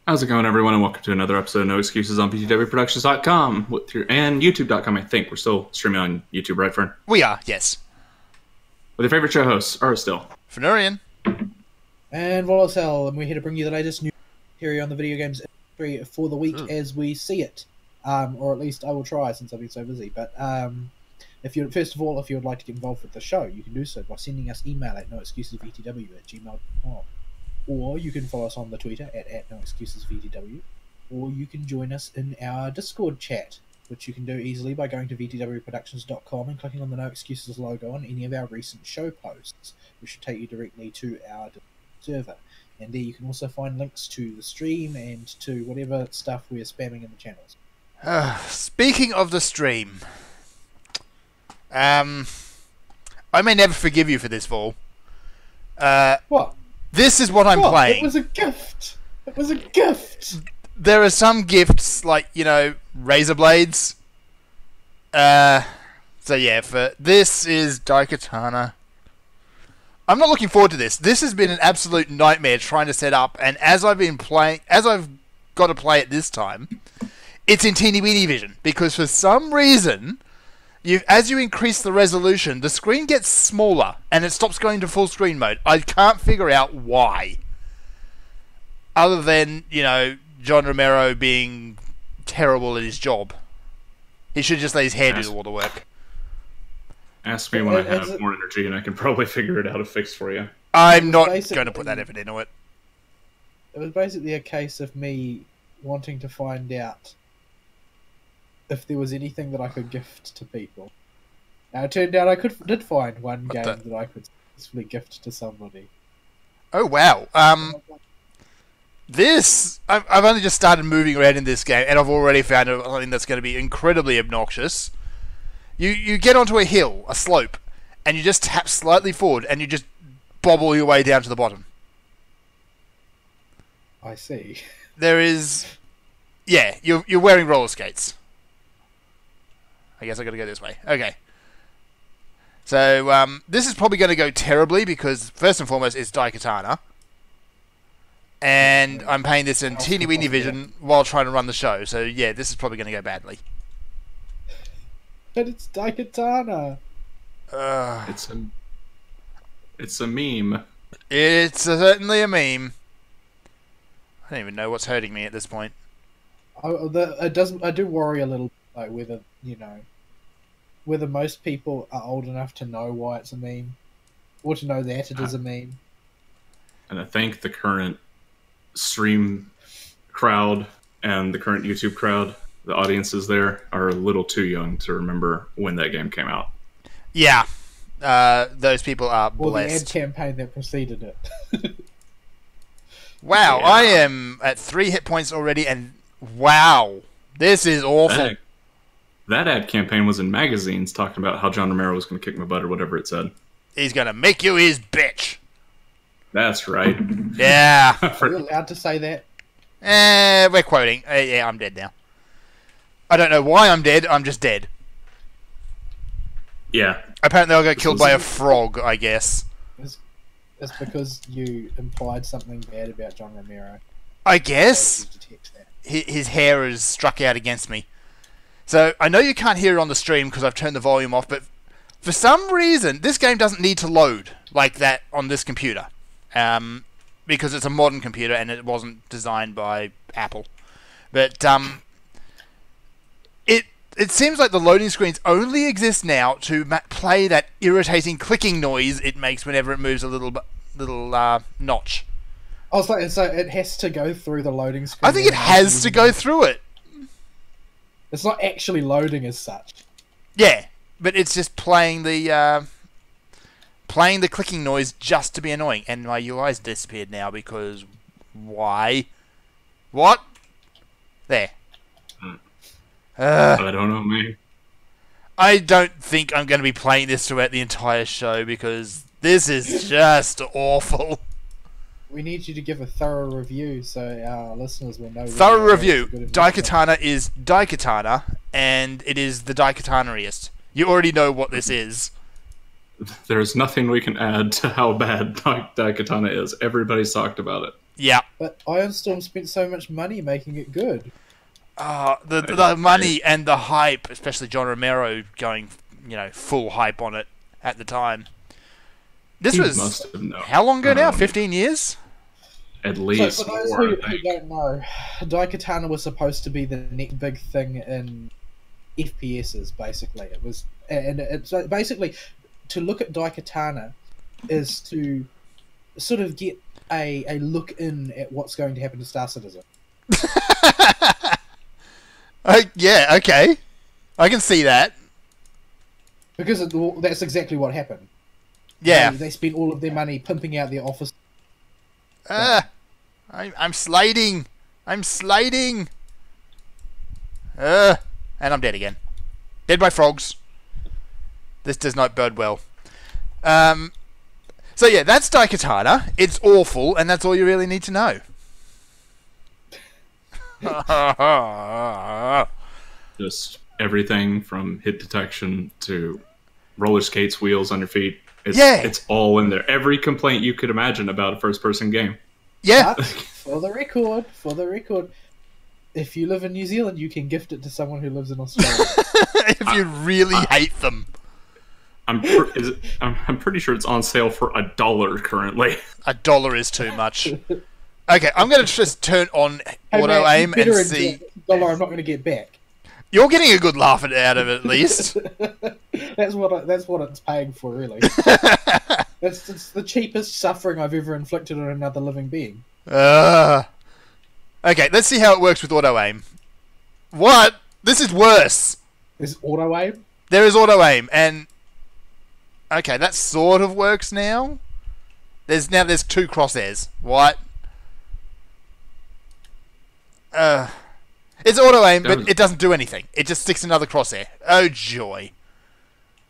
How's it going, everyone, and welcome to another episode of No Excuses on PTWProductions.com and YouTube.com. I think we're still streaming on YouTube, right, Fern? We are, yes. With your favorite show hosts, are still Fernurian. And Volatile, and we're here to bring you the latest news here on the video games industry for the week as we see it. Or at least I will try, since I've been so busy. But if you first of all, if you would like to get involved with the show, you can do so by sending us email at noexcusesvtw@gmail.com. Or you can follow us on the Twitter at noexcusesvtw. Or you can join us in our Discord chat, which you can do easily by going to vtwproductions.com and clicking on the No Excuses logo on any of our recent show posts, which should take you directly to our server. And there you can also find links to the stream and to whatever stuff we're spamming in the channels. Speaking of the stream, I may never forgive you for this, Vol. What? This is what I'm playing. It was a gift! It was a gift! There are some gifts, like, you know, razor blades. So yeah, this is Daikatana. I'm not looking forward to this. This has been an absolute nightmare trying to set up, and as I've got to play it this time, it's in teeny weeny vision, because for some reason, as you increase the resolution, the screen gets smaller, and it stops going to full screen mode. I can't figure out why. Other than, you know, John Romero being terrible at his job. He should just let his hair do all the work. Ask me when I have more energy, and I can probably figure it out a fix for you. I'm not going to put that effort into it. It was basically a case of me wanting to find out if there was anything that I could gift to people. Now, it turned out I did find one game that I could successfully gift to somebody. Oh, wow. I've only just started moving around in this game, and I've already found something that's going to be incredibly obnoxious. You get onto a hill, a slope, and you just tap slightly forward, and you just bobble your way down to the bottom. I see. There is... Yeah, you're wearing roller skates. I guess I gotta go this way. Okay. So, this is probably going to go terribly, because first and foremost, it's Daikatana. And I'm playing this in teeny weeny vision while trying to run the show. So, yeah, this is probably going to go badly. But it's Daikatana. It's a meme. It's certainly a meme. I don't even know what's hurting me at this point. I do worry a little, like, whether most people are old enough to know why it's a meme, or to know that it is a meme. And I think the current stream crowd and the current YouTube crowd, the audiences there, are a little too young to remember when that game came out. Yeah. Those people are blessed. Or the ad campaign that preceded it. Wow, yeah. I am at 3 hit points already, and wow, this is awful. That ad campaign was in magazines talking about how John Romero was going to kick my butt or whatever it said. He's going to make you his bitch. That's right. Yeah. Are you allowed to say that? We're quoting. Yeah, I'm dead now. I don't know why I'm dead, I'm just dead. Yeah. Apparently I got killed by a frog, I guess. It's because you implied something bad about John Romero. I guess. His hair is struck out against me. So, I know you can't hear it on the stream because I've turned the volume off, but for some reason, this game doesn't need to load like that on this computer. Because it's a modern computer and it wasn't designed by Apple. But, it seems like the loading screens only exist now to play that irritating clicking noise it makes whenever it moves a little notch. Oh, so it has to go through the loading screen. I think it has to go through it. It's not actually loading as such. Yeah, but it's just playing the clicking noise just to be annoying. And my UI's disappeared now because why? What? There. I don't know, man. I don't think I'm going to be playing this throughout the entire show because this is just awful. We need you to give a thorough review so our listeners will know. Thorough review. Daikatana is Daikatana, and it is the Daikatana-iest. You already know what this is. There's nothing we can add to how bad Daikatana is. Everybody's talked about it. Yeah. But Iron Storm spent so much money making it good. The money and the hype, especially John Romero going, full hype on it at the time. This was how long ago now? 15 years? At least. So for those who don't know, Daikatana was supposed to be the next big thing in FPSs. Basically, it was, so basically to look at Daikatana is to sort of get a look in at what's going to happen to Star Citizen. Yeah, okay, I can see that because that's exactly what happened. Yeah, they spent all of their money pimping out their office. I'm sliding. And I'm dead again. Dead by frogs. This does not bode well. So yeah, that's Daikatana. It's awful, and that's all you really need to know. Just everything from hit detection to roller skates, wheels on your feet. It's all in there. Every complaint you could imagine about a first-person game. Yeah. But for the record, if you live in New Zealand, you can gift it to someone who lives in Australia. If you really hate them. I'm pretty sure it's on sale for $1 currently. $1 is too much. Okay, I'm going to just turn on auto aim and see. $1 I'm not going to get back. You're getting a good laugh out of it, at least. That's what it's paying for, really. It's the cheapest suffering I've ever inflicted on another living being. Okay, let's see how it works with auto aim. What? This is worse. There's auto aim? There is auto aim, and okay, that sort of works now. There's 2 crosshairs. What? It's auto aim, but it doesn't do anything. It just sticks another crosshair. Oh joy!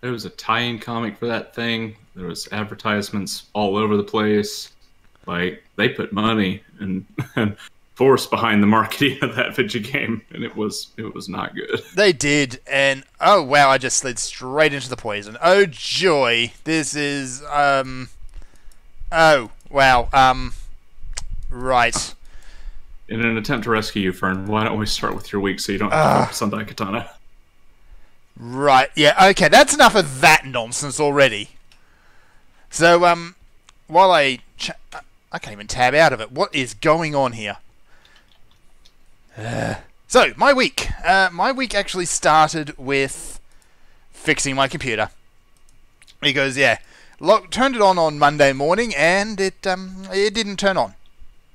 There was a tie-in comic for that thing. There was advertisements all over the place. Like, they put money and force behind the marketing of that video game, and it was not good. They did, and oh wow, I just slid straight into the poison. Oh joy! This is oh wow right. In an attempt to rescue you, Fern, why don't we start with your week so you don't have to focus on Daikatana? Right, yeah, okay, that's enough of that nonsense already. So, while I can't even tab out of it. What is going on here? So, my week. My week actually started with fixing my computer. Because, yeah, turned it on Monday morning, and it didn't turn on.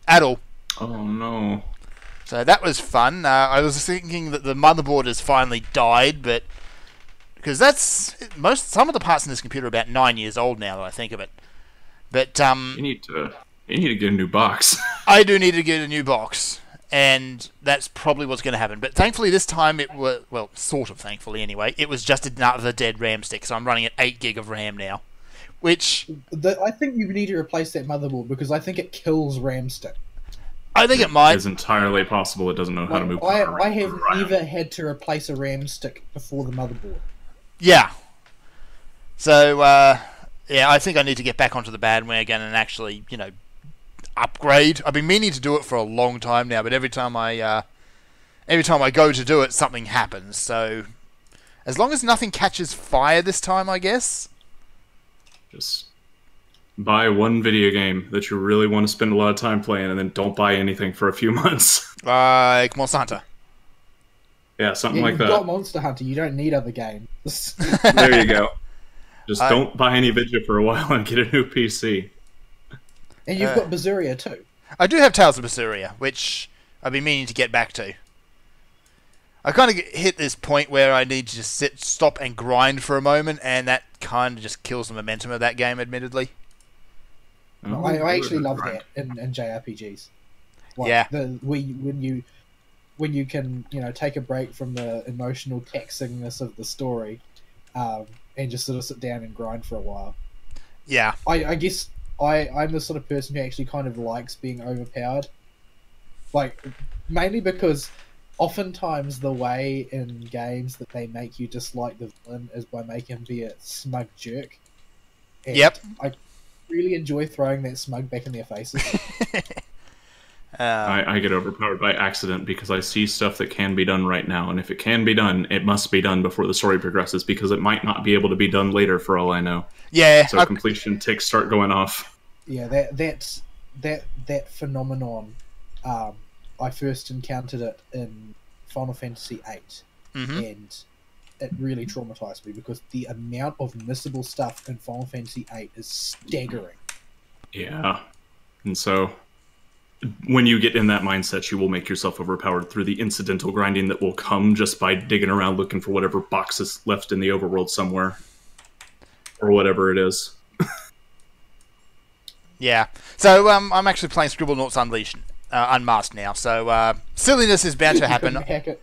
At all. Oh no. So that was fun. I was thinking that the motherboard has finally died, but because some of the parts in this computer are about 9 years old now that I think of it. But you need to get a new box. I do need to get a new box, and that's probably what's going to happen. But thankfully this time it was, well, sort of thankfully anyway, it was just another dead RAM stick, so I'm running at 8 gig of RAM now. Which I think you need to replace that motherboard because I think it kills RAM stick. I think it might. It's entirely possible it doesn't know how to move. I have never had to replace a RAM stick before the motherboard. Yeah. So, yeah, I think I need to get back onto the bandwagon and actually, upgrade. I've been meaning to do it for a long time now, but every time I go to do it, something happens. So, as long as nothing catches fire this time, I guess. Just buy one video game that you really want to spend a lot of time playing, and then don't buy anything for a few months. Like Monster Hunter. Yeah, something like that. You've got Monster Hunter. You don't need other games. There you go. Just don't buy any video for a while and get a new PC. And you've got Berseria too. I do have Tales of Berseria, which I've been meaning to get back to. I kind of hit this point where I need to just stop and grind for a moment, and that kind of just kills the momentum of that game, admittedly. Oh, I actually love that in JRPGs. Like, yeah. When you can take a break from the emotional taxingness of the story, and just sort of sit down and grind for a while. Yeah. I guess I'm the sort of person who actually kind of likes being overpowered. Like, mainly because oftentimes the way in games that they make you dislike the villain is by making him be a smug jerk. And yep. I really enjoy throwing that smug back in their faces. I get overpowered by accident because I see stuff that can be done right now, and if it can be done, it must be done before the story progresses because it might not be able to be done later for all I know. Yeah. So completion ticks start going off. Yeah, that phenomenon. I first encountered it in Final Fantasy VIII, and it really traumatized me because the amount of missable stuff in Final Fantasy VIII is staggering. Yeah, and so when you get in that mindset, you will make yourself overpowered through the incidental grinding that will come just by digging around looking for whatever box is left in the overworld somewhere, or whatever it is. Yeah. So I'm actually playing Scribblenauts Unleashed, Unmasked now. So silliness is bound to happen. Hack it.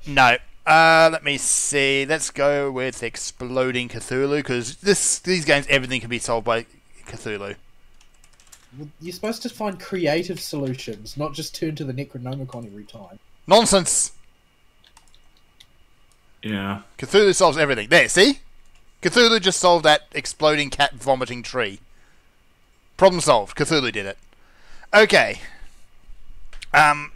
No. Let me see. Let's go with Exploding Cthulhu, because these games, everything can be solved by Cthulhu. You're supposed to find creative solutions, not just turn to the Necronomicon every time. Nonsense! Yeah. Cthulhu solves everything. There, see? Cthulhu just solved that exploding cat vomiting tree. Problem solved. Cthulhu did it. Okay.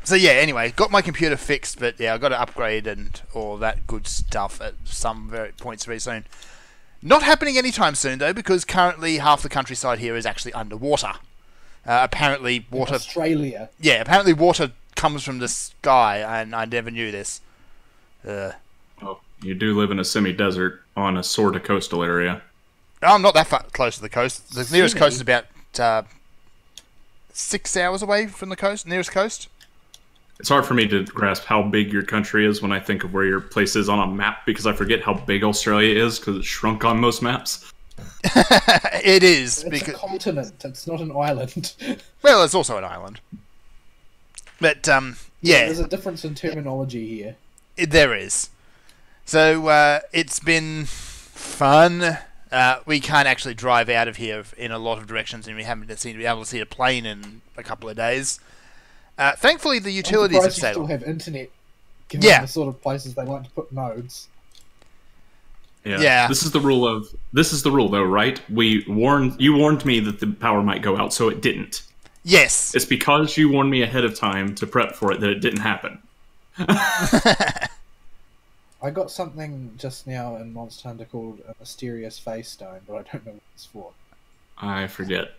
So yeah, anyway, got my computer fixed, but yeah, I've got to upgrade and all that good stuff at some points very soon. Not happening anytime soon, though, because currently half the countryside here is actually underwater. Apparently water... Australia. Yeah, apparently water comes from the sky, and I never knew this. Well, you do live in a semi-desert on a sort of coastal area. I'm not that far close to the coast. The nearest coast is about 6 hours away from the coast. Nearest coast. It's hard for me to grasp how big your country is when I think of where your place is on a map, because I forget how big Australia is, because it's shrunk on most maps. It is. It's a continent. It's not an island. Well, it's also an island. But, yeah. There's a difference in terminology here. There is. So, it's been fun. We can't actually drive out of here in a lot of directions, and we haven't seemed to be able to see a plane in a couple of days. Thankfully, the utilities have still settled. have internet, given the sort of places they like to put nodes. Yeah. This is the rule, though, right? You warned me that the power might go out, so it didn't. Yes. It's because you warned me ahead of time to prep for it that it didn't happen. I got something just now in Monster Hunter called a mysterious face stone, but I don't know what it's for. I forget.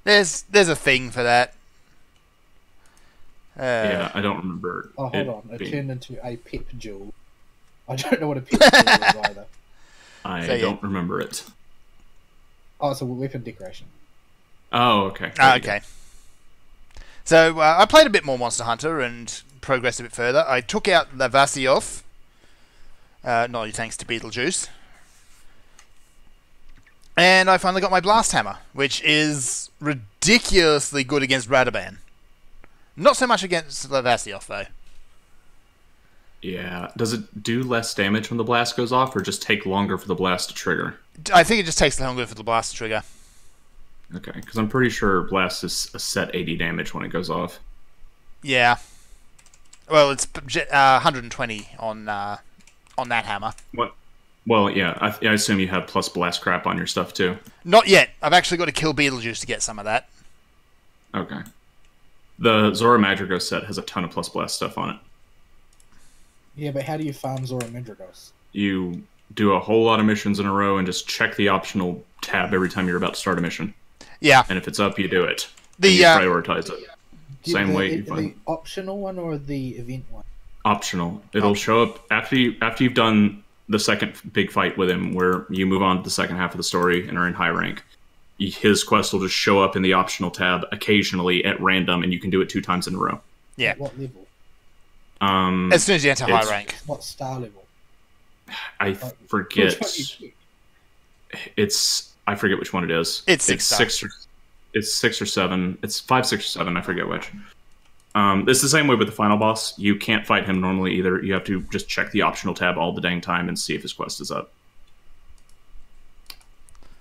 There's a thing for that. Yeah, I don't remember. Oh, hold on. It turned into a pep jewel. I don't know what a pep jewel is either. I don't remember it. Oh, it's a weapon decoration. Oh, okay. Okay. So, I played a bit more Monster Hunter and progressed a bit further. I took out Lavasioth. Not thanks to Beetlejuice. And I finally got my Blast Hammer, which is ridiculously good against Radaban. Not so much against Lavasioth, though. Yeah. Does it do less damage when the blast goes off, or just take longer for the blast to trigger? I think it just takes longer for the blast to trigger. Okay, because I'm pretty sure blast is a set 80 damage when it goes off. Yeah. Well, it's 120 on that hammer. What? Well, yeah, I assume you have plus blast crap on your stuff, too. Not yet. I've actually got to kill Beetlejuice to get some of that. Okay. The Zora Madrigos set has a ton of plus blast stuff on it. Yeah, but how do you farm Zora Madrigos? You do a whole lot of missions in a row and just check the optional tab every time you're about to start a mission. Yeah. And if it's up, you do it. You prioritize it. Same way you find. The optional one or the event one? Optional. It'll show up after you've done the second big fight with him, where you move on to the second half of the story and are in high rank. His quest will just show up in the optional tab occasionally at random, and you can do it 2 times in a row. Yeah. At what level? As soon as you enter high rank. What star level? I forget. I forget which one it is. It's 6 It's 6 or 7. It's 5, 6, or 7. I forget which. It's the same way with the final boss. You can't fight him normally either. You have to just check the optional tab all the dang time and see if his quest is up.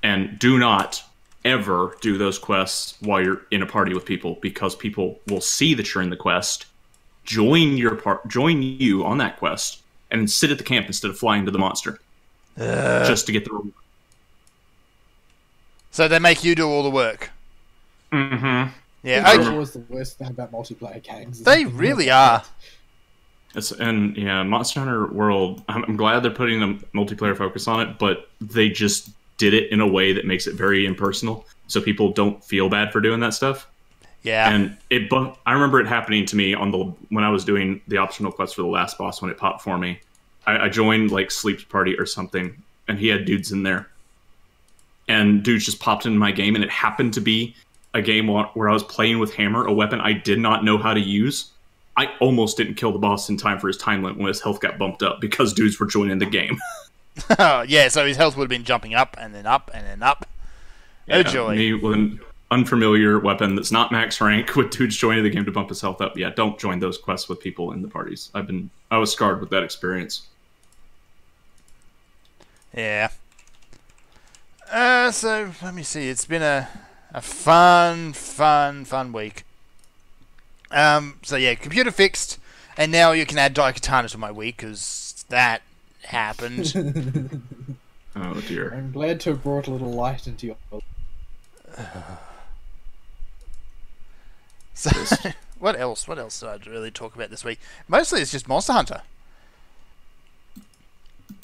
And do not ever do those quests while you're in a party with people, because people will see that you're in the quest, join you on that quest, and sit at the camp instead of flying to the monster. Just to get the reward. So they make you do all the work. Mm-hmm. Yeah, That's I, always the worst thing about multiplayer games. they really are. Monster Hunter World, I'm glad they're putting a multiplayer focus on it, but they just did it in a way that makes it very impersonal, so people don't feel bad for doing that stuff. Yeah. And I remember it happening to me when I was doing the optional quest for the last boss when it popped for me. I joined like Sleep's party or something, and he had dudes in there, and dudes just popped into my game, and it happened to be a game where I was playing with Hammer, a weapon I did not know how to use. I almost didn't kill the boss in time for his time limit when his health got bumped up because dudes were joining the game. Yeah, so his health would have been jumping up and then up and then up. Oh, joy. Me with an unfamiliar weapon that's not max rank with dudes joining the game to bump his health up. Yeah, don't join those quests with people in the parties. I was scarred with that experience. Yeah. So, let me see. It's been a fun week. So yeah, computer fixed, and now you can add Daikatana to my week, because that happened. Oh dear. I'm glad to have brought a little light into your... So, what else did I really talk about this week? Mostly it's just Monster Hunter.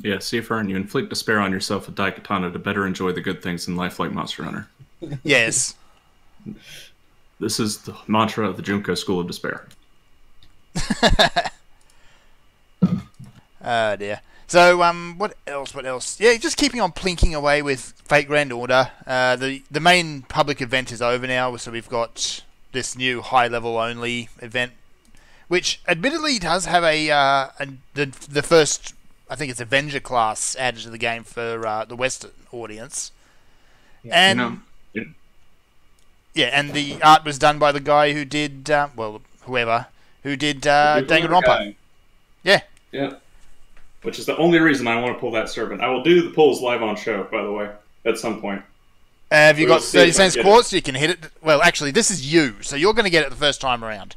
Yeah, see, Fern, you inflict despair on yourself with Daikatana to better enjoy the good things in life like Monster Hunter. Yes. This is the mantra of the Junko School of Despair. Oh dear. So, what else? Yeah, just keeping on plinking away with Fate Grand Order. The main public event is over now, so we've got this new high-level only event, which admittedly does have the first, I think it's Avenger class added to the game for the Western audience. Yeah. And yeah, and the art was done by the guy who did whoever who did Danganronpa. Yeah. Yeah. Which is the only reason I want to pull that servant. I will do the pulls live on show, by the way, at some point. Have you got 30 cents get quartz? You can hit it. Well, actually, this is you, so you're going to get it the first time around.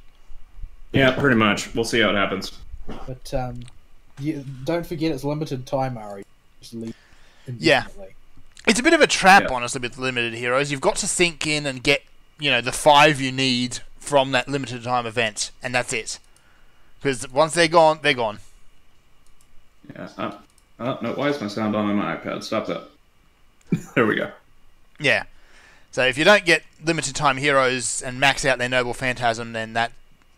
Yeah, pretty much. We'll see how it happens. But don't forget it's limited time, Ari. Just leave Yeah. indefinitely. It's a bit of a trap, honestly, with limited heroes. You've got to sink in and get, the 5 you need from that limited time event, and that's it. Because once they're gone, they're gone. Yeah. No, why is my sound on my iPad? Stop that. There we go. Yeah. So if you don't get limited time heroes and max out their noble phantasm, then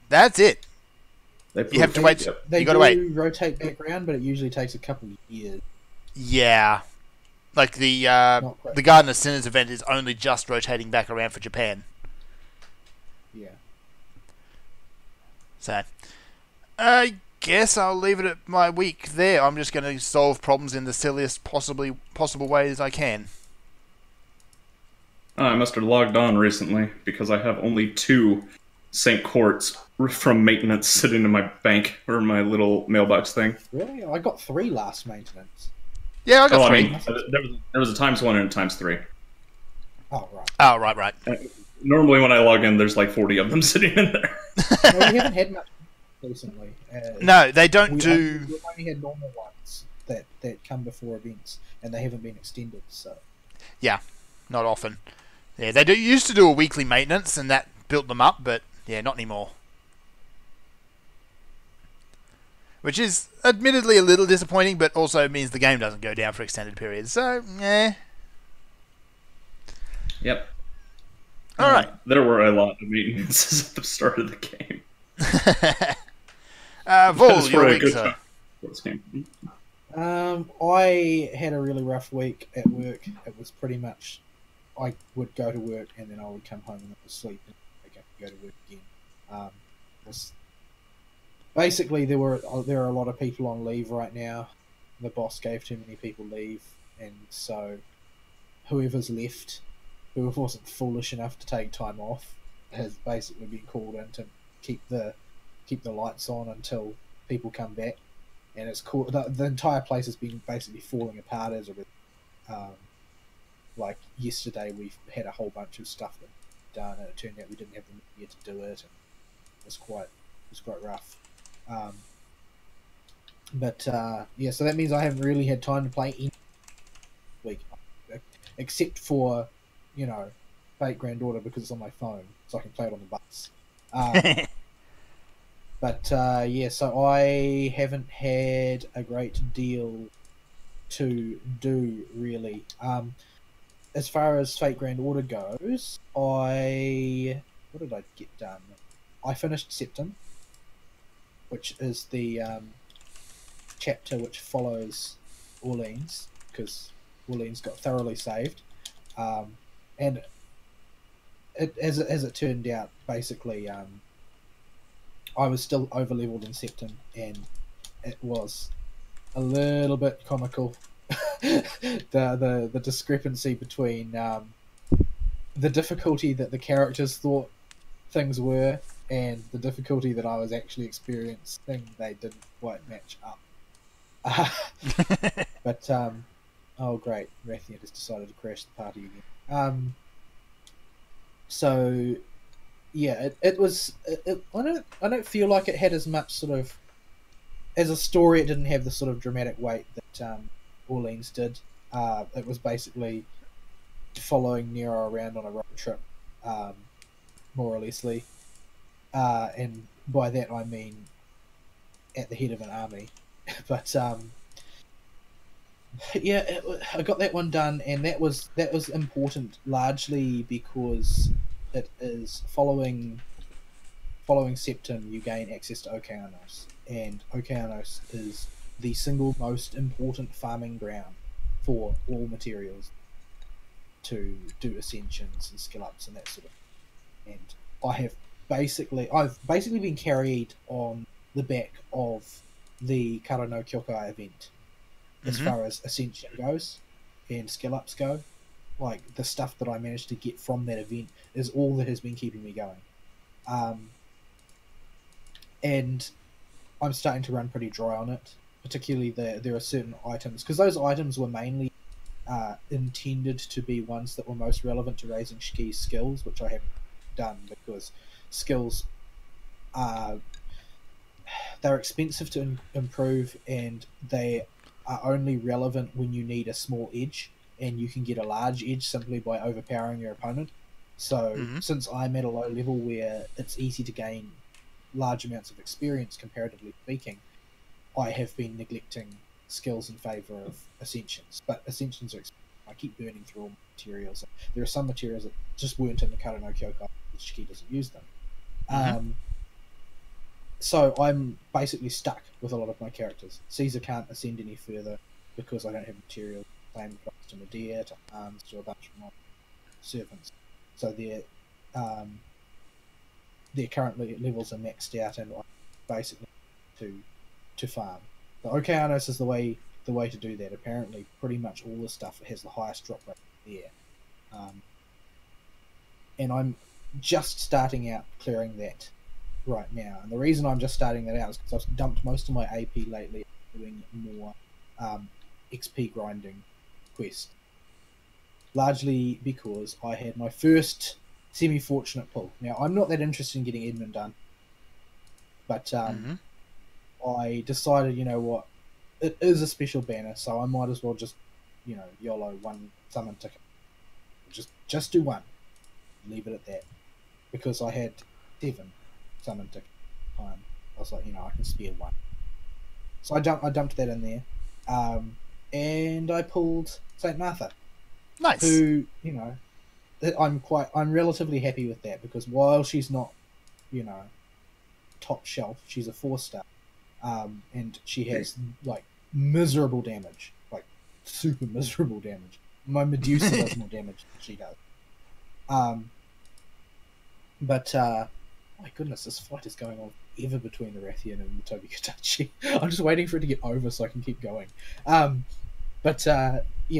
that's it. You have to wait. Yep. They You got to wait. rotate back around, but it usually takes a couple of years. Yeah. Like the Not great. Garden of Sinners event is only just rotating back around for Japan. Yeah. So, I guess I'll leave it at my week there. I'm just going to solve problems in the silliest possible ways I can. I must have logged on recently because I have only 2 St. Quartz from maintenance sitting in my bank or my little mailbox thing. Really? I got 3 last maintenance. Yeah, I got 3. I mean, there was a ×1 and a ×3. Oh, right. Oh, right. Normally when I log in, there's like 40 of them sitting in there. No, we haven't had much recently. No, they don't We've do... only had normal ones that come before events, and they haven't been extended, so... Yeah, not often. Yeah, they used to do a weekly maintenance, and that built them up, but yeah, not anymore. Which is admittedly a little disappointing, but also means the game doesn't go down for extended periods. So, yeah. Yep. All right. There were a lot of maintenances at the start of the game. Vol, your week, sir. I had a really rough week at work. It was pretty much... I would go to work, and then I would come home and I would sleep, and go to work again. Basically, there are a lot of people on leave right now. The boss gave too many people leave, and so whoever's left, who wasn't foolish enough to take time off, has basically been called in to keep the lights on until people come back. And it's cool. The entire place has been basically falling apart as a result. Like yesterday, we had a whole bunch of stuff done, and it turned out we didn't have the media to do it. And it was quite rough. Yeah, so that means I haven't really had time to play any week, except for Fate Grand Order because it's on my phone. so I can play it on the bus. But yeah, so I haven't had a great deal to do really. As far as Fate Grand Order goes, what did I get done? I finished Septim, which is the chapter which follows Orleans, because Orleans got thoroughly saved, and as it turned out, basically, I was still over leveled in Septim, and it was a little bit comical. the discrepancy between the difficulty that the characters thought things were and the difficulty that I was actually experiencing, they didn't quite match up. But oh great, Rathian has decided to crash the party again. So yeah, I don't feel like it had as much sort of, as a story, it didn't have the sort of dramatic weight that Orleans did. It was basically following Nero around on a road trip, more or lessly. And by that I mean at the head of an army. But yeah, I got that one done, and that was important largely because it is following Septim. You gain access to Okeanos, and Okeanos is the single most important farming ground for all materials to do ascensions and skill ups and that sort of thing. And I've basically been carried on the back of the Kara no Kyokai event as far as ascension goes and skill ups go. Like, the stuff that I managed to get from that event is all that has been keeping me going. And I'm starting to run pretty dry on it. Particularly there are certain items, because those items were mainly intended to be ones that were most relevant to raising Shki's skills, which I haven't done because skills they're expensive to improve, and they are only relevant when you need a small edge, and you can get a large edge simply by overpowering your opponent. So since I'm at a low level where it's easy to gain large amounts of experience, comparatively speaking, I have been neglecting skills in favour of ascensions. But ascensions are expensive. I keep burning through all materials. There are some materials that just weren't in the Kara no Kyokai, which Shiki doesn't use them. So I'm basically stuck with a lot of my characters. Caesar can't ascend any further because I don't have material. Same applies to Medea, to Hans, to a bunch of my servants. So their current levels are maxed out, and I basically to farm. The Okeanos is the way to do that. Apparently, pretty much all the stuff has the highest drop rate there. And I'm just starting out clearing that right now. And the reason I'm just starting that out is because I've dumped most of my AP lately doing more XP grinding quests. Largely because I had my first semi-fortunate pull. Now, I'm not that interested in getting Edmund done, but I decided, you know what, it is a special banner, so I might as well just, YOLO one summon ticket. Just do one. Leave it at that. Because I had 7 summon tickets at the time. I was like, I can spare one. So I dumped that in there. And I pulled St. Martha. Nice. Who, I'm relatively happy with that, because while she's not, top shelf, she's a 4-star. And she has miserable damage, super miserable damage. My Medusa does more damage than she does. But my goodness, this fight is going on forever between the Rathian and the Toby Katachi. I'm just waiting for it to get over so I can keep going. Yeah,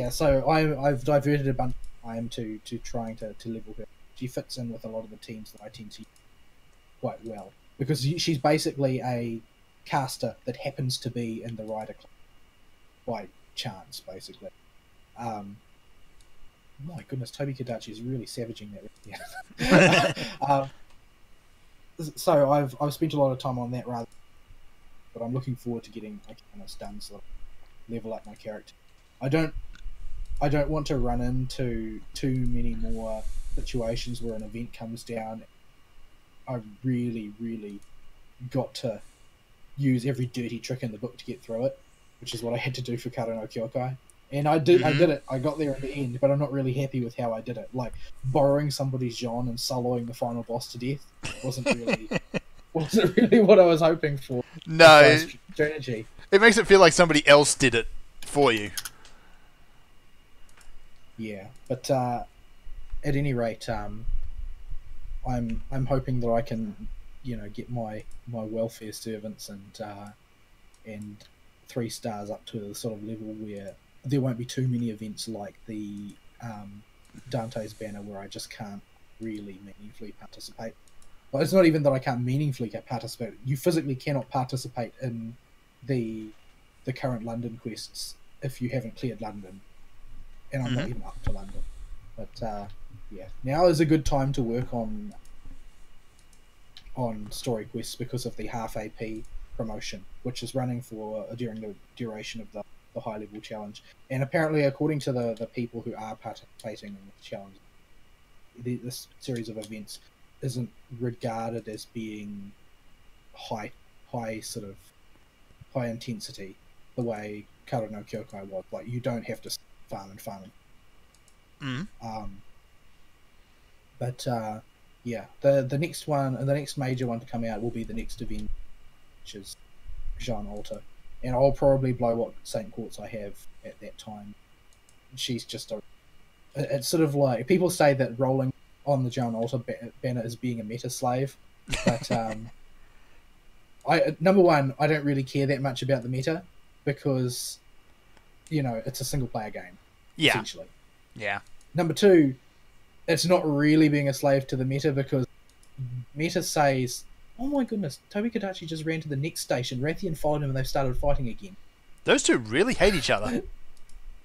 so I've diverted a bunch of time to trying to level her. She fits in with a lot of the teams that I tend to use quite well, because she's basically a caster that happens to be in the rider class by chance, basically. My goodness, Toby Kadachi is really savaging that. So I've spent a lot of time on that, but I'm looking forward to getting Okeanos done so that I level up my character. I don't want to run into too many more situations where an event comes down, I really, really got to use every dirty trick in the book to get through it, which is what I had to do for Karo no Kyokai. And I did it. I got there in the end, but I'm not really happy with how I did it. Like, borrowing somebody's John and soloing the final boss to death wasn't really what I was hoping for. No, strategy. It makes it feel like somebody else did it for you. Yeah, but at any rate, I'm hoping that I can, get my welfare servants and 3 stars up to the sort of level where there won't be too many events like the Dante's Banner where I just can't really meaningfully participate. Well, it's not even that I can't meaningfully participate. You physically cannot participate in the current London quests if you haven't cleared London, and I'm not even up to London. But yeah, now is a good time to work on story quests because of the half AP promotion, which is running for during the duration of the high level challenge. And apparently, according to the people who are participating in the challenge, this series of events isn't regarded as being high intensity the way Karo no Kyokai was. Like, you don't have to farm and farm. But yeah, the next one, and the next major one to come out will be the next event, which is Jean Alta, and I'll probably blow what Saint Quartz I have at that time. She's just it's sort of like, people say that rolling on the Jean Alta banner is being a meta slave, but number one, I don't really care that much about the meta because it's a single player game, essentially. Yeah. Number two, it's not really being a slave to the meta because meta says, oh my goodness, Tobi Kadachi just ran to the next station. Rathian followed him and they've started fighting again. Those two really hate each other.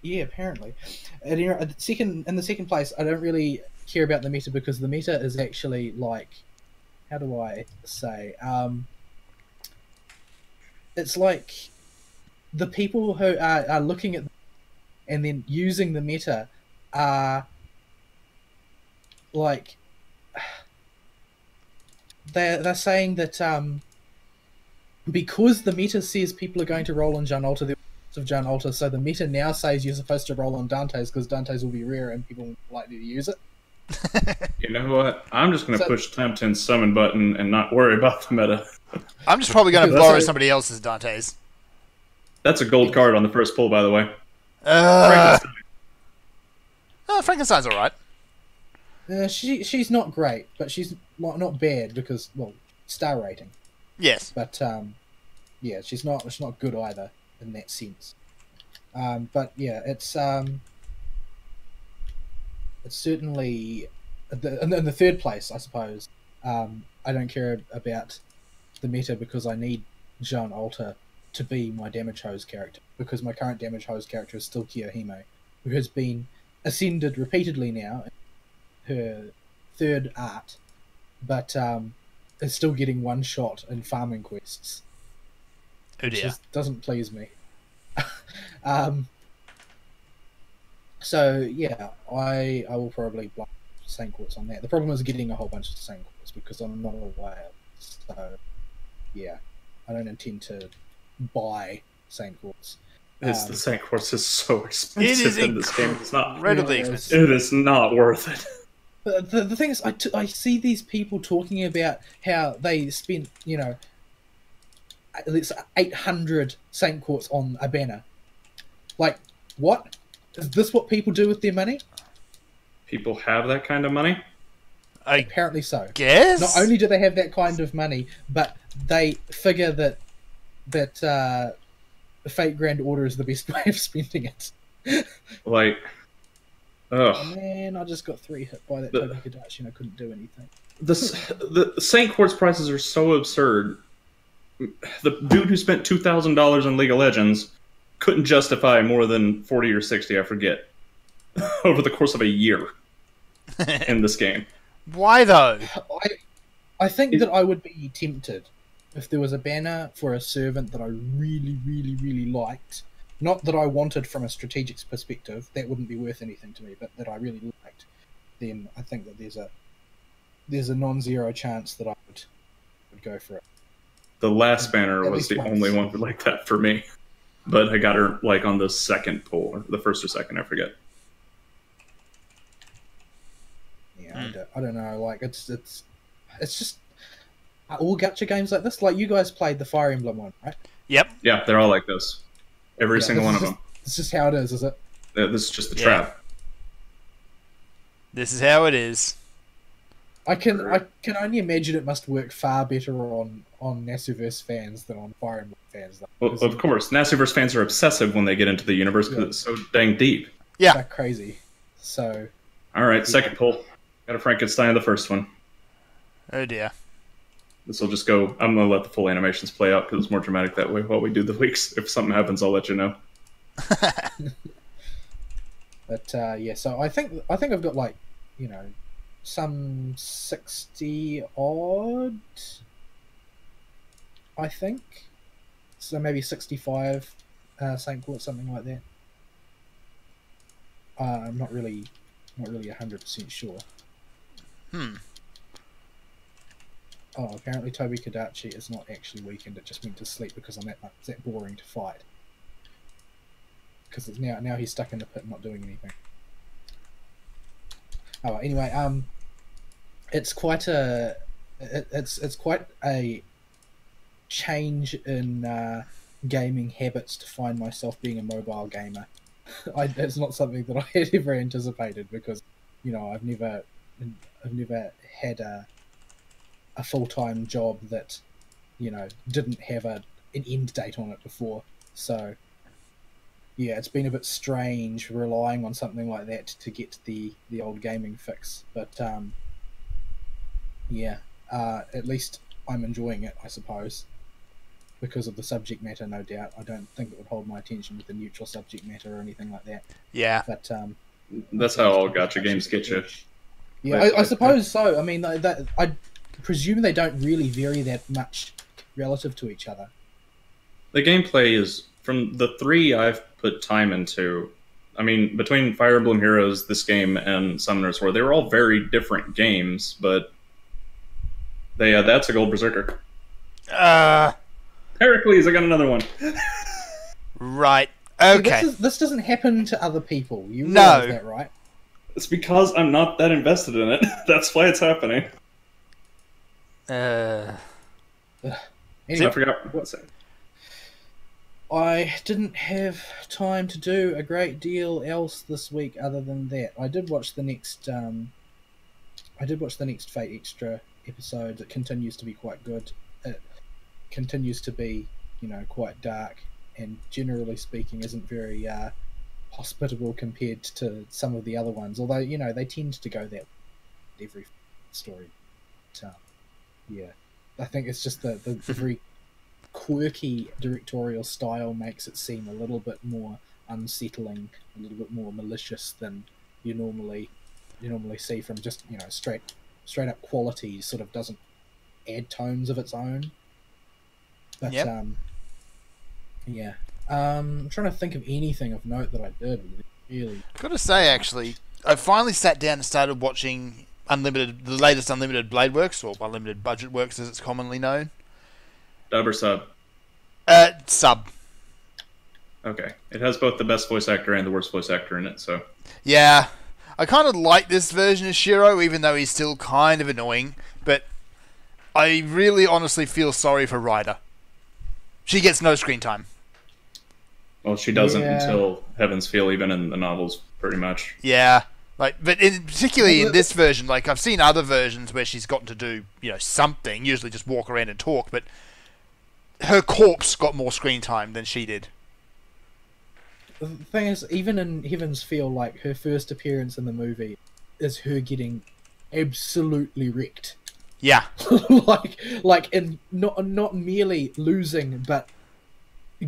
Yeah, apparently. And in the second place, I don't really care about the meta because the meta is actually like, how do I say? It's like the people who are looking at and then using the meta are like, they're saying that because the meta says people are going to roll on Jean Alta, of Jean Alta, so the meta now says you're supposed to roll on Dante's because Dante's will be rare and people will likely to use it. You know what? I'm just going to push Tempton's summon button and not worry about the meta. I'm just probably going to borrow somebody else's Dante's. That's a gold card on the first pull, by the way. Frankenstein's alright. She's not great, but she's not bad because, well, star rating. Yes. But yeah, she's not good either in that sense. But yeah, it's certainly in the third place, I suppose. I don't care about the meta because I need Jean Alta to be my damage hose character because my current damage hose character is still Kiyohime, who has been ascended repeatedly now in her third art, but is still getting one shot in farming quests. Oh dear. Which doesn't please me. So yeah, I will probably block Saint Quartz on that. The problem is getting a whole bunch of Saint Quartz because I'm not a whale. So yeah, I don't intend to buy Saint Quartz. The Saint Quartz is so expensive in this game. It's not incredibly expensive. It is not worth it. But the thing is, I see these people talking about how they spent, at least 800 Saint Quartz on a banner. Like, what? Is this what people do with their money? People have that kind of money? Apparently so. Guess? Not only do they have that kind of money, but they figure that the Fate Grand Order is the best way of spending it. Like, oh man, I just got 3 hit by that Tobi Kadachi and I couldn't do anything. The Saint Quartz prices are so absurd. The dude who spent $2,000 on League of Legends couldn't justify more than 40 or 60, I forget, over the course of a year in this game. Why though? I think that I would be tempted if there was a banner for a servant that I really, really, really liked. Not that I wanted from a strategic perspective, that wouldn't be worth anything to me, but that I really liked. Then I think that there's there's a non-zero chance that I would go for it. The last banner At was least the once. only one like that for me. But I got her like on the second pull, or the first or second, I forget. Yeah, I don't know. Like it's just all gacha games like this. Like you guys played the Fire Emblem one, right? Yep. Yeah, they're all like this. Every Yeah, single one of them. It's just how it is it? This is just the Yeah. trap. This is how it is. I can only imagine it must work far better on Nasuverse fans than on Fire Emblem fans. Well, of course, Nasuverse fans are obsessive when they get into the universe because it's so dang deep. Yeah. They're crazy. So. All right, second pull. Got a Frankenstein, the first one. Oh dear. This will just go. I'm gonna let the full animations play out because it's more dramatic that way while we do the weeks. If something happens, I'll let you know. But yeah, so I think I've got like, you know, some 60 odd. I think so, maybe 65 Saint Court, something like that. I'm not really 100% sure. Oh, apparently Toby Kadachi is not actually weakened. It just went to sleep because I'm that boring to fight. Because now he's stuck in the pit, not doing anything. Oh, anyway, it's quite a change in gaming habits to find myself being a mobile gamer. It's not something that I had ever anticipated because, you know, I've never had a full-time job that, you know, didn't have an end date on it before. So yeah, it's been a bit strange relying on something like that to get the old gaming fix. But yeah, at least I'm enjoying it, I suppose, because of the subject matter, no doubt. I don't think it would hold my attention with the neutral subject matter or anything like that. Yeah. But That's how all gacha games get you. yeah, I suppose so. I mean, I presume they don't really vary that much relative to each other. The gameplay is, from the three I've put time into, I mean, between Fire Emblem Heroes, this game, and Summoner's War, they were all very different games, but that's a Gold Berserker. Heracles, I got another one. Right. See, Okay. this doesn't happen to other people. You No. realize that, right? It's because I'm not that invested in it. That's why it's happening. Anyway, I forgot what to say. I didn't have time to do a great deal else this week other than that. I did watch the next Fate Extra episode. It continues to be quite good. It continues to be, you know, quite dark and generally speaking isn't very hospitable compared to some of the other ones. Although, you know, they tend to go that every story. But, yeah, I think it's just the very quirky directorial style makes it seem a little bit more unsettling, a little bit more malicious than you normally see from just, you know, straight up quality. Sort of doesn't add tones of its own. But Yep. yeah, I'm trying to think of anything of note that I did. Really, Gotta say, actually, I finally sat down and started watching the latest Unlimited Blade Works, or Unlimited Budget Works as it's commonly known. Dub or sub? Sub. Okay. It has both the best voice actor and the worst voice actor in it, so... Yeah. I kind of like this version of Shiro, even though he's still kind of annoying, but I really honestly feel sorry for Ryder. She gets no screen time. Well, she doesn't Yeah. until Heaven's Feel, even in the novels, pretty much. Yeah. Like, but particularly in this version, like, I've seen other versions where she's gotten to do, you know, something, usually just walk around and talk, but her corpse got more screen time than she did. the thing is, even in Heaven's Feel, like her first appearance in the movie is her getting absolutely wrecked. Yeah. like in not merely losing, but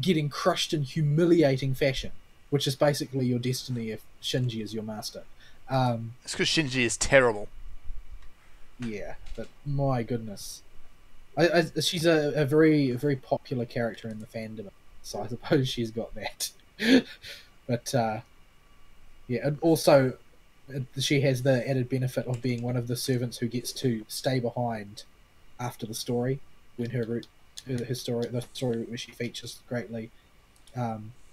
getting crushed in humiliating fashion, which is basically your destiny if Shinji is your master. It's because Shinji is terrible. Yeah, but my goodness, she's a very popular character in the fandom, so I suppose she's got that. But yeah, and also she has the added benefit of being one of the servants who gets to stay behind after the story when her story, the story where she features greatly,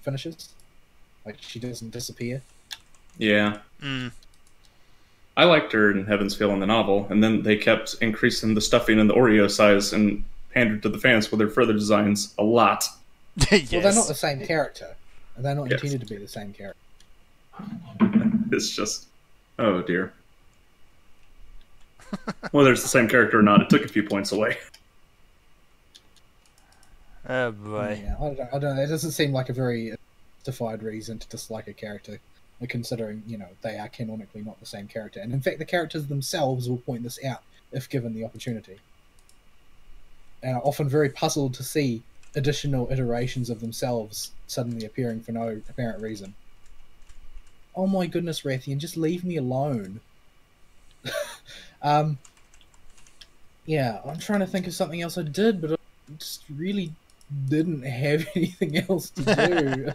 finishes. Like she doesn't disappear. Yeah. Mm. I liked her in Heaven's Feel in the novel, and then they kept increasing the stuffing and the Oreo size and pandered to the fans with their further designs a lot. Yes. Well, they're not the same character. They're not Yes. intended to be the same character. It's just, oh dear. Whether it's the same character or not, it took a few points away. Oh boy. Yeah, I don't know. It doesn't seem like a very justified reason to dislike a character, considering they are canonically not the same character. And in fact, the characters themselves will point this out if given the opportunity. And are often very puzzled to see additional iterations of themselves suddenly appearing for no apparent reason. Oh my goodness, Rathian, just leave me alone. Yeah, I'm trying to think of something else I did, but I just really didn't have anything else to do.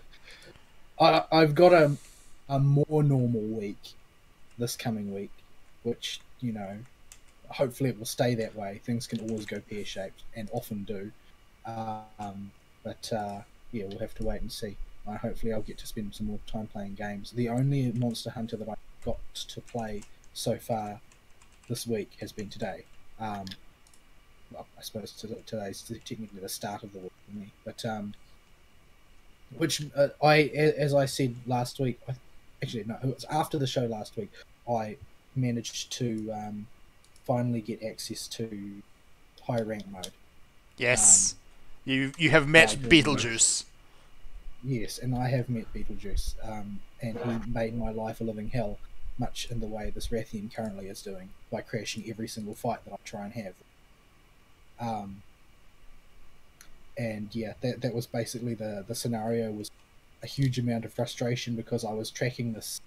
I've got a more normal week this coming week, which, hopefully it will stay that way. Things can always go pear-shaped, and often do. But yeah, we'll have to wait and see. Hopefully I'll get to spend some more time playing games. The only Monster Hunter that I got to play so far this week has been today. Well, I suppose today's technically the start of the week for me. But which as I said last week, actually no, it was after the show last week, I managed to finally get access to high rank mode. Yes. You have met Beetlejuice. Yes, and I have met Beetlejuice, and he made my life a living hell, much in the way this Rathian currently is doing, by crashing every single fight that I try and have. And yeah, that was basically the scenario. Was a huge amount of frustration because I was tracking this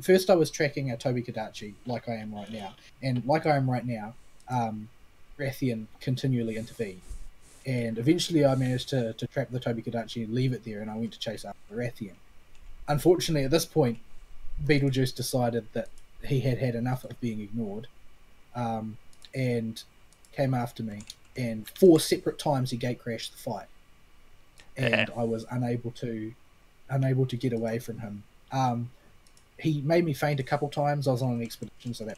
first I was tracking a Toby Kadachi like I am right now, and like I am right now, Rathian continually intervened, and eventually I managed to trap the Toby Kadachi and leave it there, and I went to chase after Rathian. Unfortunately, at this point, Beetlejuice decided that he had had enough of being ignored, and came after me, and 4 separate times he gate crashed the fight, and I was unable to get away from him. He made me faint a couple times. I was on an expedition, so that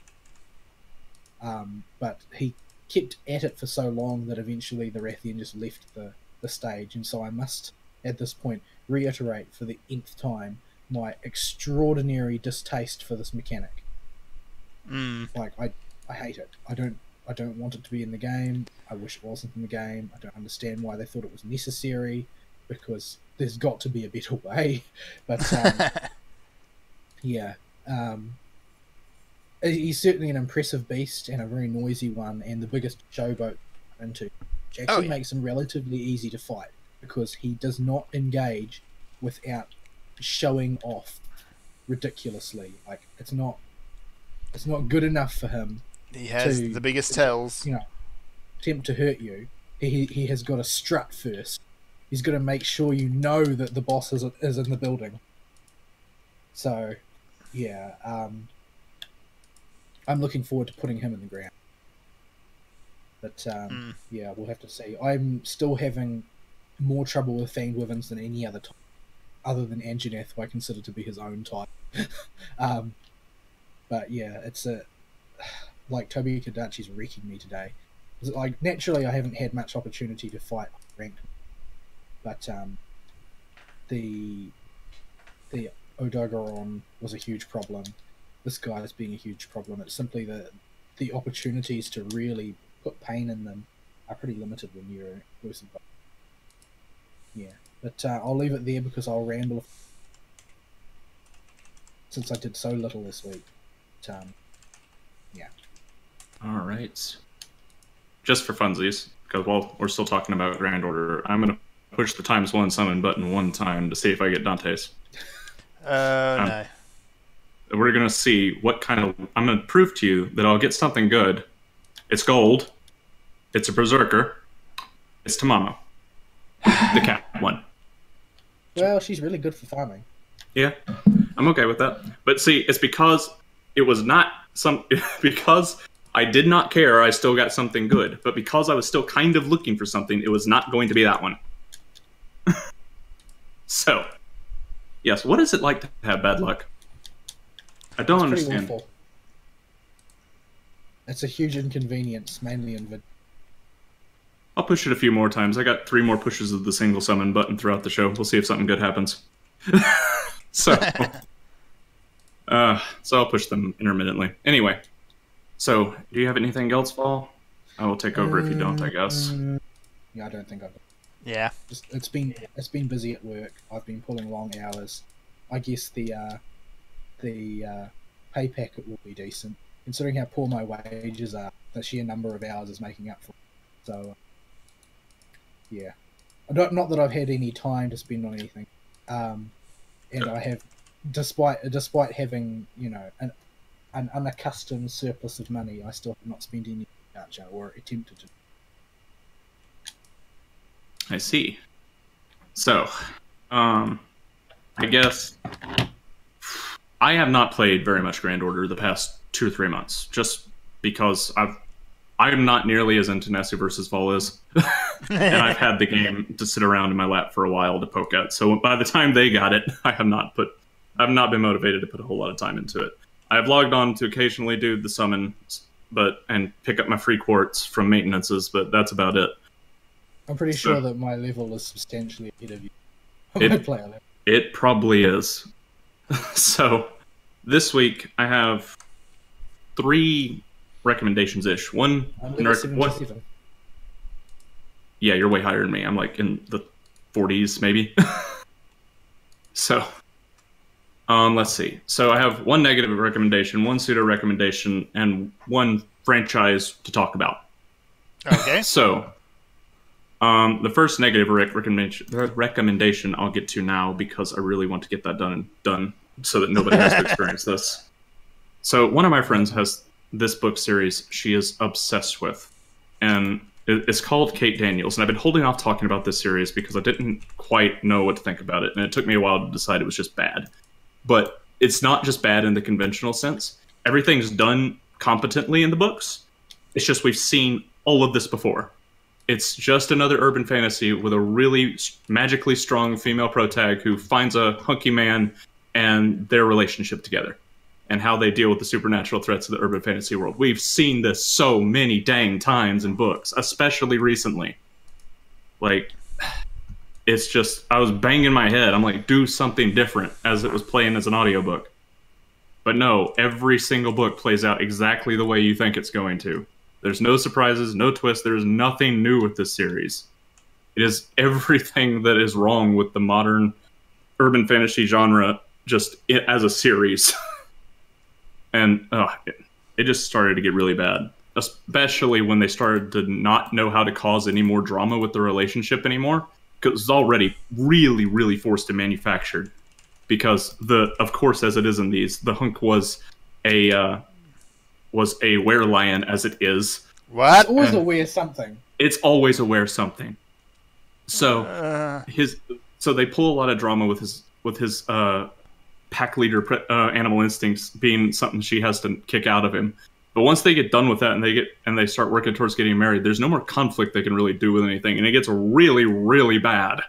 but he kept at it for so long that eventually the Rathian just left the stage, and so I must at this point reiterate for the nth time my extraordinary distaste for this mechanic. Like I hate it. I don't want it to be in the game. I wish it wasn't in the game. I don't understand why they thought it was necessary, because there's got to be a better way. But yeah, he's certainly an impressive beast and a very noisy one, and the biggest showboat into, which actually makes him relatively easy to fight because he does not engage without showing off ridiculously. Like it's not good enough for him. He has the biggest tells. Attempt to hurt you. He has got to strut first. He's got to make sure you know that the boss is in the building. So, yeah, I'm looking forward to putting him in the ground. But yeah, we'll have to see. I'm still having more trouble with Fanged Wyverns than any other type, other than Anjanath, who I consider to be his own type. But yeah, it's like Toby Kadachi's wrecking me today. Like naturally, I haven't had much opportunity to fight ranked, but the Odogaron was a huge problem. This guy is being a huge problem. It's simply the opportunities to really put pain in them are pretty limited when you're losing. Yeah, but I'll leave it there because I'll ramble since I did so little this week. But, yeah. All right. Just for funsies, because while we're still talking about Grand Order, I'm going to push the ×1 summon button one time to see if I get Dante's. No. We're going to see what kind of... I'm going to prove to you that I'll get something good. It's gold. It's a Berserker. It's Tamamo. The cat one. Well, she's really good for farming. Yeah, I'm okay with that. But see, it's because it was not some because I did not care. I still got something good, but because I was still kind of looking for something, it was not going to be that one. So, yes, what is it like to have bad luck? I don't It's pretty understand. awful. It's a huge inconvenience, mainly in vid. I'll push it a few more times. I got 3 more pushes of the single summon button throughout the show. We'll see if something good happens. So, so I'll push them intermittently. Anyway, so do you have anything else, Fall? I will take over if you don't, I guess. Yeah, I don't think I've. Yeah. It's been busy at work. I've been pulling long hours. I guess the pay packet will be decent, considering how poor my wages are. The sheer number of hours is making up for it. So, yeah. Not that I've had any time to spend on anything, and I have, despite having an unaccustomed surplus of money, I still have not spent any voucher or attempted to. I see. So, I guess I have not played very much Grand Order the past 2 or 3 months, just because I'm not nearly as into Nessie versus Vol is, and I've had the game to sit around in my lap for a while to poke at. So by the time they got it, I've not been motivated to put a whole lot of time into it. I've logged on to occasionally do the summons, and pick up my free quartz from maintenances, but that's about it. I'm pretty sure that my level is substantially ahead of you. My player level. It probably is. So, this week I have 3 recommendations-ish. One, yeah, you're way higher than me. I'm like in the 40s, maybe. So, let's see. So I have 1 negative recommendation, 1 pseudo recommendation, and 1 franchise to talk about. Okay. So, the first negative recommendation I'll get to now because I really want to get that done so that nobody has to experience this. So one of my friends has this book series she is obsessed with, and it's called Kate Daniels, and I've been holding off talking about this series because I didn't quite know what to think about it, and it took me a while to decide it was just bad. But it's not just bad in the conventional sense. Everything's done competently in the books. It's just we've seen all of this before. It's just another urban fantasy with a really magically strong female protag who finds a hunky man and their relationship together and how they deal with the supernatural threats of the urban fantasy world. We've seen this so many dang times in books, especially recently. Like, it's just, I was banging my head. I'm like, do something different as it was playing as an audiobook. But no, every single book plays out exactly the way you think it's going to. There's no surprises, no twists. There's nothing new with this series. It is everything that is wrong with the modern urban fantasy genre, just as a series. And it just started to get really bad, especially when they started to not know how to cause any more drama with the relationship anymore, because it was already really, really forced and manufactured. Because of course, as it is in these, the hunk was a were-lion, as it is. What? It's always aware something. It's always aware something. So so they pull a lot of drama with his pack leader animal instincts being something she has to kick out of him. But once they get done with that and they start working towards getting married, there's no more conflict they can really do with anything, and it gets really, really bad.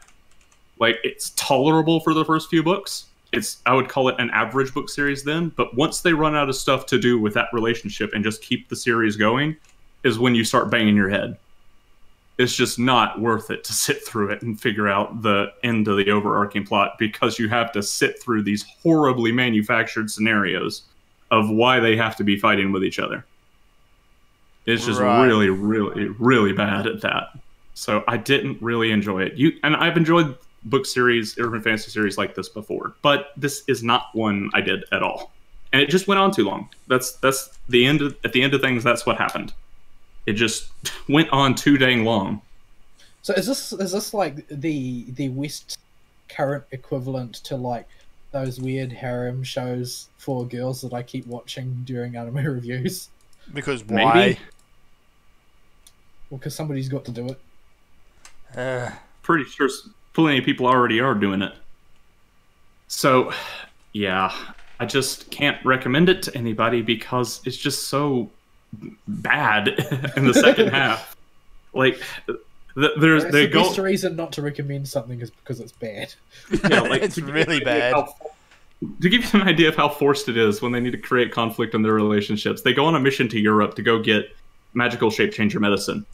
Like, it's tolerable for the first few books. I would call it an average book series then, but once they run out of stuff to do with that relationship and just keep the series going, is when you start banging your head. It's just not worth it to sit through it and figure out the end of the overarching plot, because you have to sit through these horribly manufactured scenarios of why they have to be fighting with each other. It's just really, really, really bad at that. So I didn't really enjoy it. And I've enjoyed book series, urban fantasy series like this before, but this is not one I did at all. And it just went on too long. That's the end at the end of things. That's what happened. It just went on too dang long. So is this like the West current equivalent to like those weird harem shows for girls that I keep watching during anime reviews? Because why? Maybe. Well, because somebody's got to do it. Pretty sure plenty of people already are doing it. So, yeah, I just can't recommend it to anybody because it's just so bad in the second half. Like, they the go. best reason not to recommend something is because it's bad. Yeah, like It's really bad. To give you an idea of how forced it is when they need to create conflict in their relationships, they go on a mission to Europe to go get magical shape changer medicine,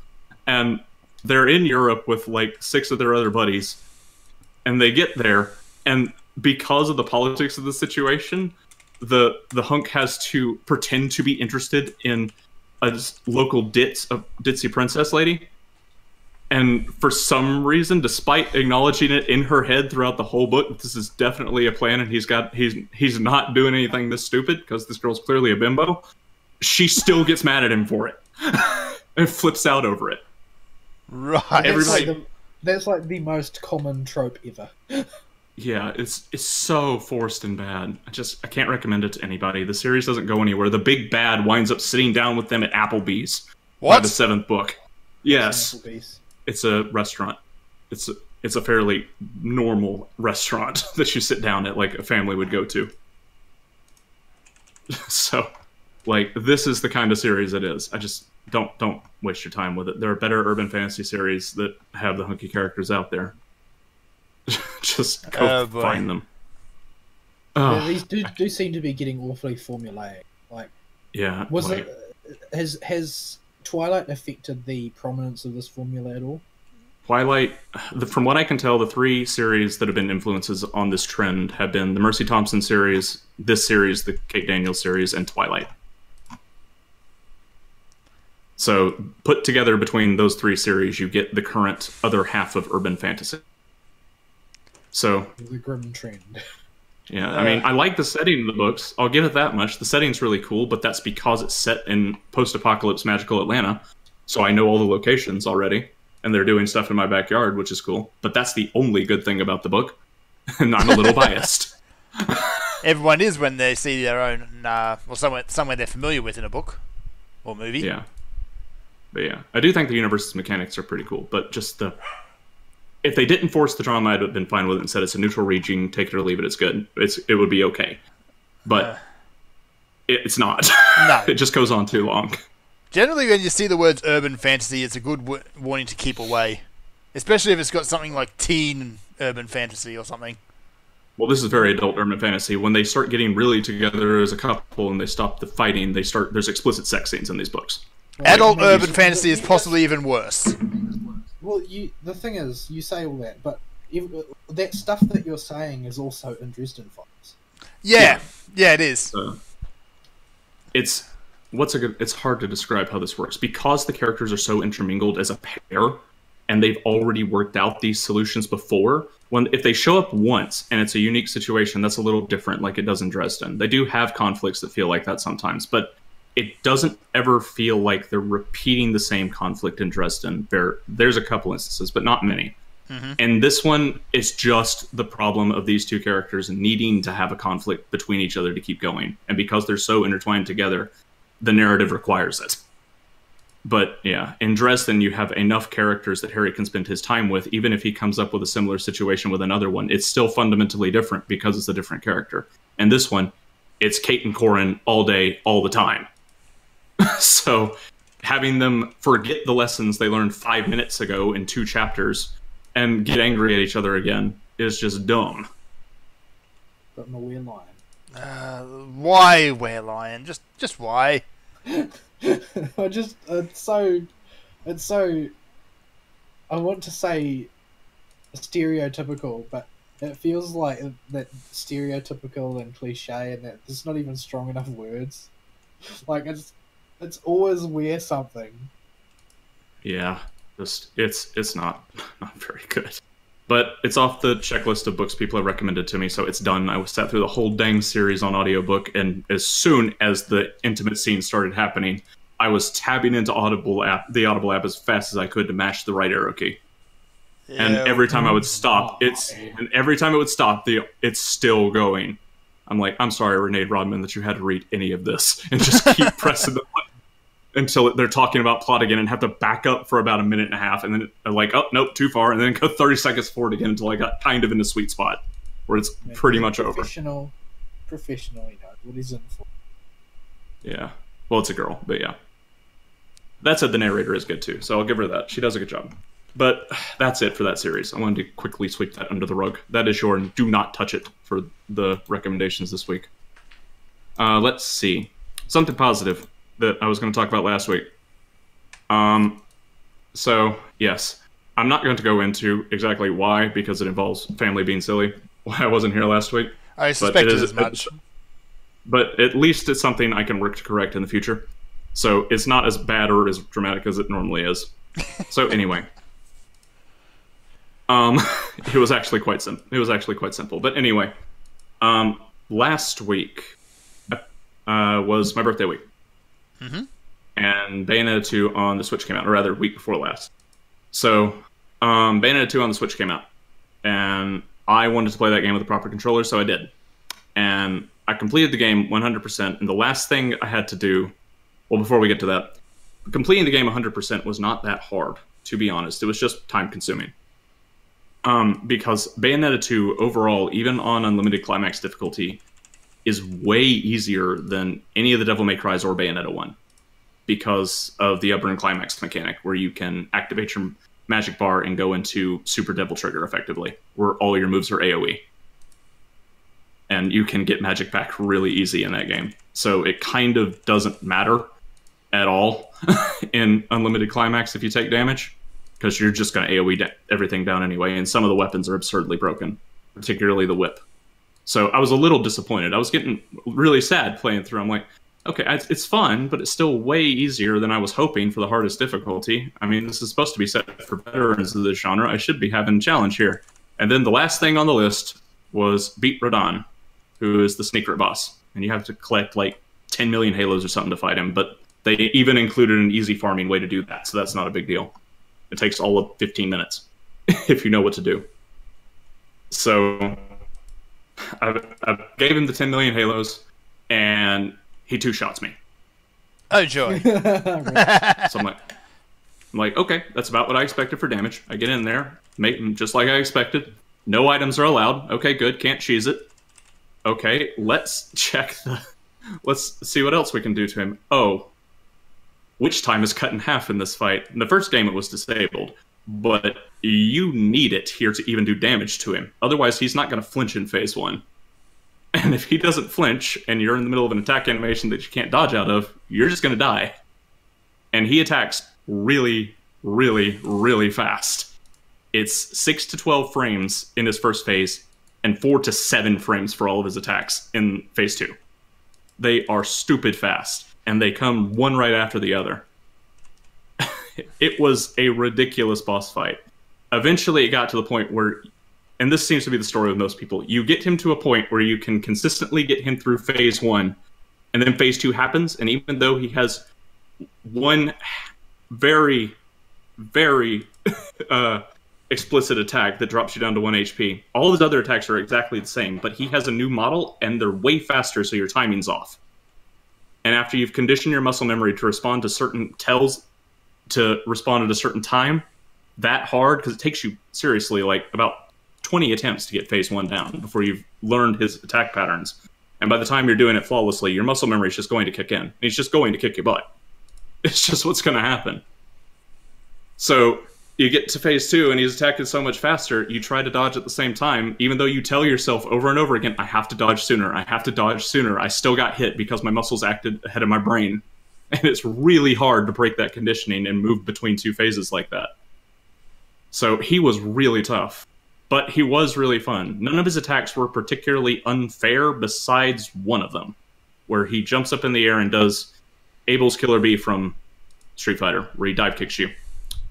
and they're in Europe with like 6 of their other buddies, and they get there, and because of the politics of the situation, the hunk has to pretend to be interested in a local ditzy princess lady. And for some reason, despite acknowledging it in her head throughout the whole book, this is definitely a plan, and he's not doing anything this stupid because this girl's clearly a bimbo. She still gets mad at him for it and flips out over it. Right. That's like the most common trope ever. Yeah, it's so forced and bad. I can't recommend it to anybody. The series doesn't go anywhere. The big bad winds up sitting down with them at Applebee's by the 7th book. Yes. Applebee's. It's a restaurant. It's a fairly normal restaurant that you sit down at, like a family would go to. So, like, this is the kind of series it is. I just don't waste your time with it. There are better urban fantasy series that have the hunky characters out there. Just go find them. Yeah, these do seem to be getting awfully formulaic. Like, yeah, has Twilight affected the prominence of this formula at all? Twilight, from what I can tell, the 3 series that have been influences on this trend have been the Mercy Thompson series, this series, the Kate Daniels series, and Twilight. So, put together between those 3 series, you get the current other half of urban fantasy. So, the grim trend. Yeah, I mean, I like the setting of the books. I'll give it that much. The setting's really cool, but that's because it's set in post-apocalypse magical Atlanta. So I know all the locations already, and they're doing stuff in my backyard, which is cool. But that's the only good thing about the book, and I'm a little biased. Everyone is when they see their own, or somewhere they're familiar with in a book or movie. Yeah. But yeah, I do think the universe's mechanics are pretty cool, but just if they didn't force the drama, I'd have been fine with it and said it's a neutral reading, take it or leave it, it's good. It would be okay. But it's not. No. It just goes on too long. Generally, when you see the words urban fantasy, it's a good warning to keep away. Especially if it's got something like teen urban fantasy or something. Well, this is very adult urban fantasy. When they start getting really together as a couple and they stop the fighting, there's explicit sex scenes in these books. Adult urban fantasy is possibly even worse. Well, the thing is, you say all that, but that stuff that you're saying is also in Dresden Files. Yeah, it is. It's hard to describe how this works because the characters are so intermingled as a pair, and they've already worked out these solutions before. If they show up once and it's a unique situation, that's a little different, like it does in Dresden. They do have conflicts that feel like that sometimes, but it doesn't ever feel like they're repeating the same conflict in Dresden. There's a couple instances, but not many. Mm-hmm. And this one is just the problem of these 2 characters needing to have a conflict between each other to keep going. And because they're so intertwined together, the narrative requires it. But yeah, in Dresden, you have enough characters that Harry can spend his time with. Even if he comes up with a similar situation with another one, it's still fundamentally different because it's a different character. And this one, it's Kate and Corin all day, all the time. So having them forget the lessons they learned 5 minutes ago in 2 chapters and get angry at each other again is just dumb. But my wear lion. Why wear lion? Just why? It's so. I want to say stereotypical, but it feels like that stereotypical and cliche, and that there's not even strong enough words. Like it's always wear something. Yeah, it's not very good. But it's off the checklist of books people have recommended to me, so it's done. I sat through the whole dang series on audiobook, and as soon as the intimate scenes started happening, I was tabbing into the Audible app as fast as I could to match the right arrow key. Yeah. And every time I would stop, it's still going. I'm like, I'm sorry, Renee Rodman, that you had to read any of this, and just keep pressing the button until they're talking about plot again and have to back up for about a minute and a half, and then like, oh, nope, too far, and then go 30 seconds forward again until I got kind of in the sweet spot. where it's Yeah, pretty he's a much over. Professional, you know what he's in for. Yeah. Well, it's a girl, but yeah. That said, the narrator is good too, so I'll give her that. She does a good job. But that's it for that series. I wanted to quickly sweep that under the rug. That is your do not touch it for the recommendations this week. Let's see. Something positive that I was going to talk about last week. So, yes. I'm not going to go into exactly why, because it involves family being silly. Why I wasn't here last week. I suspected as much. But at least it's something I can work to correct in the future. So it's not as bad or as dramatic as it normally is. So anyway. It was actually quite simple. But anyway, last week was my birthday week. Mm-hmm. And Bayonetta 2 on the Switch came out, or rather, week before last. So, Bayonetta 2 on the Switch came out. And I wanted to play that game with a proper controller, so I did. And I completed the game 100%, and the last thing I had to do, well, before we get to that, completing the game 100% was not that hard, to be honest. It was just time-consuming. Because Bayonetta 2, overall, even on Unlimited Climax difficulty, is way easier than any of the Devil May Cry's or Bayonetta 1. Because of the upper and climax mechanic, where you can activate your magic bar and go into Super Devil Trigger, effectively, where all your moves are AoE. And you can get magic back really easy in that game. So it kind of doesn't matter at all in Unlimited Climax if you take damage, because you're just going to AoE everything down anyway, and some of the weapons are absurdly broken, particularly the whip. So I was a little disappointed. I was getting really sad playing through. I'm like, okay, it's fun, but it's still way easier than I was hoping for the hardest difficulty. I mean, this is supposed to be set for veterans of this genre. I should be having a challenge here. And then the last thing on the list was beat Radon, who is the Sneaker boss. And you have to collect like 10 million halos or something to fight him, but they even included an easy farming way to do that, so that's not a big deal. It takes all of 15 minutes, if you know what to do. So I gave him the 10 million halos, and he two-shots me. Oh, joy. So I'm like, okay, that's about what I expected for damage. I get in there, make him just like I expected. No items are allowed. Okay, good, can't cheese it. Okay, let's see what else we can do to him. Oh, witch time is cut in half in this fight. In the first game, it was disabled, but you need it here to even do damage to him. Otherwise, he's not going to flinch in phase 1. And if he doesn't flinch, and you're in the middle of an attack animation that you can't dodge out of, you're just going to die. And he attacks really, really, really fast. It's 6 to 12 frames in his first phase, and 4 to 7 frames for all of his attacks in phase 2. They are stupid fast, and they come one right after the other. It was a ridiculous boss fight. Eventually, it got to the point where, and this seems to be the story with most people, you get him to a point where you can consistently get him through phase 1, and then phase 2 happens, and even though he has one very, very explicit attack that drops you down to 1 HP, all of his other attacks are exactly the same, but he has a new model, and they're way faster, so your timing's off. And after you've conditioned your muscle memory to respond to certain tells, to respond at a certain time, that hard, because it takes you, seriously, like about 20 attempts to get phase 1 down before you've learned his attack patterns. And by the time you're doing it flawlessly, your muscle memory is just going to kick in. He's just going to kick your butt. It's just what's going to happen. So you get to phase 2, and he's attacking so much faster, you try to dodge at the same time, even though you tell yourself over and over again, I have to dodge sooner, I have to dodge sooner. I still got hit because my muscles acted ahead of my brain. And it's really hard to break that conditioning and move between 2 phases like that. So he was really tough. But he was really fun. None of his attacks were particularly unfair besides one of them, where he jumps up in the air and does Abel's Killer Bee from Street Fighter, where he dive kicks you,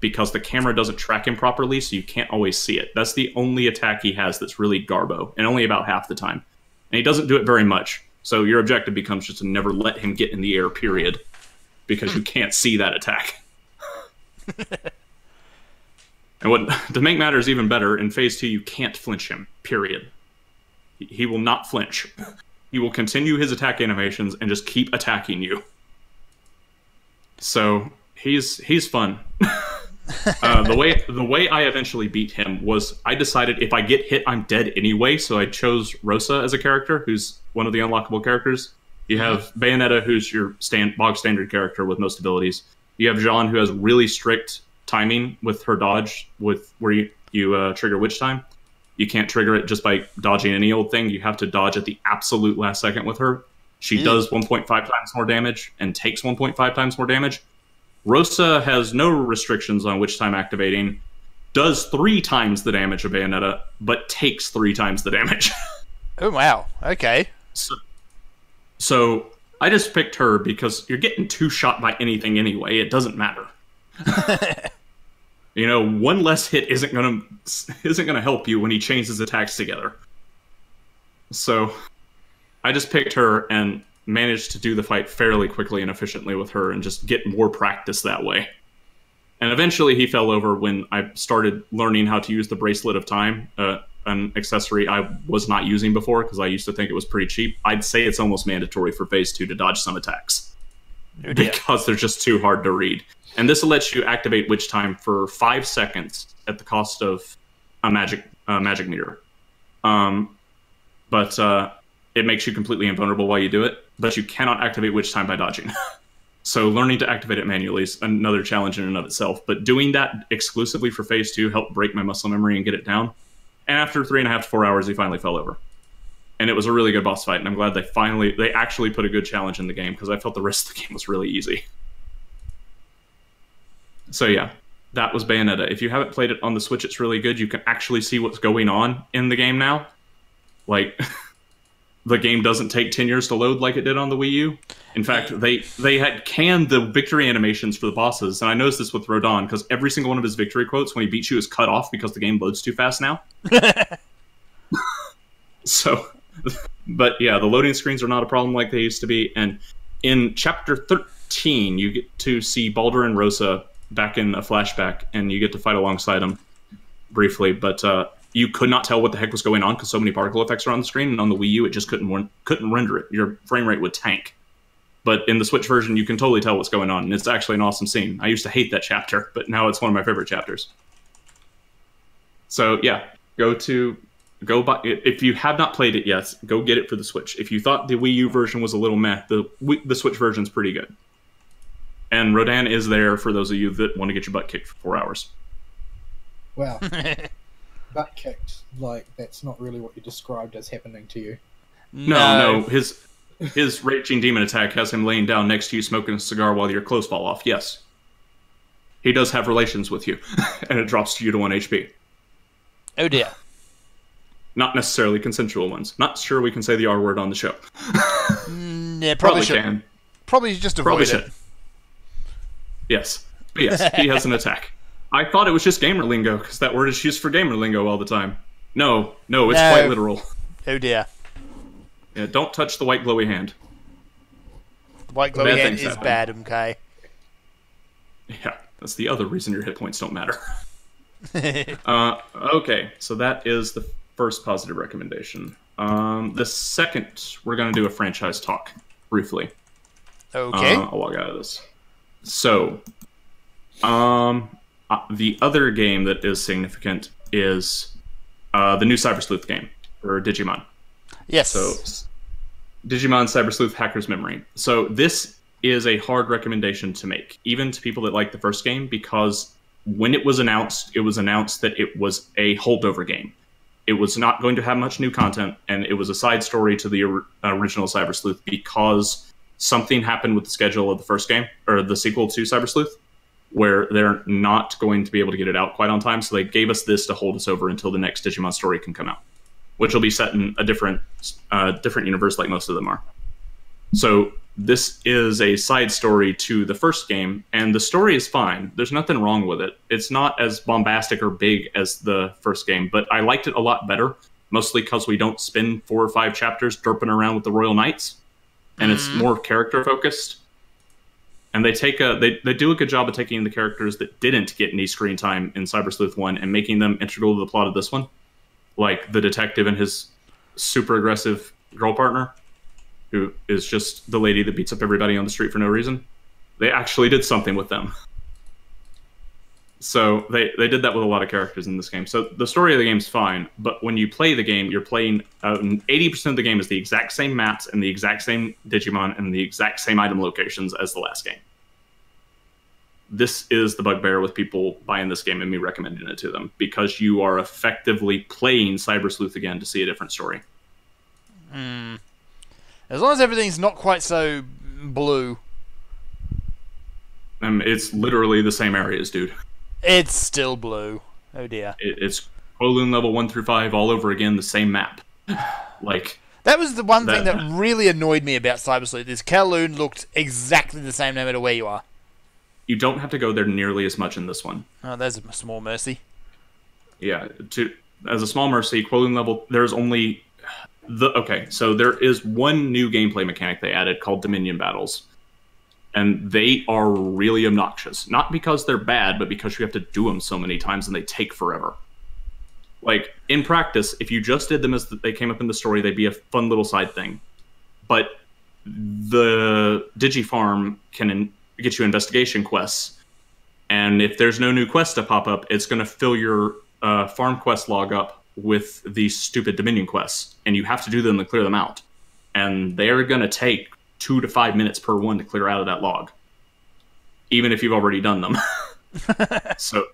because the camera doesn't track him properly, so you can't always see it. That's the only attack he has that's really garbo, and only about half the time. And he doesn't do it very much, so your objective becomes just to never let him get in the air, period, because you can't see that attack. And to make matters even better, in phase 2, you can't flinch him, period. He will not flinch. He will continue his attack animations and just keep attacking you. So, he's fun. The way I eventually beat him was I decided if I get hit, I'm dead anyway. So I chose Rosa as a character, who's one of the unlockable characters. You have Bayonetta, who's your bog standard character with most abilities. You have Jean, who has really strict timing with her dodge, with where you trigger witch time. You can't trigger it just by dodging any old thing. You have to dodge at the absolute last second with her. She does 1.5 times more damage and takes 1.5 times more damage. Rosa has no restrictions on witch time activating, does 3 times the damage of Bayonetta, but takes 3 times the damage. Oh, wow. Okay. So I just picked her because you're getting 2-shot by anything anyway. It doesn't matter. You know, one less hit isn't gonna help you when he chains his attacks together. So I just picked her and managed to do the fight fairly quickly and efficiently with her and just get more practice that way. And eventually he fell over when I started learning how to use the Bracelet of Time, an accessory I was not using before because I used to think it was pretty cheap. I'd say it's almost mandatory for Phase 2 to dodge some attacks. Because they're just too hard to read. And this lets you activate Witch Time for 5 seconds at the cost of a magic meter. But it makes you completely invulnerable while you do it, but you cannot activate Witch Time by dodging. So learning to activate it manually is another challenge in and of itself. But doing that exclusively for Phase 2 helped break my muscle memory and get it down. And after 3.5 to 4 hours, he finally fell over. And it was a really good boss fight, and I'm glad they actually put a good challenge in the game, because I felt the rest of the game was really easy. So yeah, that was Bayonetta. If you haven't played it on the Switch, it's really good. You can actually see what's going on in the game now. Like, the game doesn't take 10 years to load like it did on the Wii U. In fact, they had canned the victory animations for the bosses, and I noticed this with Rodon, because every single one of his victory quotes when he beats you is cut off because the game loads too fast now. So, but yeah, the loading screens are not a problem like they used to be, and in Chapter 13, you get to see Baldur and Rosa back in a flashback, and you get to fight alongside them briefly, but you could not tell what the heck was going on because so many particle effects are on the screen, and on the Wii U, it just couldn't render it. Your frame rate would tank. But in the Switch version, you can totally tell what's going on, and it's actually an awesome scene. I used to hate that chapter, but now it's one of my favorite chapters. So yeah, go buy it. If you have not played it yet, go get it for the Switch. If you thought the Wii U version was a little meh, the Switch version's pretty good. And Rodan is there for those of you that want to get your butt kicked for 4 hours. Wow. Butt kicked. Like, that's not really what you described as happening to you. No. His Raging Demon attack has him laying down next to you smoking a cigar while your clothes fall off. Yes. He does have relations with you, and it drops you to 1 HP. Oh dear. Not necessarily consensual ones. Not sure we can say the R word on the show. Yeah, probably should. Can. Probably just avoid probably it. Yes. But yes, he has an attack. I thought it was just gamer lingo, because that word is used for gamer lingo all the time. No, it's quite literal. Oh dear. Yeah, don't touch the white glowy hand. The white glowy hand is bad, okay? Yeah, that's the other reason your hit points don't matter. Okay, so that is the first positive recommendation. The second, we're going to do a franchise talk, briefly. Okay. I'll log out of this. So, the other game that is significant is the new Cyber Sleuth game, for Digimon. Yes. So, Digimon Cyber Sleuth Hacker's Memory. So, this is a hard recommendation to make, even to people that like the first game, because when it was announced that it was a holdover game. It was not going to have much new content, and it was a side story to the original Cyber Sleuth because something happened with the schedule of the first game, or the sequel to Cyber Sleuth, where they're not going to be able to get it out quite on time, so they gave us this to hold us over until the next Digimon story can come out, which will be set in a different universe like most of them are. So this is a side story to the first game, and the story is fine. There's nothing wrong with it. It's not as bombastic or big as the first game, but I liked it a lot better, mostly because we don't spend 4 or 5 chapters derping around with the Royal Knights, and it's more character-focused. And they do a good job of taking the characters that didn't get any screen time in Cyber Sleuth 1 and making them integral to the plot of this one, like the detective and his super aggressive girl partner, who is just the lady that beats up everybody on the street for no reason. They actually did something with them. So they did that with a lot of characters in this game. So the story of the game's fine, but when you play the game, you're playing 80% of the game is the exact same maps and the exact same Digimon and the exact same item locations as the last game. This is the bugbear with people buying this game and me recommending it to them, because you are effectively playing Cyber Sleuth again to see a different story. As long as everything's not quite so blue. It's literally the same areas, dude. It's still blue. Oh dear. It's Kowloon level 1 through 5 all over again, the same map. Like, that was the one thing that really annoyed me about Cyber Sleuth, is Kowloon looked exactly the same no matter where you are. You don't have to go there nearly as much in this one. Oh, there's a small mercy. Yeah, as a small mercy, Kowloon level, there's only... Okay, so there is one new gameplay mechanic they added called Dominion Battles. And they are really obnoxious. Not because they're bad, but because you have to do them so many times and they take forever. Like, in practice, if you just did them as they came up in the story, they'd be a fun little side thing. But the Digifarm can get you investigation quests. And if there's no new quest to pop up, it's going to fill your farm quest log up with these stupid Dominion quests. And you have to do them to clear them out. And they're going to take 2 to 5 minutes per one to clear out of that log, even if you've already done them. So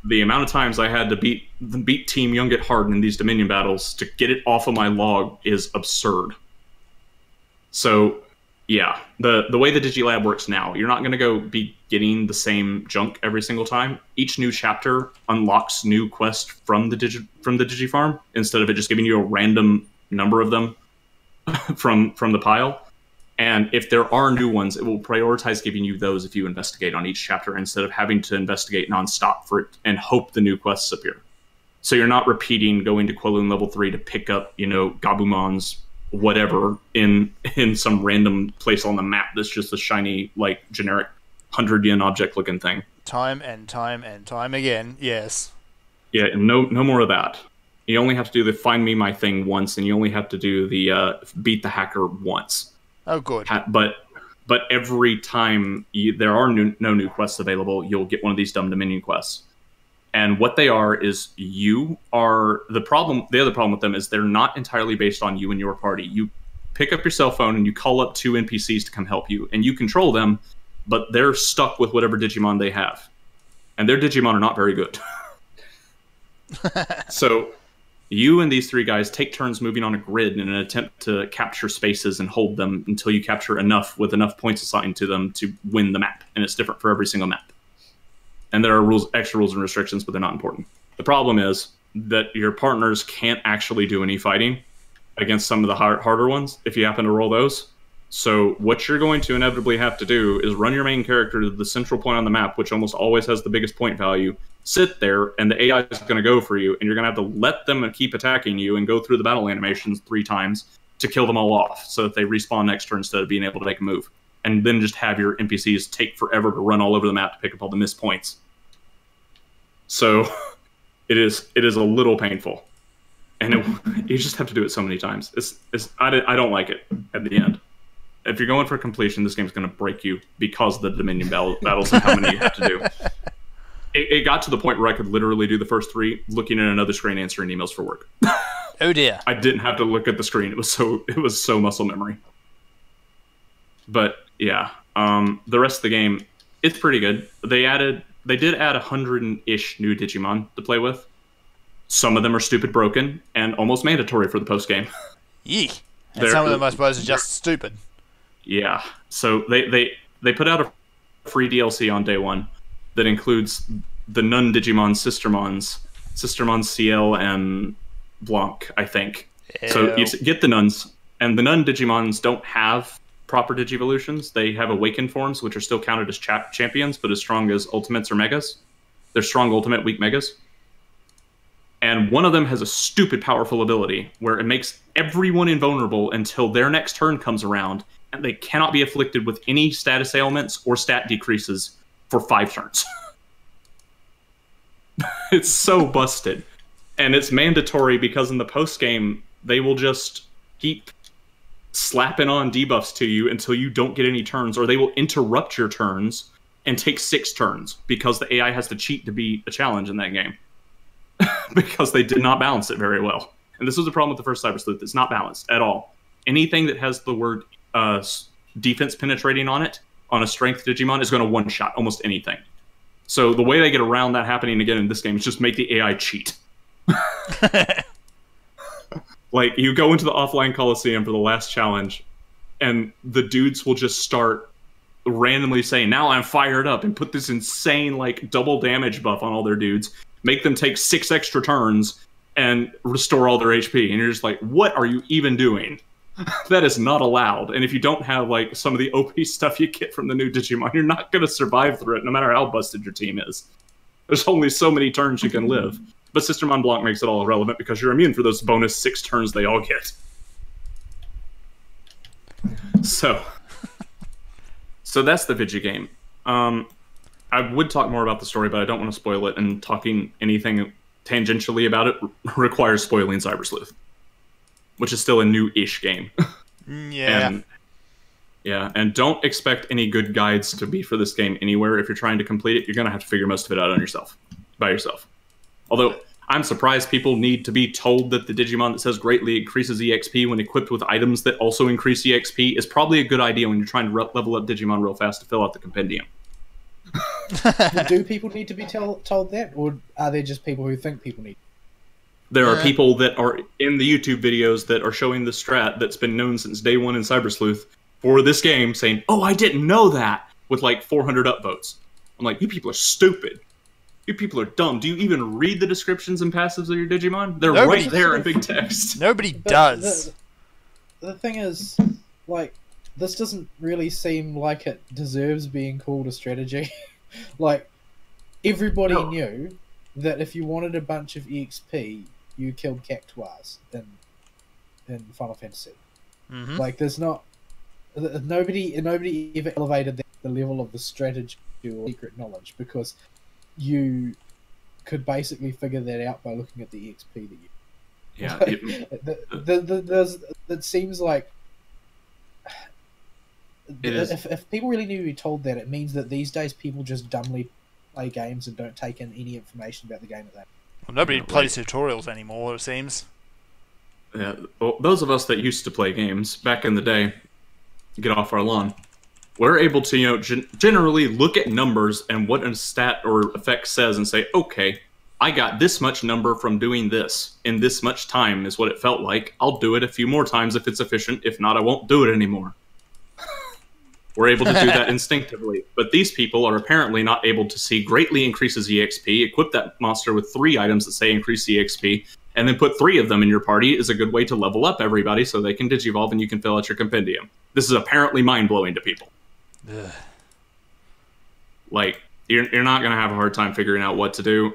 the amount of times I had to beat Team Young at Hard in these Dominion battles to get it off of my log is absurd. So yeah, the way the Digilab works now, you're not going to go be getting the same junk every single time. Each new chapter unlocks new quests from the Digifarm, instead of it just giving you a random number of them from the pile. And if there are new ones, it will prioritize giving you those if you investigate on each chapter, instead of having to investigate nonstop for it and hope the new quests appear. So you're not repeating going to Kowloon level 3 to pick up, Gabumon's whatever in some random place on the map that's just a shiny, like, generic 100 yen object looking thing. Time and time and time again, yes. Yeah, and no more of that. You only have to do the find me my thing once, and you only have to do the beat the hacker once. Oh, good. But every time there are no new quests available, you'll get one of these dumb Dominion quests. And what they are is you are the problem. The other problem with them is they're not entirely based on you and your party. You pick up your cell phone and you call up 2 NPCs to come help you, and you control them, but they're stuck with whatever Digimon they have, and their Digimon are not very good. So you and these 3 guys take turns moving on a grid in an attempt to capture spaces and hold them until you capture enough with enough points assigned to them to win the map. And it's different for every single map. And there are extra rules and restrictions, but they're not important. The problem is that your partners can't actually do any fighting against some of the harder ones if you happen to roll those. So what you're going to inevitably have to do is run your main character to the central point on the map, which almost always has the biggest point value, sit there, and the AI is going to go for you, and you're going to have to let them keep attacking you and go through the battle animations 3 times to kill them all off, so that they respawn next turn instead of being able to make a move. And then just have your NPCs take forever to run all over the map to pick up all the missed points. So it is a little painful. And you just have to do it so many times. I don't like it at the end. If you're going for completion, this game's going to break you because of the Dominion battles and how many you have to do. It got to the point where I could literally do the first 3 looking at another screen answering emails for work. Oh dear. I didn't have to look at the screen. It was so muscle memory. But yeah, the rest of the game, it's pretty good. They did add 100-ish new Digimon to play with. Some of them are stupid broken and almost mandatory for the post game. Yee. And some of them, I suppose, are just stupid. Yeah. So they put out a free DLC on day 1 that includes the Nun Digimon Sistermons CL and Blanc, I think. Ew. So you get the Nuns, and the Nun Digimons don't have proper Digivolutions. They have awakened forms, which are still counted as champions, but as strong as Ultimates or Megas. They're strong Ultimate, weak Megas. And one of them has a stupid powerful ability where it makes everyone invulnerable until their next turn comes around, and they cannot be afflicted with any status ailments or stat decreases for 5 turns. It's so busted. And it's mandatory because in the post-game, they will just keep slapping on debuffs to you until you don't get any turns, or they will interrupt your turns and take 6 turns because the AI has to cheat to beat a challenge in that game. Because they did not balance it very well. And this was the problem with the first Cyber Sleuth. It's not balanced at all. Anything that has the word defense penetrating on it, on a strength Digimon, is going to one-shot almost anything. So the way they get around that happening again in this game is just make the AI cheat. Like, you go into the offline Coliseum for the last challenge, and the dudes will just start randomly saying, now I'm fired up, and put this insane, like, double damage buff on all their dudes, make them take 6 extra turns, and restore all their HP. And you're just like, what are you even doing? That is not allowed. And if you don't have, like, some of the OP stuff you get from the new Digimon, you're not going to survive through it, no matter how busted your team is. There's only so many turns you can live. But Sister Mont Blanc makes it all irrelevant because you're immune for those bonus 6 turns they all get. So that's the Vigi game. I would talk more about the story, but I don't want to spoil it, and talking anything tangentially about it requires spoiling Cyber Sleuth, which is still a new-ish game. Yeah. And don't expect any good guides to be for this game anywhere. If you're trying to complete it, you're going to have to figure most of it out by yourself. Although, I'm surprised people need to be told that the Digimon that says greatly increases EXP when equipped with items that also increase EXP is probably a good idea when you're trying to level up Digimon real fast to fill out the compendium. Do people need to be told that? Or are there just people who think people need? There are people that are in the YouTube videos that are showing the strat that's been known since day one in Cyber Sleuth for this game saying, oh, I didn't know that, with like 400 upvotes. I'm like, you people are stupid. You people are dumb. Do you even read the descriptions and passives of your Digimon? They're right there in big text. Nobody does. The thing is, like, this doesn't really seem like it deserves being called a strategy. Like, everybody knew that if you wanted a bunch of EXP, you killed Cactuars in Final Fantasy. Mm-hmm. Like, there's not... Nobody ever elevated the level of the strategy or secret knowledge, because you could basically figure that out by looking at the EXP that you... Yeah. It seems like... If people really knew you told that, it means that these days people just dumbly play games and don't take in any information about the game that they... Well, nobody plays tutorials anymore, it seems. Yeah, well, those of us that used to play games back in the day, get off our lawn, we're able to, generally look at numbers and what a stat or effect says and say, okay, I got this much number from doing this in this much time is what it felt like. I'll do it a few more times if it's efficient. If not, I won't do it anymore. We're able to do that instinctively. But these people are apparently not able to see greatly increases EXP, equip that monster with 3 items that say increase EXP, and then put 3 of them in your party is a good way to level up everybody so they can digivolve and you can fill out your compendium. This is apparently mind-blowing to people. Ugh. Like, you're not going to have a hard time figuring out what to do,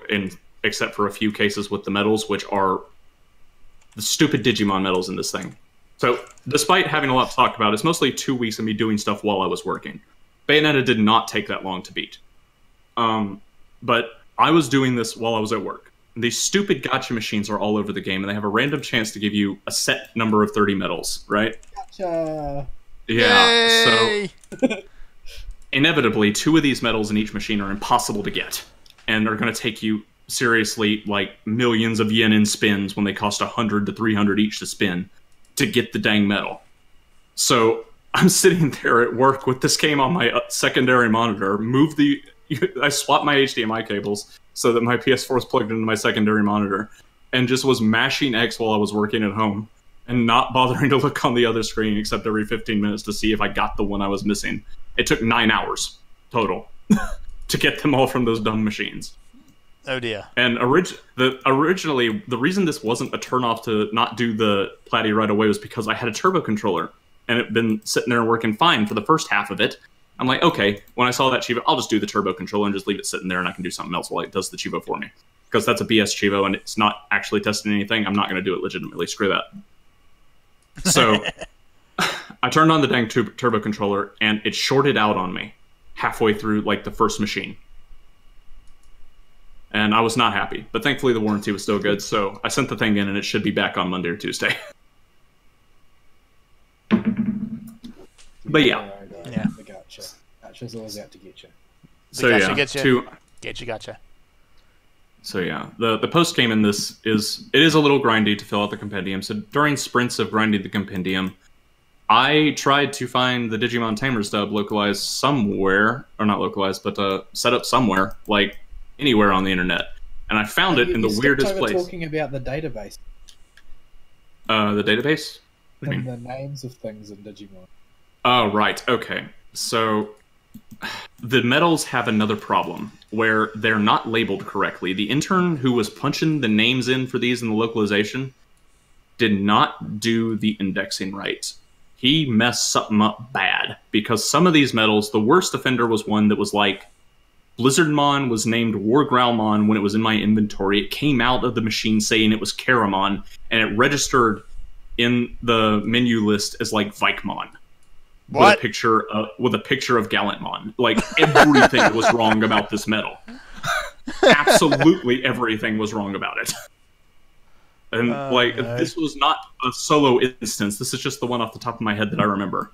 except for a few cases with the medals, which are the stupid Digimon medals in this thing. So, despite having a lot to talk about, it's mostly 2 weeks of me doing stuff while I was working. Bayonetta did not take that long to beat. But I was doing this while I was at work. These stupid gacha machines are all over the game, and they have a random chance to give you a set number of 30 medals, right? Gotcha. Yeah, Yay! so... Inevitably, 2 of these medals in each machine are impossible to get, and are going to take you, seriously, like, millions of yen in spins when they cost 100 to 300 each to spin, to get the dang medal. So, I'm sitting there at work with this game on my secondary monitor, I swapped my HDMI cables so that my PS4 is plugged into my secondary monitor, and just was mashing X while I was working at home, and not bothering to look on the other screen except every 15 minutes to see if I got the one I was missing. It took 9 hours total to get them all from those dumb machines. Oh dear. And originally, the reason this wasn't a turnoff to not do the platy right away was because I had a turbo controller, and it had been sitting there working fine for the first half of it. I'm like, okay, when I saw that Chivo, I'll just do the turbo controller and just leave it sitting there, and I can do something else while it does the Chivo for me. Because that's a BS Chivo, and it's not actually testing anything. I'm not going to do it legitimately. Screw that. So... I turned on the dang turbo controller, and it shorted out on me halfway through, like, the first machine. And I was not happy. But thankfully, the warranty was still good, so I sent the thing in, and it should be back on Monday or Tuesday. But yeah. I gotcha. Gotcha's always out to get you. So yeah, Gotcha. So yeah, the post game in this is a little grindy to fill out the compendium. So during sprints of grinding the compendium, I tried to find the Digimon Tamers dub localized somewhere, or not localized, but set up somewhere, like anywhere on the internet, and I found it in the weirdest place. Talking about the database. The database? And the names of things in Digimon. Oh, right. Okay. So the medals have another problem where they're not labeled correctly. The intern who was punching the names in for these in the localization did not do the indexing right. He messed something up bad because some of these medals, the worst offender was one that was like Blizzardmon was named Wargrowlmon when it was in my inventory. It came out of the machine saying it was Karamon, and it registered in the menu list as like Vikemon. What? With a picture of Gallantmon. Like, everything was wrong about this medal. Absolutely everything was wrong about it. And, this was not a solo instance. This is just the one off the top of my head that I remember.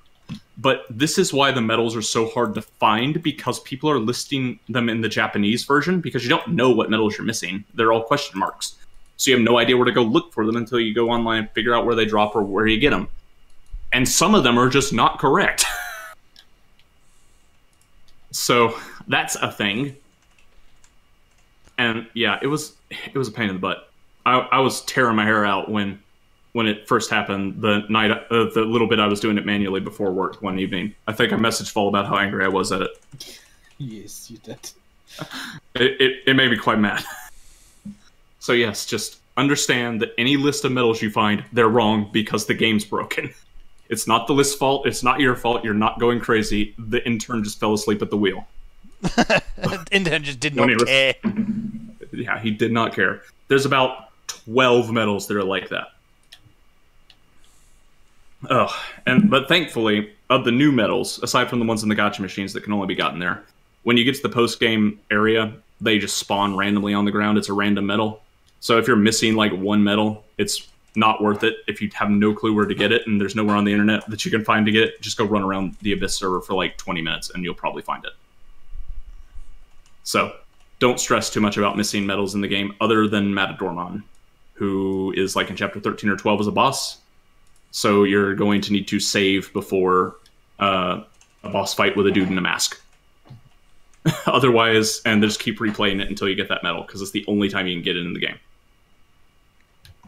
But this is why the medals are so hard to find, because people are listing them in the Japanese version, because you don't know what medals you're missing. They're all question marks. So you have no idea where to go look for them until you go online and figure out where they drop or where you get them. And some of them are just not correct. So that's a thing. And yeah, it was a pain in the butt. I was tearing my hair out when it first happened, the little bit I was doing it manually before work one evening. I think I messaged Fall about how angry I was at it. Yes, you did. It made me quite mad. So yes, just understand that any list of medals you find, they're wrong because the game's broken. It's not the list's fault. It's not your fault. You're not going crazy. The intern just fell asleep at the wheel. The intern just did not care. Yeah, he did not care. There's about 12 medals that are like that. But thankfully, of the new medals, aside from the ones in the gacha machines that can only be gotten there, when you get to the post-game area, they just spawn randomly on the ground. It's a random medal. So if you're missing like one medal, it's not worth it. If you have no clue where to get it and there's nowhere on the internet that you can find to get it, just go run around the Abyss server for like 20 minutes and you'll probably find it. So don't stress too much about missing medals in the game other than Matadormon, who is like in chapter 13 or 12 as a boss. So you're going to need to save before a boss fight with a dude in a mask. Otherwise, and just keep replaying it until you get that medal, because it's the only time you can get it in the game.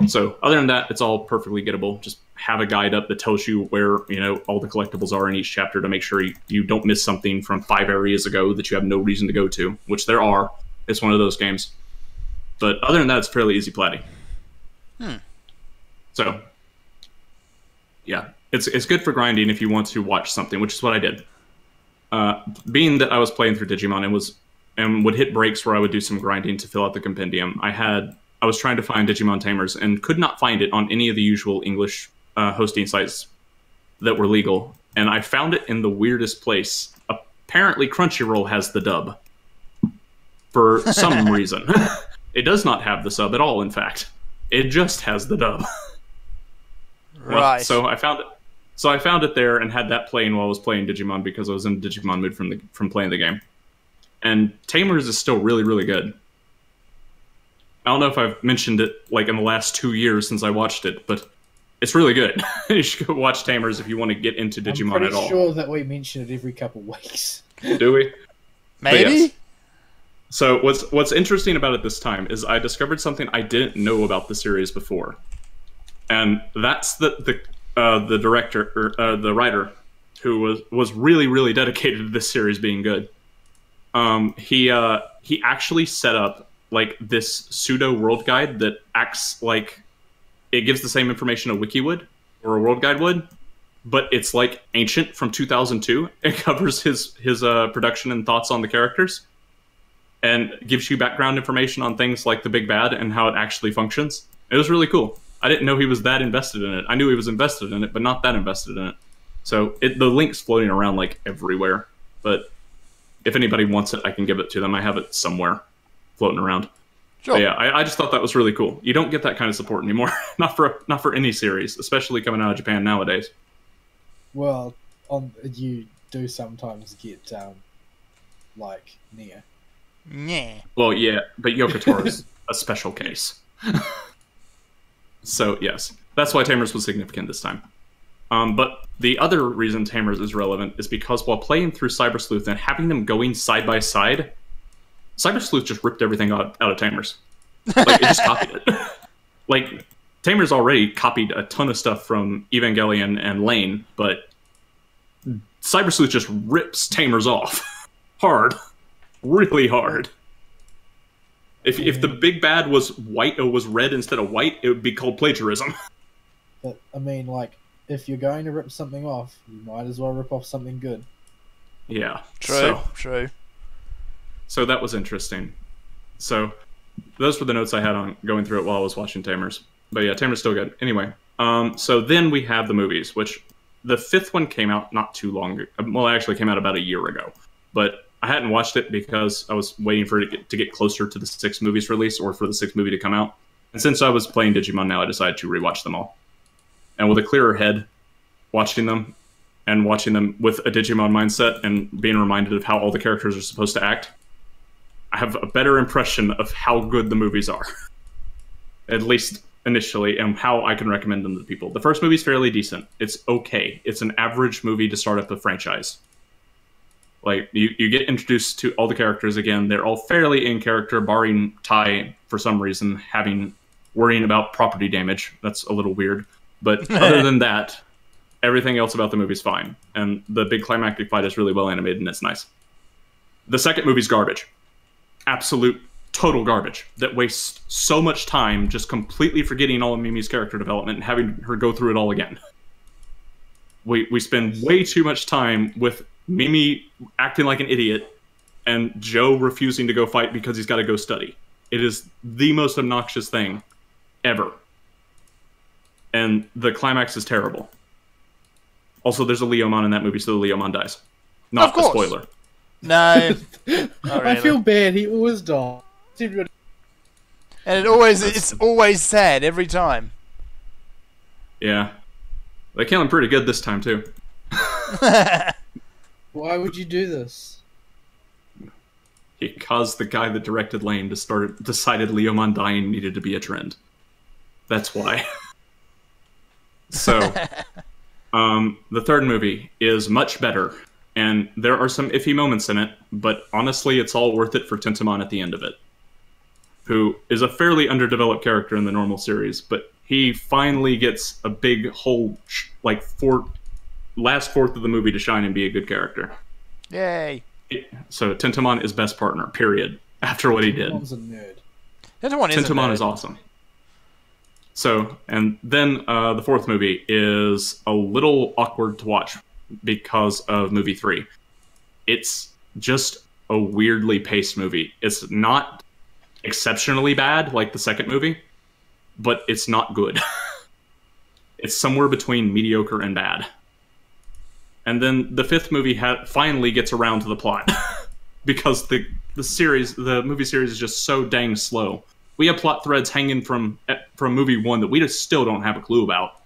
So other than that, it's all perfectly gettable. Just have a guide up that tells you where, all the collectibles are in each chapter to make sure you don't miss something from 5 areas ago that you have no reason to go to, which there are. It's one of those games. But other than that, it's fairly easy platty. So, yeah, it's good for grinding if you want to watch something, which is what I did. Being that I was playing through Digimon and would hit breaks where I would do some grinding to fill out the compendium, I was trying to find Digimon Tamers and could not find it on any of the usual English hosting sites that were legal. And I found it in the weirdest place. Apparently Crunchyroll has the dub. For some reason. It does not have the sub at all, in fact. It just has the dub. Right. Well, so I found it there and had that playing while I was playing Digimon because I was in a Digimon mood from playing the game. And Tamers is still really, really good. I don't know if I've mentioned it like in the last 2 years since I watched it, but it's really good. You should go watch Tamers if you want to get into Digimon at all. I'm pretty sure that we mention it every couple weeks. Do we? Maybe? Yes. So what's interesting about it this time is I discovered something I didn't know about the series before, and that's the director or the writer who was really, really dedicated to this series being good. He actually set up like this pseudo world guide that acts like it gives the same information a wiki would or a world guide would, but it's like ancient from 2002. It covers his production and thoughts on the characters, and gives you background information on things like the Big Bad and how it actually functions. It was really cool. I didn't know he was that invested in it. I knew he was invested in it, but not that invested in it. So the link's floating around like everywhere. But if anybody wants it, I can give it to them. I have it somewhere floating around. Sure. But yeah, I just thought that was really cool. You don't get that kind of support anymore. not for any series, especially coming out of Japan nowadays. Well, you do sometimes get like Nia. Yeah. Well, yeah, but Yoko is a special case. So, yes, that's why Tamers was significant this time. But the other reason Tamers is relevant is because while playing through Cyber Sleuth and having them going side by side, Cyber Sleuth just ripped everything out of Tamers. Like, it just copied it. Like, Tamers already copied a ton of stuff from Evangelion and Lane, but Cyber Sleuth just rips Tamers off. Hard. Really hard. If the big bad was white or was red instead of white, it would be called plagiarism. But, I mean, like, if you're going to rip something off, you might as well rip off something good. Yeah. True. So that was interesting. So those were the notes I had on going through it while I was watching Tamers. But yeah, Tamers still good. Anyway, so then we have the movies, which the fifth one came out not too long ago. Well, it actually came out about a year ago. But I hadn't watched it because I was waiting for it to get closer to the sixth movie's release or for the sixth movie to come out. And since I was playing Digimon now, I decided to rewatch them all. And with a clearer head, watching them with a Digimon mindset and being reminded of how all the characters are supposed to act, I have a better impression of how good the movies are. At least initially, and how I can recommend them to people. The first movie's fairly decent. It's okay. It's an average movie to start up a franchise. Like, you get introduced to all the characters again. They're all fairly in character, barring Tai, for some reason, worrying about property damage. That's a little weird. But other than that, everything else about the movie's fine. And the big climactic fight is really well animated, and it's nice. The second movie's garbage. Absolute, total garbage. That wastes so much time just completely forgetting all of Mimi's character development and having her go through it all again. We spend way too much time with Mimi acting like an idiot, and Joe refusing to go fight because he's got to go study. It is the most obnoxious thing ever. And the climax is terrible. Also, there's a Leomon in that movie, so the Leomon dies. Not a spoiler. No. I feel bad, he always dies. And it's always sad every time. Yeah. They kill him pretty good this time, too. Why would you do this? Because the guy that directed Lane decided Leomon dying needed to be a trend. That's why. So, the third movie is much better, and there are some iffy moments in it, but honestly, it's all worth it for Tentamon at the end of it, who is a fairly underdeveloped character in the normal series, but he finally gets a big whole, like, last fourth of the movie to shine and be a good character. Yay. So Tentamon is best partner, period, after what he did. Tentamon's a nerd. Tentamon is awesome. So, and then the fourth movie is a little awkward to watch because of movie 3. It's just a weirdly paced movie. It's not exceptionally bad like the second movie, but it's not good. It's somewhere between mediocre and bad. And then the fifth movie finally gets around to the plot because the movie series is just so dang slow. We have plot threads hanging from movie 1 that we just still don't have a clue about.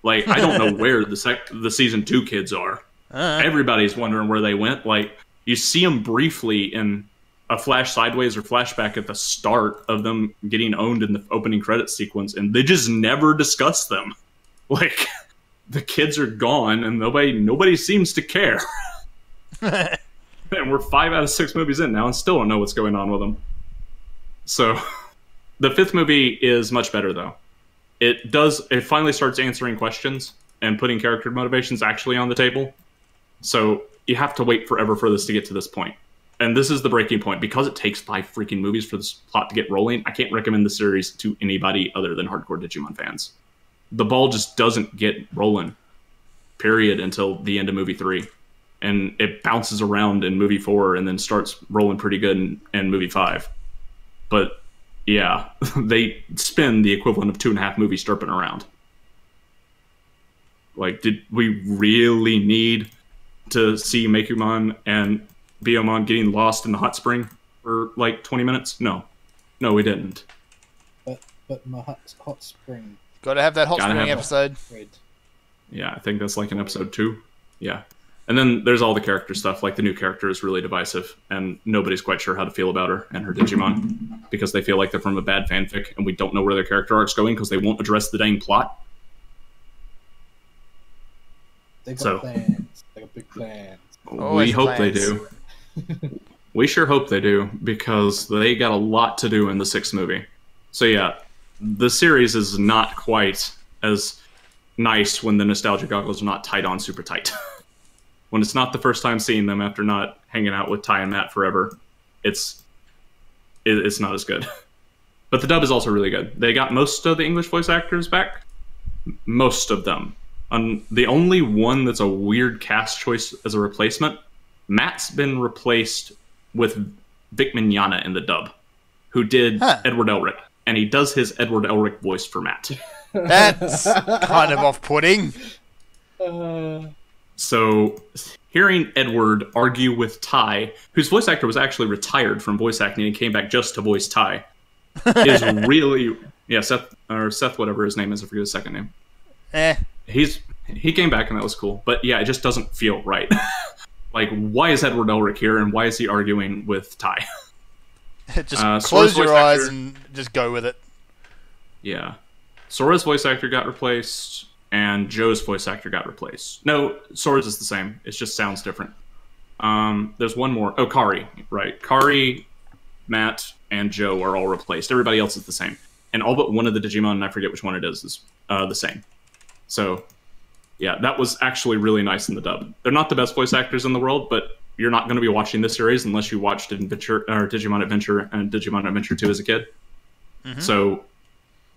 Like, I don't know where the season 2 kids are. Everybody's wondering where they went. Like, you see them briefly in a flash sideways or flashback at the start of them getting owned in the opening credits sequence, and they just never discuss them. Like, the kids are gone, and nobody seems to care. And we're 5 out of 6 movies in now, and still don't know what's going on with them. So, the fifth movie is much better, though. It finally starts answering questions and putting character motivations actually on the table. So, you have to wait forever for this to get to this point. And this is the breaking point. Because it takes 5 freaking movies for this plot to get rolling, I can't recommend the series to anybody other than hardcore Digimon fans. The ball just doesn't get rolling, period, until the end of movie 3. And it bounces around in movie 4 and then starts rolling pretty good in movie 5. But, yeah, they spend the equivalent of 2.5 movies derping around. Like, did we really need to see Mekumon and Biyomon getting lost in the hot spring for, like, 20 minutes? No. No, we didn't. But my hot spring... Gotta have that hot spring episode. Red. Yeah, I think that's like in episode 2. Yeah. And then there's all the character stuff, like the new character is really divisive, and nobody's quite sure how to feel about her and her Digimon, because they feel like they're from a bad fanfic, and we don't know where their character arc's going because they won't address the dang plot. They got plans. They got big plans. We hope they do. We sure hope they do, because they got a lot to do in the 6th movie. So yeah, the series is not quite as nice when the nostalgia goggles are not tied on super tight. When it's not the first time seeing them after not hanging out with Ty and Matt forever, it's not as good. But the dub is also really good. They got most of the English voice actors back. Most of them. The only one that's a weird cast choice as a replacement, Matt's been replaced with Vic Mignogna in the dub, who did Edward Elric. And he does his Edward Elric voice for Matt. That's kind of off-putting. So, hearing Edward argue with Ty, whose voice actor was actually retired from voice acting and came back just to voice Ty, is really... Yeah, Seth, whatever his name is, I forget his second name. He came back and that was cool. But yeah, it just doesn't feel right. Like, why is Edward Elric here and why is he arguing with Ty? Just close your eyes and just go with it. Yeah. Sora's voice actor got replaced, and Joe's voice actor got replaced. No, Sora's is the same. It just sounds different. There's one more. Oh, Kari. Right. Kari, Matt, and Joe are all replaced. Everybody else is the same. And all but one of the Digimon, and I forget which one it is the same. So, yeah, that was actually really nice in the dub. They're not the best voice actors in the world, but you're not going to be watching this series unless you watched Digimon Adventure and Digimon Adventure 2 as a kid. Mm-hmm. So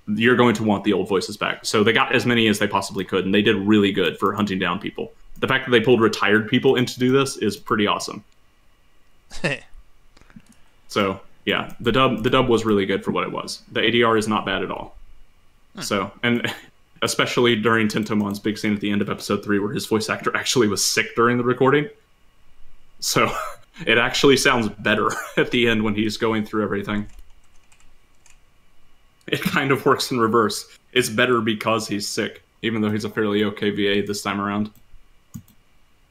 you're going to want the old voices back. So they got as many as they possibly could, and they did really good for hunting down people. The fact that they pulled retired people in to do this is pretty awesome. So yeah, the dub was really good for what it was. The ADR is not bad at all. So, and especially during Tentomon's big scene at the end of episode 3 where his voice actor actually was sick during the recording. So it actually sounds better at the end when he's going through everything. It kind of works in reverse. It's better because he's sick, even though he's a fairly okay VA this time around.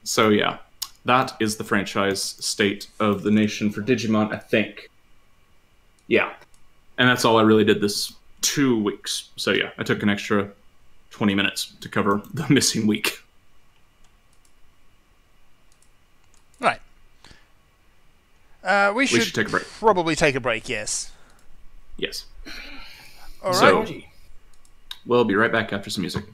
So yeah, that is the franchise state of the nation for Digimon, I think. Yeah. And that's all I really did this 2 weeks. So yeah, I took an extra 20 minutes to cover the missing week. Right. We should take a break. Probably take a break, yes. Yes. All right. So, we'll be right back after some music.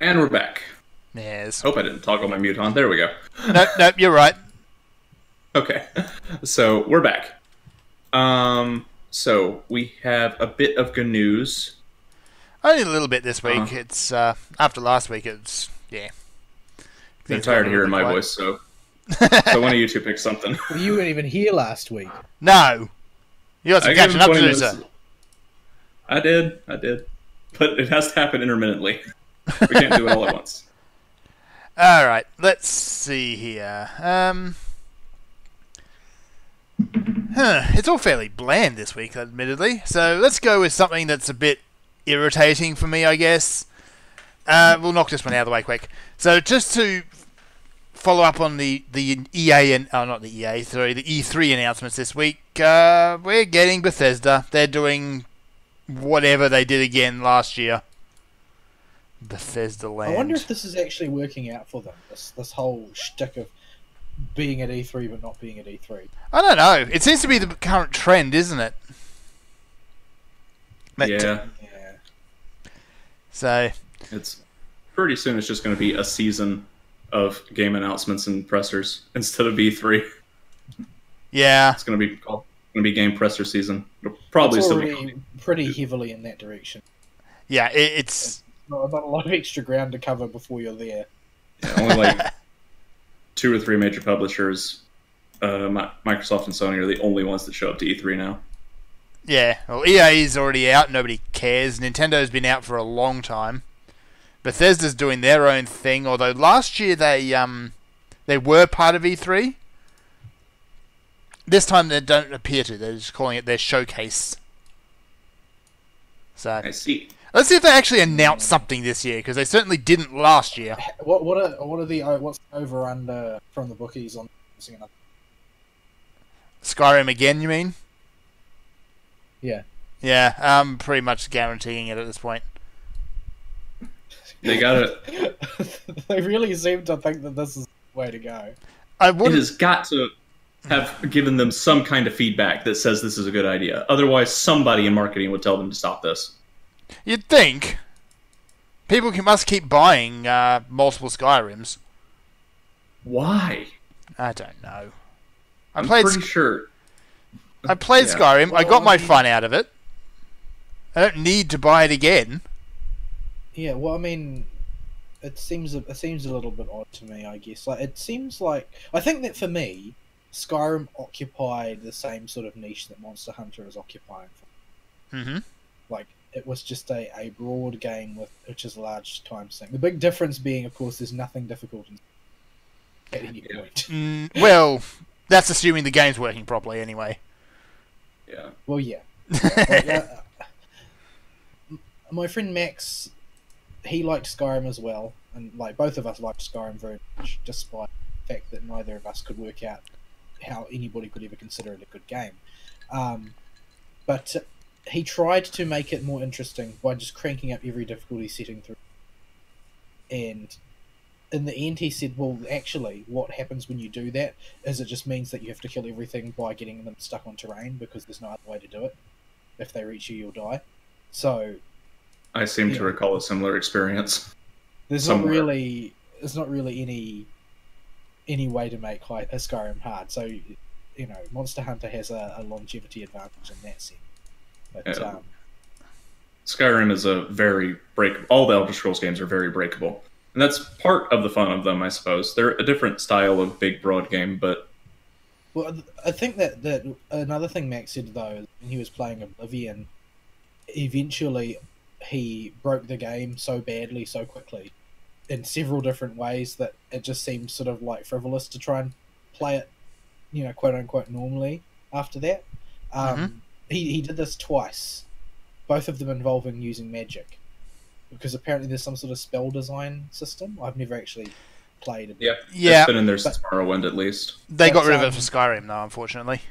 And we're back. Yes. Hope I didn't toggle my mute on. There we go. Nope, you're right. Okay. So we're back. So we have a bit of good news. Only a little bit this week. It's after last week. It's I'm tired of hearing my voice, so one of you two pick something. Well, you weren't even here last week. No, you got some catching up to do, sir. I did, but it has to happen intermittently. We can't do it all at once. All right, let's see here. It's all fairly bland this week, admittedly. So let's go with something that's a bit irritating for me, I guess. We'll knock this one out of the way quick. So just to follow up on the EA and not the EA, sorry, the E3 announcements this week, we're getting Bethesda. They're doing whatever they did again last year. Bethesda Land. I wonder if this is actually working out for them. This whole shtick of being at E3 but not being at E3. I don't know. It seems to be the current trend, isn't it? Yeah. So it's pretty soon. It's just going to be a season of game announcements and pressers instead of E3. Yeah, it's going to be game presser season. It'll probably it's still be pretty heavily in that direction. Yeah, it's not a lot of extra ground to cover before you're there. Yeah, only like 2 or 3 major publishers, Microsoft and Sony, are the only ones that show up to E3 now. Yeah, well, EA is already out. Nobody cares. Nintendo's been out for a long time. Bethesda's doing their own thing, although last year they were part of E3. This time they don't appear to. They're just calling it their showcase. So I see. Let's see if they actually announce something this year, because they certainly didn't last year. What's over under from the bookies on Skyrim again, you mean? Yeah. Yeah, I'm pretty much guaranteeing it at this point. They got it. They really seem to think that this is the way to go. It has got to have given them some kind of feedback that says this is a good idea. Otherwise, somebody in marketing would tell them to stop this. You'd think. People must keep buying multiple Skyrims. Why? I don't know. I'm pretty sure. I played Skyrim. Well, I got my fun out of it. I don't need to buy it again. Yeah, well, I mean, it seems a little bit odd to me, I guess. Like, it seems like... I think that for me, Skyrim occupied the same sort of niche that Monster Hunter is occupying. Mm-hmm. Like, it was just a broad game which is a large time sink. The big difference being, of course, there's nothing difficult at any point. Well, that's assuming the game's working properly anyway. Yeah. Well, yeah. My friend Max, he liked Skyrim as well, and like both of us liked Skyrim very much, despite the fact that neither of us could work out how anybody could ever consider it a good game. But he tried to make it more interesting by just cranking up every difficulty setting through. And in the end, he said, well, actually, what happens when you do that is it just means that you have to kill everything by getting them stuck on terrain, because there's no other way to do it. If they reach you, you'll die. So... I seem to recall a similar experience. There's not really any way to make a Skyrim hard. So, you know, Monster Hunter has a longevity advantage in that sense. But, Skyrim is a very breakable. All the Elder Scrolls games are very breakable, and that's part of the fun of them, I suppose. They're a different style of big, broad game, but... Well, I think that another thing Max said, though, when he was playing Oblivion, eventually he broke the game so badly, so quickly, in several different ways, that it just seemed sort of like frivolous to try and play it, you know, quote unquote normally after that. He did this twice, both of them involving using magic, because apparently there's some sort of spell design system. I've never actually played it. Yeah. It's been in there since Morrowind, at least. They got rid of it for Skyrim, though, unfortunately.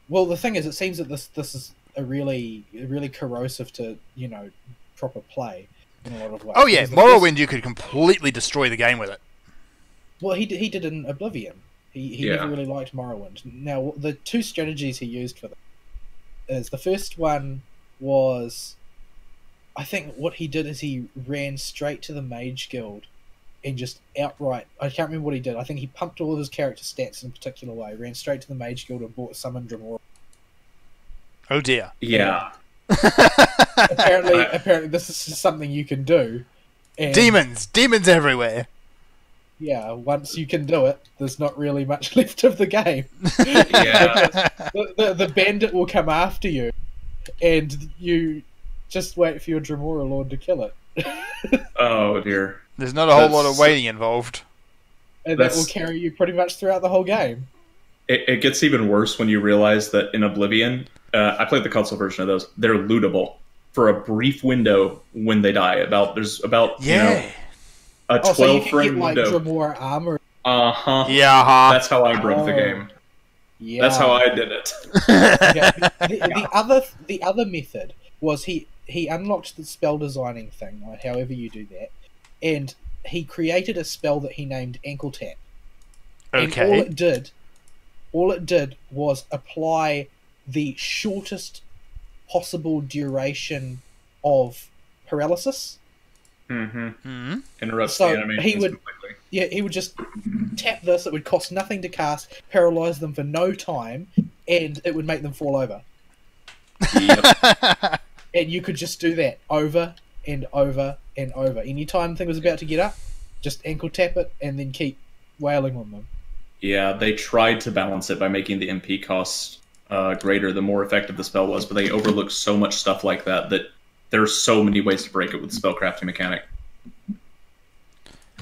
Well, the thing is, it seems that this is a really corrosive to, you know, proper play in a lot of ways. Oh yeah, Morrowind, you could completely destroy the game with it. Well, he did in Oblivion. He never really liked Morrowind. Now, the two strategies he used for that is, the first one was I think what he did is he ran straight to the Mage Guild and just outright, I can't remember what he did. I think he pumped all of his character stats in a particular way, ran straight to the Mage Guild and bought Summon Dremora. Oh dear. Yeah. Apparently this is just something you can do. And Demons everywhere. yeah, once you can do it, there's not really much left of the game. Yeah. The bandit will come after you, and you just wait for your Dremora Lord to kill it. Oh dear. There's not a whole lot of waiting involved. And that will carry you pretty much throughout the whole game. It gets even worse when you realize that in Oblivion, I played the console version of those. They're lootable for a brief window when they die. There's about you know, a 12 so you can frame get, like, window. Dremora armor. Yeah. That's how I broke the game. Yeah. That's how I did it. Yeah. The other method was he unlocked the spell designing thing, like however you do that, and he created a spell that he named Ankle Tap. Okay. And all it did was apply the shortest possible duration of paralysis. Mm-hmm. Interrupts So the animation he would- completely. Yeah, he would just tap this, it would cost nothing to cast, paralyze them for no time, and it would make them fall over. Yep. And you could just do that over and over and over. Anytime the thing was about to get up, just ankle tap it and then keep wailing on them. Yeah, they tried to balance it by making the MP cost greater the more effective the spell was, but they overlooked so much stuff like that there's so many ways to break it with the spellcrafting mechanic.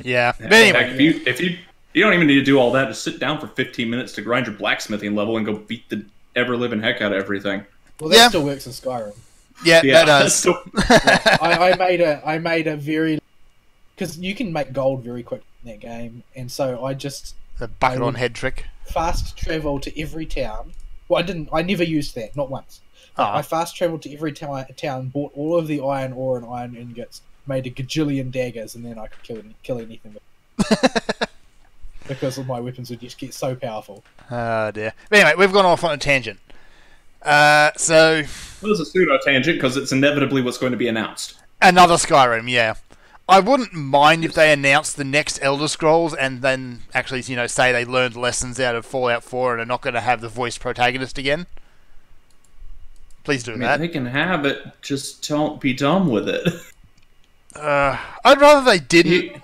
Yeah. But In anyway, fact, if you don't even need to do all that, just sit down for 15 minutes to grind your blacksmithing level and go beat the ever-living heck out of everything. Well, that still works in Skyrim. yeah, that does. So, I made a very... Because you can make gold very quick in that game, and so I just The bucket on head trick. fast travel to every town. Well, I never used that, not once. I fast traveled to every town, bought all of the iron ore and iron ingots, made a gajillion daggers, and then I could kill anything with it. Because my weapons would just get so powerful. Oh dear. But anyway, we've gone off on a tangent. So well, it's a pseudo tangent because it's inevitably what's going to be announced. another Skyrim, yeah. I wouldn't mind if they announced the next Elder Scrolls and then actually, say they learned lessons out of Fallout 4 and are not going to have the voiced protagonist again. Please do that. They can have it, just don't be dumb with it. I'd rather they didn't.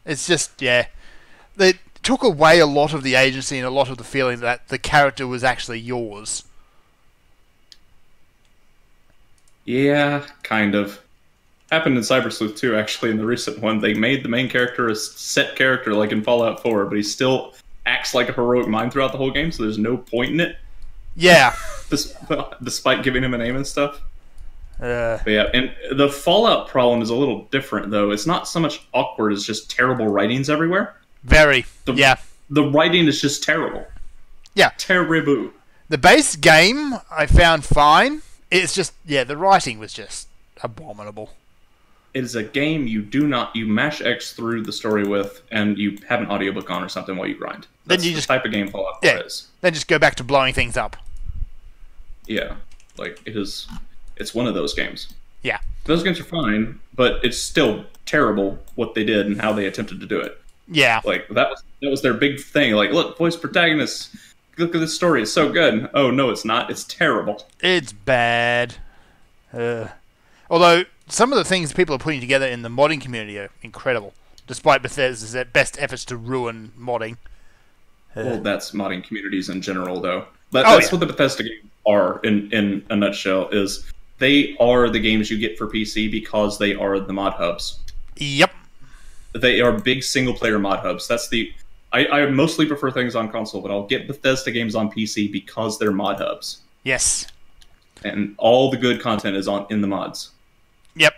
It's just, yeah. They took away a lot of the agency and a lot of the feeling that the character was actually yours. Yeah, kind of. Happened in Cyber Sleuth 2, actually, in the recent one. They made the main character a set character, like in Fallout 4, but he still acts like a heroic mind throughout the whole game, so there's no point in it. Yeah. Despite giving him a name and stuff. But yeah, and the Fallout problem is a little different, though. It's not so much awkward as just terrible writings everywhere. Very. Yeah. The writing is just terrible. Yeah. Terrible. The base game I found fine. It's just, the writing was just abominable. It is a game you mash X through the story with, and you have an audiobook on or something while you grind. That's the type of game Fallout 4 is. Then just go back to blowing things up. Yeah. Like, it's one of those games. Yeah. Those games are fine, but it's still terrible what they did and how they attempted to do it. Yeah. Like, that was their big thing. Like, look, voice protagonists, look at this story, it's so good. Oh, no, it's not. It's terrible. It's bad. Although, some of the things people are putting together in the modding community are incredible, despite Bethesda's best efforts to ruin modding. Well, that's modding communities in general, though. That's what the Bethesda games are, in a nutshell, is they are the games you get for PC because they are the mod hubs. Yep. They are big single-player mod hubs. I mostly prefer things on console, but I'll get Bethesda games on PC because they're mod hubs. Yes. And all the good content is in the mods. Yep.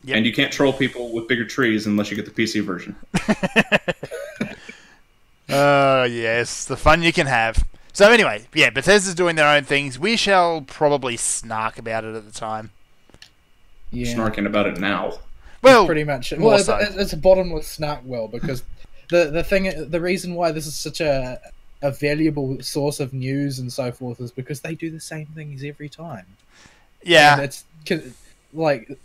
And you can't troll people with bigger trees unless you get the PC version. Yes, the fun you can have. So anyway, Bethesda's doing their own things. We shall probably snark about it at the time. Yeah. Snarking about it now. Well, pretty much. more Well, so. it's a bottomless snark because the reason why this is such a valuable source of news and so forth is because they do the same things every time. Yeah. And like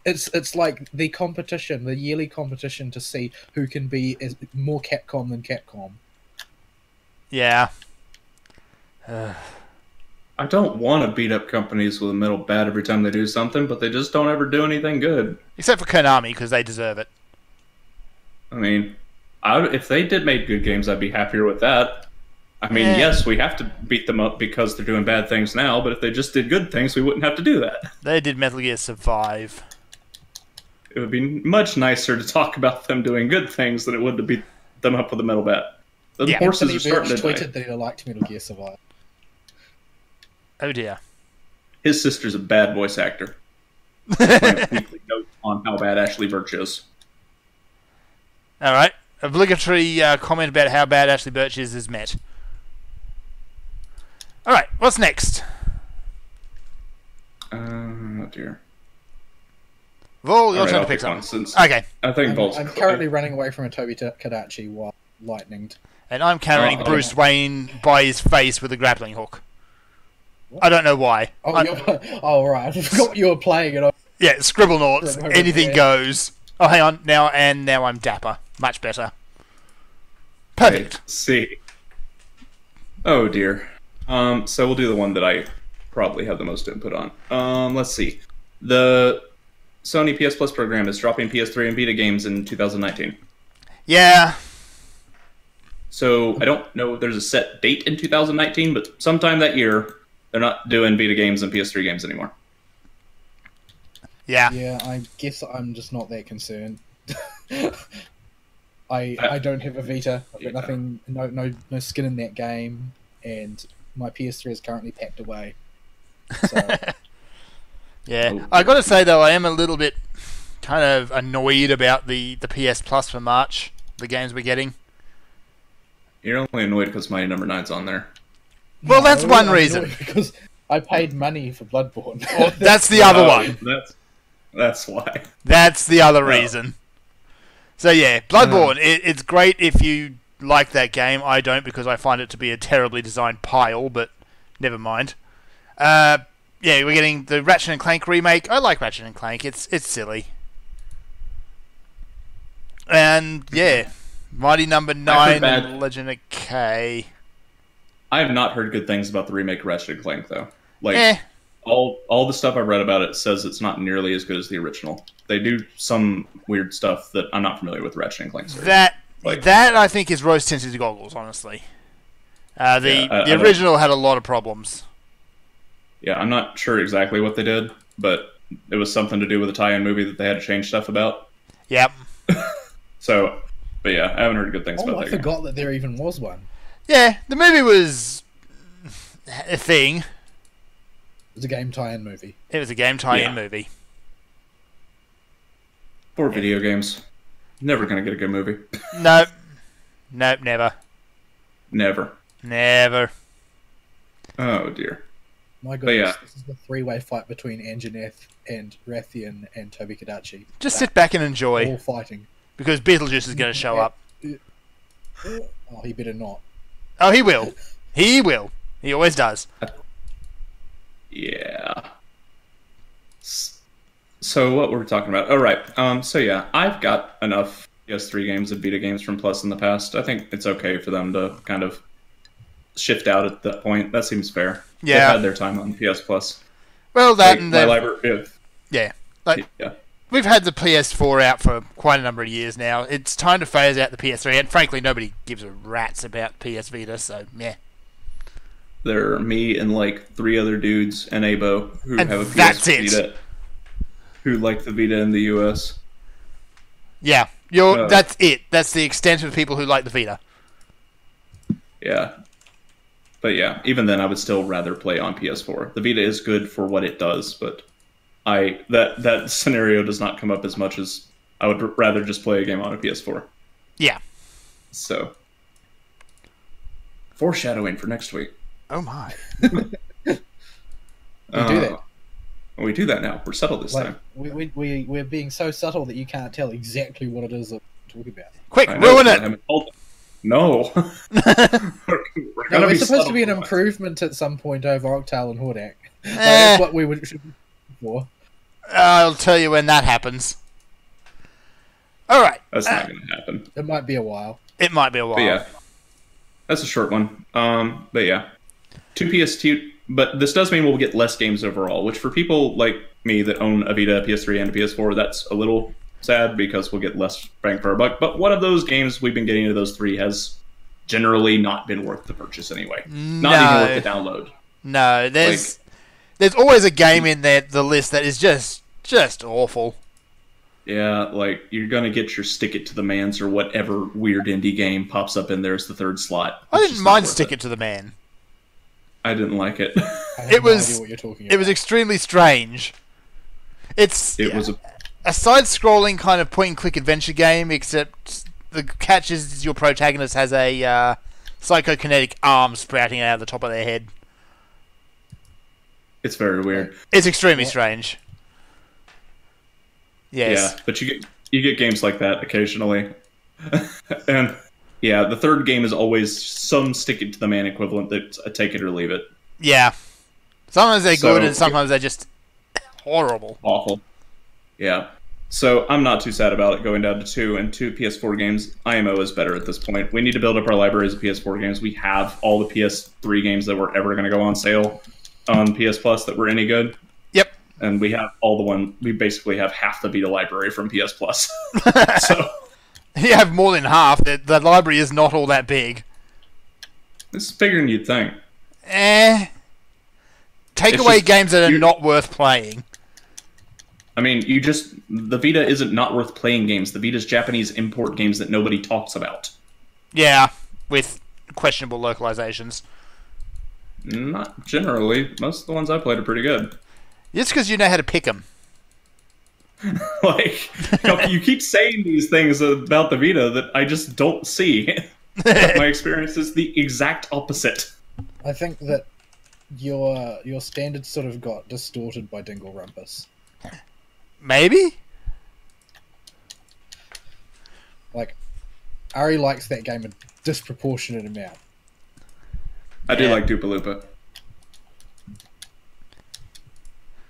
it's like the competition, the yearly competition to see who can be more Capcom than Capcom. Yeah. I don't want to beat up companies with a middle bad every time they do something, but they just don't ever do anything good. Except for Konami, because they deserve it. I mean, if they did make good games, I'd be happier with that. I mean, yes, we have to beat them up because they're doing bad things now, but if they just did good things, we wouldn't have to do that. They did Metal Gear Survive. It would be much nicer to talk about them doing good things than it would to beat them up with a metal bat. The horses are starting to die. tweeted that he liked Metal Gear Survive. Oh dear. His sister's a bad voice actor. My weekly note on how bad Ashley Birch is. Alright. Obligatory comment about how bad Ashley Birch is met. Alright, what's next? Oh dear. Vol, your turn to pick something. Okay. I think Vol's I'm currently running away from a Toby Kadachi while lightninged. And I'm carrying Bruce Wayne by his face with a grappling hook. What? I don't know why. Oh, right. I forgot you were playing it. Yeah, Scribble Noughts. Anything goes. Oh, hang on. Now I'm dapper. Much better. Perfect. Let's see. Oh, dear. So we'll do the one that I probably have the most input on. Let's see. The Sony PS Plus program is dropping PS3 and Vita games in 2019. Yeah. So I don't know if there's a set date in 2019, but sometime that year, they're not doing Vita games and PS3 games anymore. Yeah. Yeah, I guess I'm just not that concerned. I don't have a Vita. I've got nothing, no skin in that game, and my PS3 is currently packed away. So. Yeah, I got to say though, I am a little bit kind of annoyed about the PS Plus for March, the games we're getting. You're only annoyed because Mighty Number 9's on there. Well, that's one reason. Because I paid money for Bloodborne. Well, that's the other one. That's why. That's the other reason. So yeah, Bloodborne. It's great if you like that game. I don't, because I find it to be a terribly designed pile. But never mind. Yeah, we're getting the Ratchet and Clank remake. I like Ratchet and Clank. It's silly. And yeah, Mighty Number 9 and Legend of K. I have not heard good things about the remake of Ratchet and Clank though. Like all the stuff I've read about it says it's not nearly as good as the original. They do some weird stuff that I'm not familiar with Ratchet and Clank series. That I think is rose tinted goggles, honestly. The original had a lot of problems. Yeah, I'm not sure exactly what they did, but it was something to do with a tie-in movie that they had to change stuff about. Yep. So, but yeah, I haven't heard good things about that. I forgot that there even was one. Yeah, the movie was a thing. It was a game tie-in movie. It was a game tie-in movie. Poor video games. Never gonna get a good movie. Nope. Nope, never. Never. Oh dear. My goodness, this is the three-way fight between Anjaneth and Rathian and Toby Kadachi. Just sit back and enjoy. All fighting. Because Beetlejuice is going to show up. Oh, he better not. Oh, he will. He will. He always does. Yeah. So what were we talking about? Oh, right. So yeah, I've got enough PS3 games and Vita games from Plus in the past. I think it's okay for them to kind of shift out at that point. That seems fair. Yeah. They've had their time on PS Plus. Well, that and my library. Yeah. We've had the PS4 out for quite a number of years now. It's time to phase out the PS3, and frankly, nobody gives a rat's about PS Vita, so yeah. There are me and like 3 other dudes and Abo who have a PS Vita. Who like the Vita in the US. Yeah. That's it. That's the extent of people who like the Vita. Yeah. But yeah, even then I would still rather play on PS4. The Vita is good for what it does, but that scenario does not come up as much as I would rather just play a game on a PS4. Yeah. So, foreshadowing for next week. Oh my. We do that. We do that now. We're subtle this time. We're being so subtle that you can't tell exactly what it is that we're talking about. Quick, ruin it! No. We're supposed to be an improvement at some point over Octal and Hordak. That's what we should be for. I'll tell you when that happens. All right. That's not going to happen. It might be a while. It might be a while. But yeah, that's a short one. But yeah, 2 PS2. But this does mean we'll get less games overall, which for people like me that own a Vita, a PS3, and a PS4, that's a little sad because we'll get less bang for our buck. But one of those games we've been getting into those 3 has generally not been worth the purchase anyway. Not even worth the download. No, there's always a game in the list that is just awful. Yeah, like you're gonna get your Stick It to the Man's or whatever weird indie game pops up in there as the 3rd slot. I didn't mind Stick It to the Man. I didn't like it. I have no idea what you're talking about. It was extremely strange. It was a side-scrolling kind of point-and-click adventure game, except the catch is your protagonist has a psychokinetic arm sprouting out of the top of their head. It's very weird. It's extremely strange. Yes. Yeah, but you get games like that occasionally. And yeah, the 3rd game is always some Stick It to the Man equivalent that's a take it or leave it. Yeah. Sometimes they're good and sometimes they're just horrible. Awful. Yeah. So I'm not too sad about it going down to 2 and 2 PS4 games. IMO is better at this point. We need to build up our libraries of PS4 games. We have all the PS3 games that were ever going to go on sale on PS Plus that were any good. Yep. And we have we basically have half the Vita library from PS Plus. So you have more than half. The library is not all that big. It's bigger than you'd think. Take away games that are not worth playing. I mean, the Vita isn't not worth playing games. The Vita's Japanese import games that nobody talks about. Yeah, with questionable localizations. Not generally. Most of the ones I played are pretty good. It's because you know how to pick them. Like, you keep saying these things about the Vita that I just don't see. My experience is the exact opposite. I think that your standards sort of got distorted by Dingle Rumpus. Maybe? Like, Ari likes that game a disproportionate amount. I do like Dupaloopa.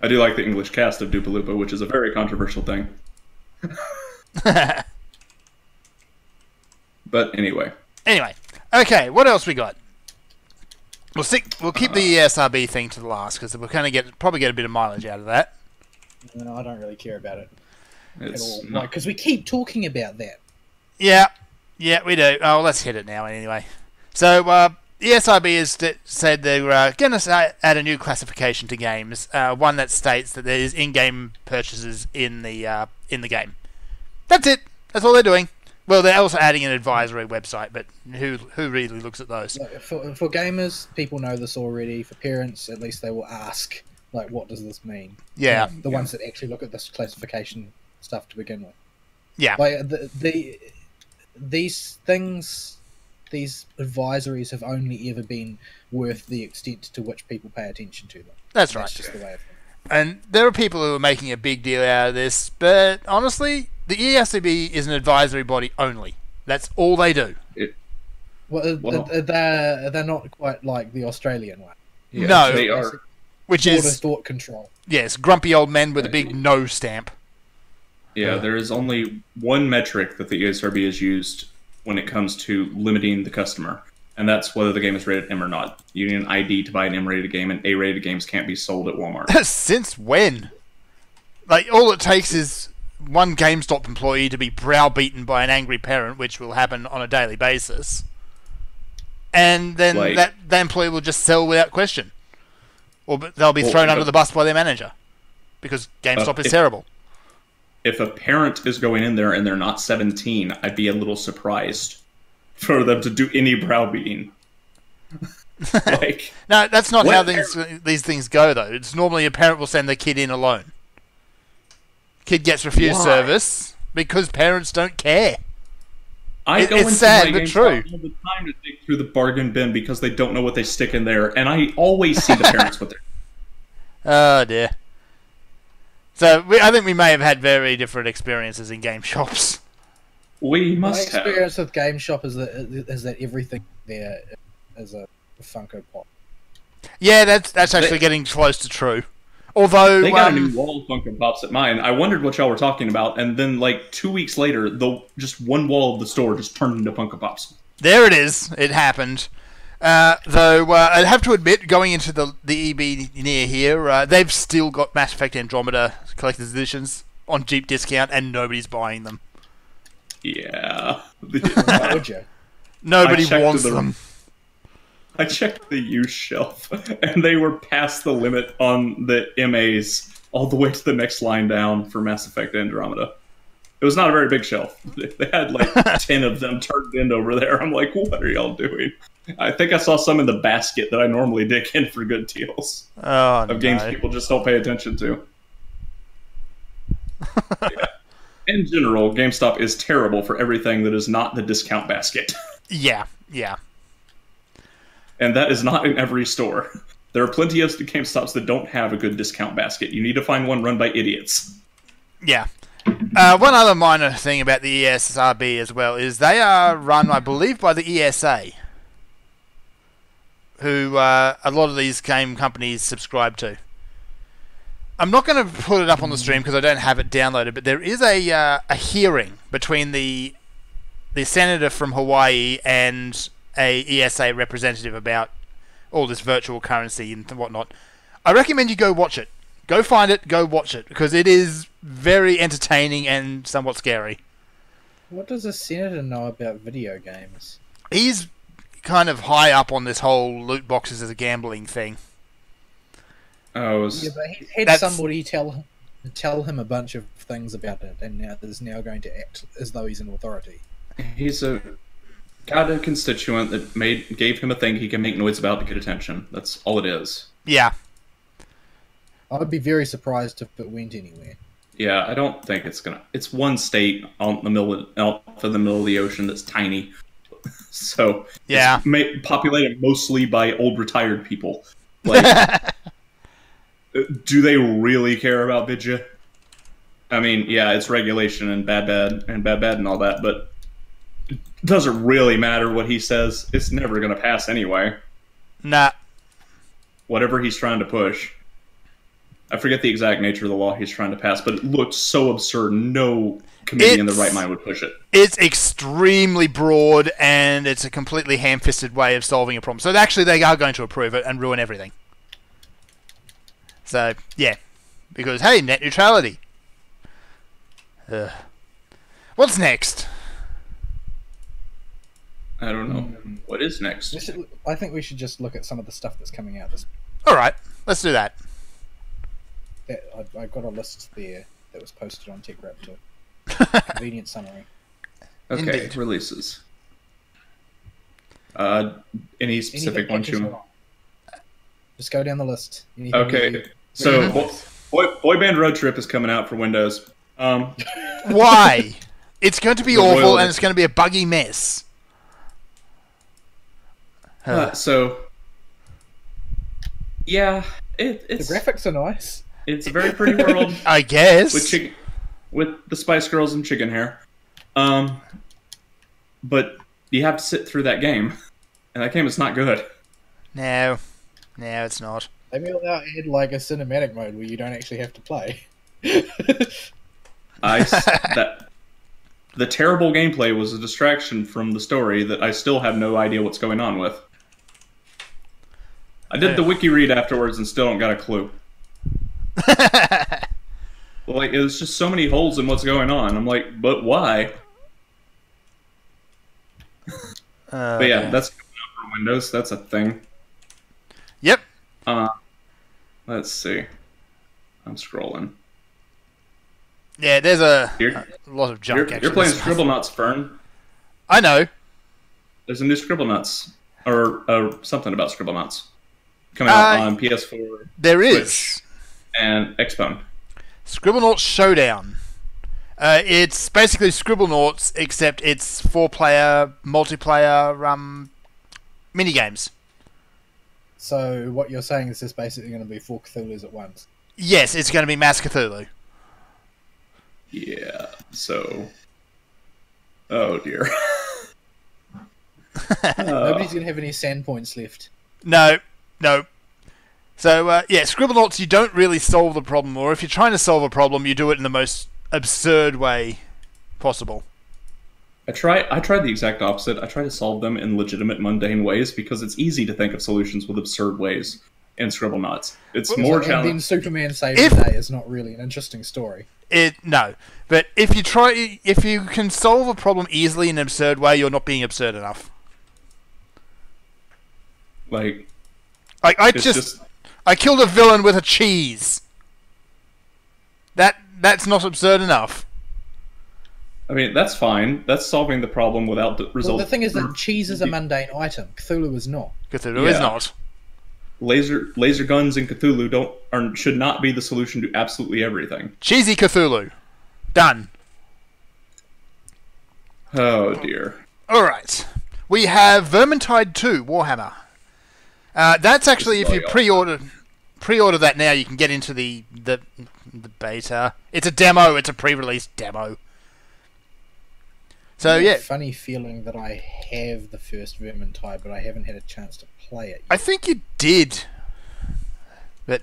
I do like the English cast of Dupaloopa, which is a very controversial thing. But anyway. Okay, what else we got? We'll keep the ESRB thing to the last because we'll kind of probably get a bit of mileage out of that. No, I don't really care about it at all. Because we keep talking about that. Yeah, we do. Oh, let's hit it now anyway. So, ESRB has said they're going to add a new classification to games, one that states that there is in-game purchases in the game. That's it. That's all they're doing. Well, they're also adding an advisory website, but who really looks at those? For gamers, people know this already. For parents, at least they will ask, like, what does this mean? Yeah. The ones that actually look at this classification stuff to begin with. Yeah. Like, these things, these advisories have only ever been worth the extent to which people pay attention to them. That's right. That's just the way of it. And there are people who are making a big deal out of this, but honestly, the ESCB is an advisory body only. That's all they do. They're not quite like the Australian one. Yeah, no, they are. Which is thought control. Yes, grumpy old men with a big no stamp. Yeah, there is only one metric that the ESRB has used when it comes to limiting the customer, and that's whether the game is rated M or not. You need an ID to buy an M-rated game, and A-rated games can't be sold at Walmart. Since when? Like, all it takes is one GameStop employee to be browbeaten by an angry parent, which will happen on a daily basis, and then that employee will just sell without question. Or they'll be thrown under the bus by their manager, because GameStop is terrible. If a parent is going in there and they're not 17, I'd be a little surprised for them to do any browbeating. No, that's not how these things go, though. It's normally a parent will send their kid in alone. Kid gets refused service because parents don't care. It's sad, but true. All the time to dig through the bargain bin because they don't know what they stick in there, and I always see the parents with their. Oh dear. So I think we may have had very different experiences in game shops. We must have. My experience with game shop is that everything there is a Funko Pop. Yeah, that's actually getting close to true. Although they got a new wall of Funko Pops at mine. I wondered what y'all were talking about, and then like 2 weeks later, just one wall of the store just turned into Funko Pops. There it is. It happened. Though I have to admit, going into the EB near here, they've still got Mass Effect Andromeda collector's editions on deep discount, and nobody's buying them. Yeah. Why would you? Nobody wants them. I checked the used shelf, and they were past the limit on the MAs all the way to the next line down for Mass Effect Andromeda. It was not a very big shelf. They had like 10 of them turned in over there. I'm like, what are y'all doing? I think I saw some in the basket that I normally dig in for good deals. Of games people just don't pay attention to. Yeah. In general, GameStop is terrible for everything that is not the discount basket. Yeah. And that is not in every store. There are plenty of GameStops that don't have a good discount basket. You need to find one run by idiots. Yeah. One other minor thing about the ESRB as well is they are run, I believe, by the ESA, who a lot of these game companies subscribe to. I'm not going to put it up on the stream because I don't have it downloaded, but there is a hearing between the senator from Hawaii and a ESA representative about all this virtual currency and whatnot. I recommend you go watch it. Go find it, go watch it, because it is very entertaining and somewhat scary. What does a senator know about video games? He's kind of high up on this whole loot boxes as a gambling thing. Oh, yeah, but he had somebody tell him a bunch of things about it, and now is now going to act as though he's an authority. He's got a constituent that gave him a thing he can make noise about to get attention. That's all it is. Yeah. I'd be very surprised if it went anywhere. Yeah, I don't think it's gonna. It's one state out in the middle of the ocean that's tiny, so yeah, it's populated mostly by old retired people. Like, do they really care about Vidya? I mean, yeah, it's regulation and bad and all that, but it doesn't really matter what he says. It's never gonna pass anyway. Nah. Whatever he's trying to push. I forget the exact nature of the law he's trying to pass, but it looked so absurd. No committee in the right mind would push it. It's extremely broad, and it's a completely ham-fisted way of solving a problem. So actually, they are going to approve it and ruin everything. So, yeah. Because, hey, net neutrality. What's next? I don't know. What is next? I think we should just look at some of the stuff that's coming out this week. Alright, let's do that. I got a list there that was posted on TechRaptor. Convenient summary. Okay, Indeed. Releases. Any specific ones you want? Just go down the list. Okay, so Boy Band Road Trip is coming out for Windows. Why? It's going to be awful, and it's going to be a buggy mess. So, yeah, it's... The graphics are nice. It's a very pretty world. I guess. With the Spice Girls and chicken hair. But you have to sit through that game. And that game is not good. No, it's not. Maybe they'll add like a cinematic mode where you don't actually have to play. The terrible gameplay was a distraction from the story that I still have no idea what's going on with. I did the wiki read afterwards and still don't got a clue. Like, there's just so many holes in what's going on. I'm like, but why? But yeah, that's coming out for Windows. That's a thing. Yep. Let's see. I'm scrolling. Yeah, there's a lot of junk. You're playing Scribblenauts, Fern. I know. There's a new Scribblenauts, or something about Scribblenauts, coming out on PS4. There Switch, is. And Xbone. Scribblenauts Showdown. It's basically Scribblenauts, except it's 4-player, multiplayer minigames. So what you're saying is this basically going to be 4 Cthulhu's at once? Yes, it's going to be Mass Cthulhu. Yeah, so... Oh, dear. Nobody's going to have any sand points left. No. So, yeah, Scribblenauts, you don't really solve the problem, or if you're trying to solve a problem, you do it in the most absurd way possible. I try the exact opposite. I try to solve them in legitimate, mundane ways because it's easy to think of solutions with absurd ways in Scribblenauts. It's more And then challenging. Superman Saves the Day is not really an interesting story. No, but if you can solve a problem easily in an absurd way, you're not being absurd enough. Like I killed a villain with a cheese. That's not absurd enough. I mean, that's fine. That's solving the problem without the result. Well, the thing is that cheese is a mundane item. Cthulhu is not. Cthulhu is not. Laser guns and Cthulhu should not be the solution to absolutely everything. Cheesy Cthulhu. Done. Oh dear. Alright. We have Vermintide 2, Warhammer. That's actually, if you pre-order that now, you can get into the beta. It's a demo, it's a pre-release demo. So, yeah. Funny feeling that I have the first Vermintide, but I haven't had a chance to play it yet. I think you did. But,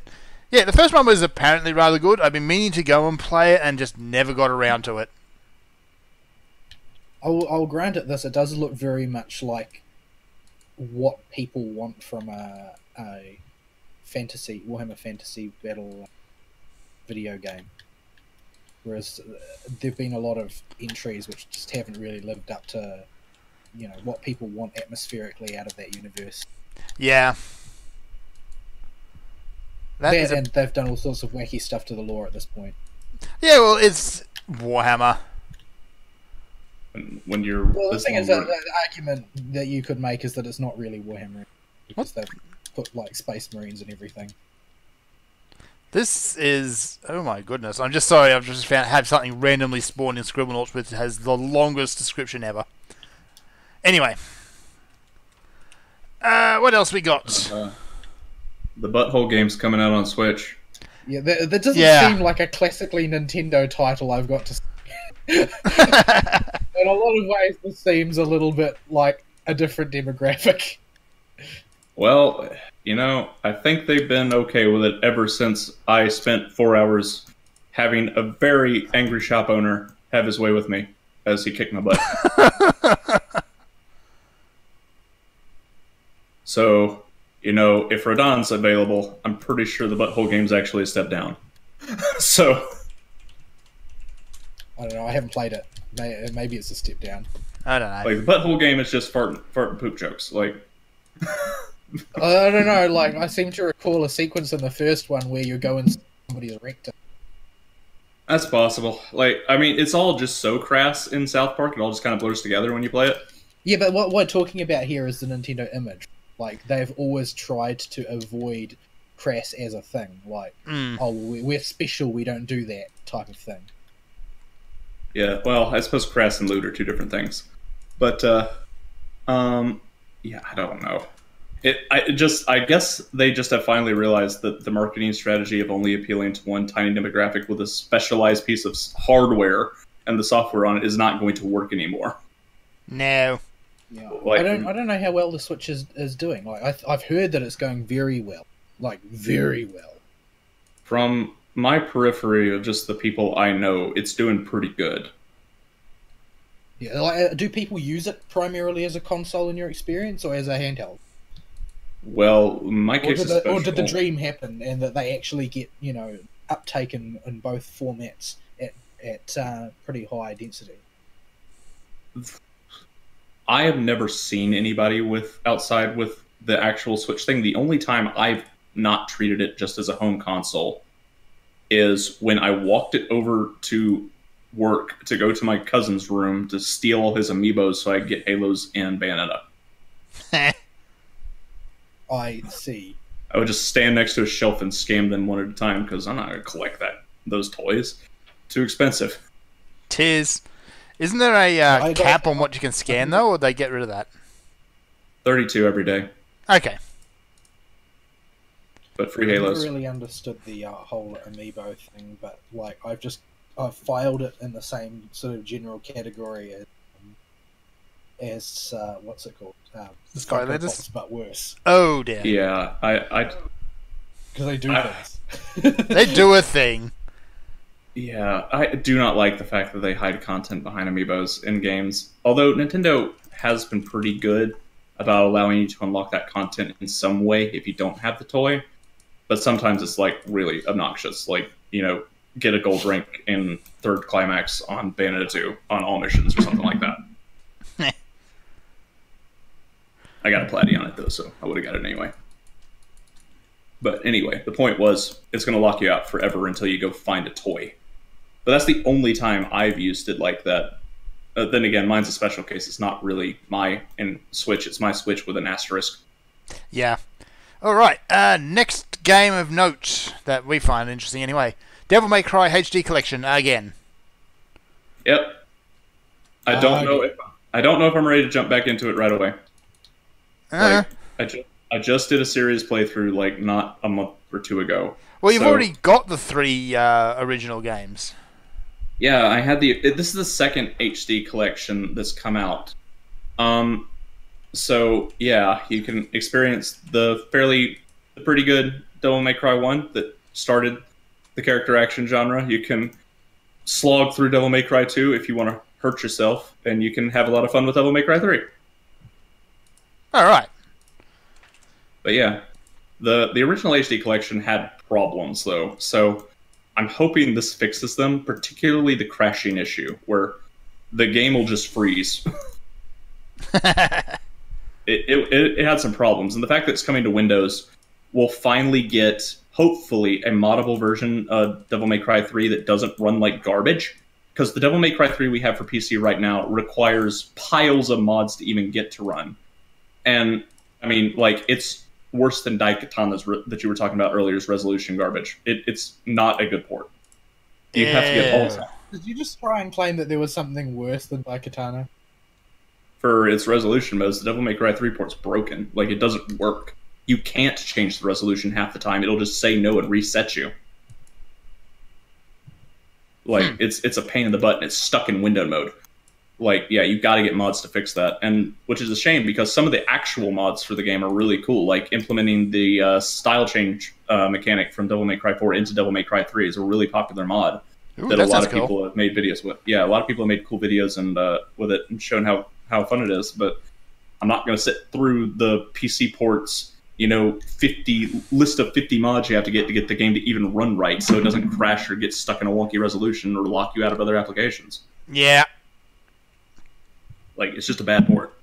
yeah, the first one was apparently rather good. I've been meaning to go and play it and just never got around to it. I'll grant it this. It does look very much like what people want from a Warhammer Fantasy Battle video game. Whereas there've been a lot of entries which just haven't really lived up to, what people want atmospherically out of that universe. Yeah. And they've done all sorts of wacky stuff to the lore at this point. Yeah, well, it's Warhammer. When you're the thing is that the argument that you could make is that it's not really Warhammer because they've put like Space Marines and everything. This is... Oh my goodness. I'm just sorry, I've just had something randomly spawned in Scribblenauts which has the longest description ever. Anyway. What else we got? The Butthole game's coming out on Switch. Yeah, that doesn't seem like a classically Nintendo title I've got to say. In a lot of ways, this seems a little bit like a different demographic. Well, I think they've been okay with it ever since I spent 4 hours having a very angry shop owner have his way with me as he kicked my butt. So, if Rodon's available, I'm pretty sure the Butthole game's actually a step down. So... I don't know, I haven't played it. Maybe it's a step down. I don't know. Like, the Butthole game is just fart and poop jokes. Like... I don't know, like, I seem to recall a sequence in the first one where you go and somebody's rectum. That's possible. Like, I mean, it's all just so crass in South Park, it all just kind of blurs together when you play it. Yeah, but what we're talking about here is the Nintendo image. Like, they've always tried to avoid crass as a thing. Like, we're special, we don't do that type of thing. Yeah, well, I suppose crass and lewd are two different things. But, yeah, I don't know. I guess they just have finally realized that the marketing strategy of only appealing to one tiny demographic with a specialized piece of hardware and the software on it is not going to work anymore. No. Yeah. Like, I don't know how well the Switch is doing. Like, I've heard that it's going very well. Like, very well. From my periphery of just the people I know, it's doing pretty good. Yeah, like, do people use it primarily as a console in your experience, or as a handheld? Well, my case is special. Or did the dream happen, and that they actually get, uptake in both formats at pretty high density? I have never seen anybody outside with the actual Switch thing. The only time I've not treated it just as a home console is when I walked it over to work to go to my cousin's room to steal all his amiibos so I could get Halos and Bayonetta. I see. I would just stand next to a shelf and scam them one at a time because I'm not going to collect those toys. Too expensive. Tis. Isn't there a cap on what you can scan, though, or they get rid of that? 32 every day. Okay. But free Halos. I never really understood the whole amiibo thing, but like I've filed it in the same sort of general category as what's it called? Skylanders, but worse. Oh dear. Yeah, because they do things. They do a thing. Yeah, I do not like the fact that they hide content behind amiibos in games. Although Nintendo has been pretty good about allowing you to unlock that content in some way if you don't have the toy. But sometimes it's like really obnoxious. Like, get a gold rank in third climax on Bayonetta 2 on all missions or something like that. I got a platy on it though, so I would have got it anyway. But anyway, the point was, it's going to lock you out forever until you go find a toy. But that's the only time I've used it like that. Then again, mine's a special case. It's not really my Switch. It's my Switch with an asterisk. Yeah. All right. Next game of note that we find interesting anyway. Devil May Cry HD Collection again. Yep. I don't know if I'm ready to jump back into it right away. I just did a series playthrough like not a month or two ago. Well, you've already got the 3 original games. Yeah, I had this is the second HD collection that's come out. So yeah, you can experience the pretty good Devil May Cry 1 that started the character action genre. You can slog through Devil May Cry 2 if you want to hurt yourself, and you can have a lot of fun with Devil May Cry 3. All right. But yeah, the original HD collection had problems though, so I'm hoping this fixes them, particularly the crashing issue, where the game will just freeze. It had some problems, and the fact that it's coming to Windows, we'll finally get, hopefully, a moddable version of Devil May Cry 3 that doesn't run like garbage, because the Devil May Cry 3 we have for PC right now requires piles of mods to even get to run. And, I mean, like, it's worse than Daikatana's that you were talking about earlier's resolution garbage. It's not a good port. You have to get all of that. Did you just try and claim that there was something worse than Daikatana? For its resolution modes, the Devil May Cry 3 port's broken. Like, it doesn't work. You can't change the resolution half the time. It'll just say no and reset you. Like, it's a pain in the butt, and it's stuck in window mode. Like, yeah, you've got to get mods to fix that, and which is a shame because some of the actual mods for the game are really cool. Like implementing the style change mechanic from Devil May Cry 4 into Devil May Cry 3 is a really popular mod that a lot of people have made videos with. Yeah, a lot of people have made cool videos and with it and shown how fun it is. But I'm not going to sit through the PC ports, 50 list of 50 mods you have to get the game to even run right, so it doesn't crash or get stuck in a wonky resolution or lock you out of other applications. Yeah. Like, it's just a bad port.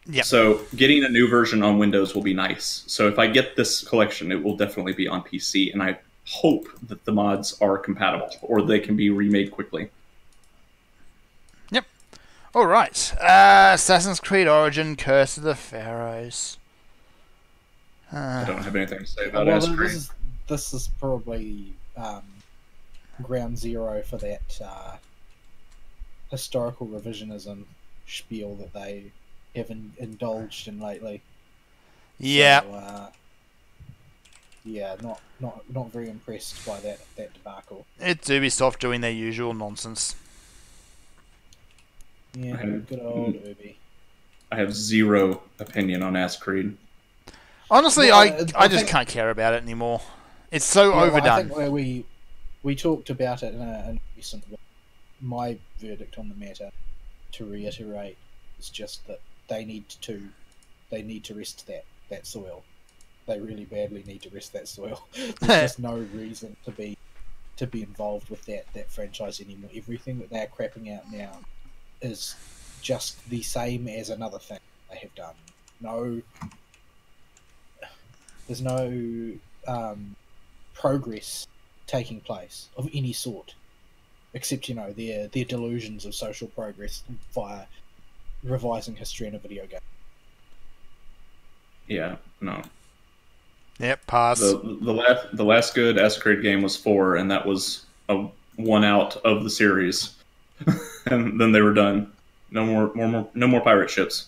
Yeah. So getting a new version on Windows will be nice. So if I get this collection, it will definitely be on PC, and I hope that the mods are compatible or they can be remade quickly. Yep. All right. Assassin's Creed Origin: Curse of the Pharaohs. I don't have anything to say about Assassin's Creed. This is probably ground zero for that historical revisionism spiel that they haven't indulged in lately. Yeah. So, yeah, not very impressed by that debacle. It's Ubisoft doing their usual nonsense. Yeah, good old Ubi. I have zero opinion on Assassin's Creed. Honestly, I just can't care about it anymore. It's so overdone. I think we talked about it in a recent. My verdict on the matter, to reiterate, is just that they need to rest that soil. They really badly need to rest that soil. There's just no reason to be involved with that franchise anymore. Everything that they're crapping out now is just the same as another thing they have done. There's no progress taking place of any sort, except their delusions of social progress via revising history in a video game. Yeah, no. Yep, pass. The last good Assassin's Creed game was 4, and that was a one out of the series, and then they were done. No more pirate ships.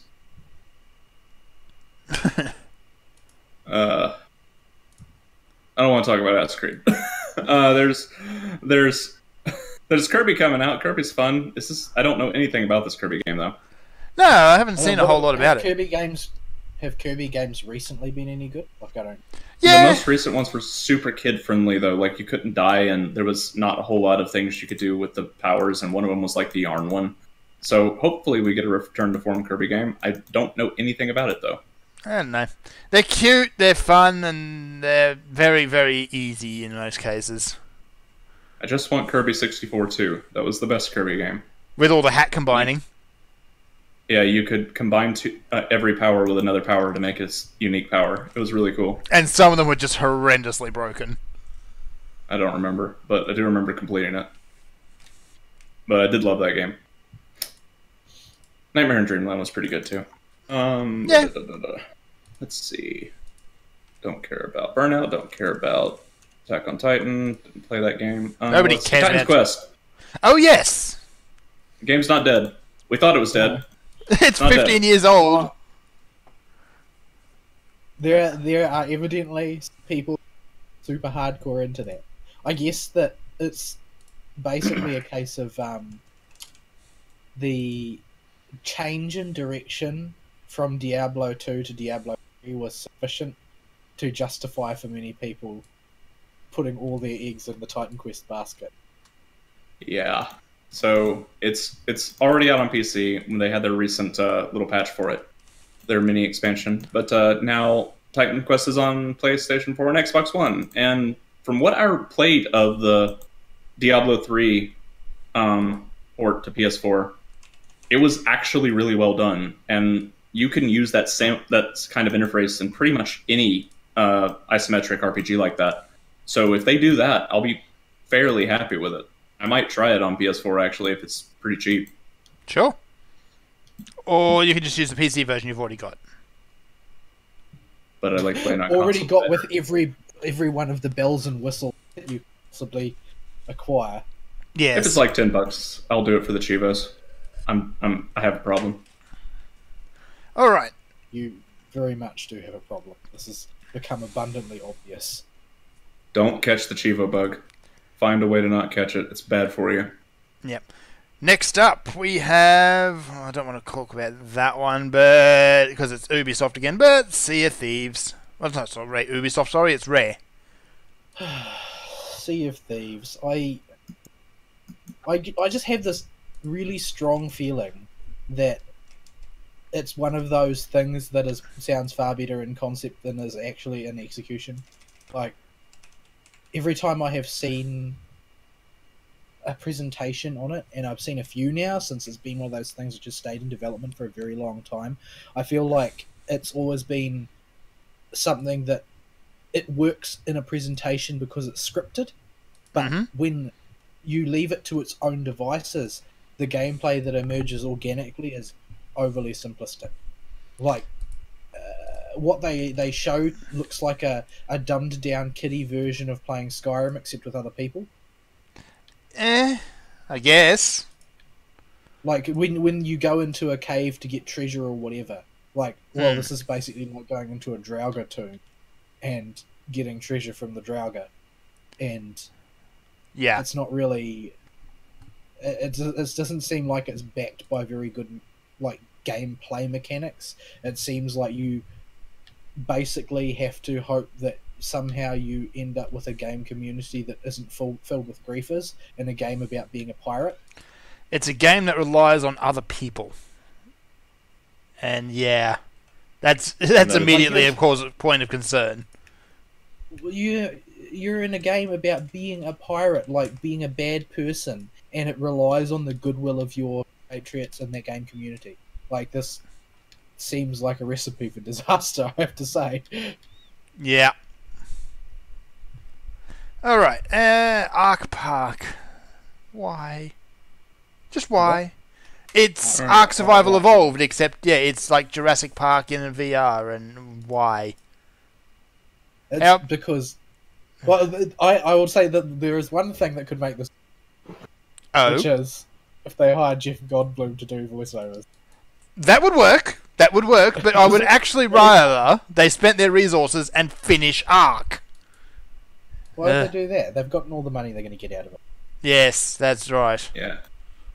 I don't want to talk about Assassin's Creed. There's Kirby coming out. Kirby's fun. I don't know anything about this Kirby game though. No, I haven't seen a whole lot about it. Kirby games have Kirby games recently been any good? Like, I don't. Yeah. The most recent ones were super kid friendly though. Like you couldn't die, and there was not a whole lot of things you could do with the powers. And one of them was like the yarn one. So hopefully we get a return to form Kirby game. I don't know anything about it though. I don't know. They're cute, they're fun, and they're very, very easy in most cases. I just want Kirby 64 too. That was the best Kirby game. With all the hat combining. Yeah, you could combine every power with another power to make its unique power. It was really cool. And some of them were just horrendously broken. I don't remember, but I do remember completing it. But I did love that game. Nightmare in Dreamland was pretty good too. Yeah. Let's see. Don't care about Burnout. Don't care about Attack on Titan. Didn't play that game. Nobody cares Titan's about Quest. Oh, yes! The game's not dead. We thought it was dead. It's Not 15 dead. years old. There are evidently people super hardcore into that. I guess that it's basically a case of the change in direction from Diablo 2 to Diablo 3 was sufficient to justify for many people putting all their eggs in the Titan Quest basket. Yeah. So it's already out on PC when they had their recent little patch for it, their mini expansion. But now Titan Quest is on PlayStation 4 and Xbox One. And from what I played of the Diablo 3 port to PS4, it was actually really well done. And you can use that kind of interface in pretty much any isometric RPG like that. So if they do that, I'll be fairly happy with it. I might try it on PS4 actually if it's pretty cheap. Sure. Or you can just use the PC version you've already got. But I like playing on Already console got better. with every one of the bells and whistles that you possibly acquire. Yes. If it's like $10, I'll do it for the Chivos. I have a problem. Alright. You very much do have a problem. This has become abundantly obvious. Don't catch the Chivo bug. Find a way to not catch it. It's bad for you. Yep. Next up, we have... I don't want to talk about that one, but because it's Ubisoft again, but Sea of Thieves. Well, it's not Rare. Ubisoft, sorry, it's Rare. Sea of Thieves. I just have this really strong feeling that it's one of those things that sounds far better in concept than is actually in execution. Like, every time I have seen a presentation on it, and I've seen a few now since it's been one of those things that just stayed in development for a very long time, I feel like it's always been something that it works in a presentation because it's scripted, but when you leave it to its own devices, the gameplay that emerges organically is overly simplistic. Like, what they show looks like a dumbed down kiddie version of playing Skyrim except with other people. I guess. Like when you go into a cave to get treasure or whatever, like, well, this is basically like going into a Draugr tomb and getting treasure from the Draugr, and Yeah. it's not really. It doesn't seem like it's backed by very good like gameplay mechanics. It seems like you basically have to hope that somehow you end up with a game community that isn't filled with griefers in a game about being a pirate. It's a game that relies on other people. And yeah, that's immediately a point of concern. You're in a game about being a pirate, like being a bad person, and it relies on the goodwill of your patriots in that game community. Like, this seems like a recipe for disaster, I have to say. Yeah. Alright, Ark Park. Why? Just why? It's Ark Survival Evolved, except, yeah, it's like Jurassic Park in VR, and why? It's because... Well, I would say that there is one thing that could make this... Which is if they hired Jeff Goldblum to do voiceovers. That would work. That would work, but I would actually rather they spent their resources and finish Ark. Why would they do that? They've gotten all the money they're going to get out of it. Yes, that's right. Yeah.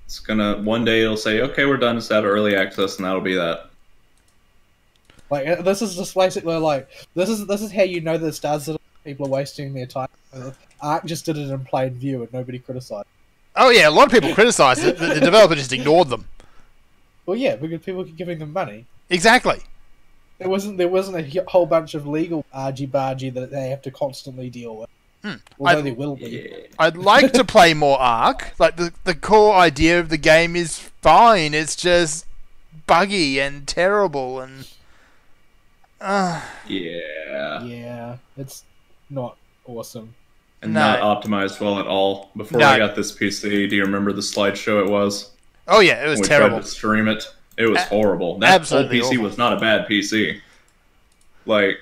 It's gonna... One day it'll say, okay, we're done. It's out of early access, and that'll be that. Like this is just basically like this is how you know the stars that people are wasting their time. Ark just did it in plain view and nobody criticised. Oh yeah, a lot of people criticised it. The developer just ignored them. Well, yeah, because people keep giving them money. Exactly. There wasn't a whole bunch of legal argy-bargy that they have to constantly deal with. Although there will be. I'd like to play more Ark. Like the core idea of the game is fine. It's just buggy and terrible and. Yeah, it's not awesome. And not optimized well at all. Before I got this PC, do you remember the slideshow it was? Oh yeah, it was terrible. We tried to stream it. It was horrible. That old PC awful. was not a bad PC. Like,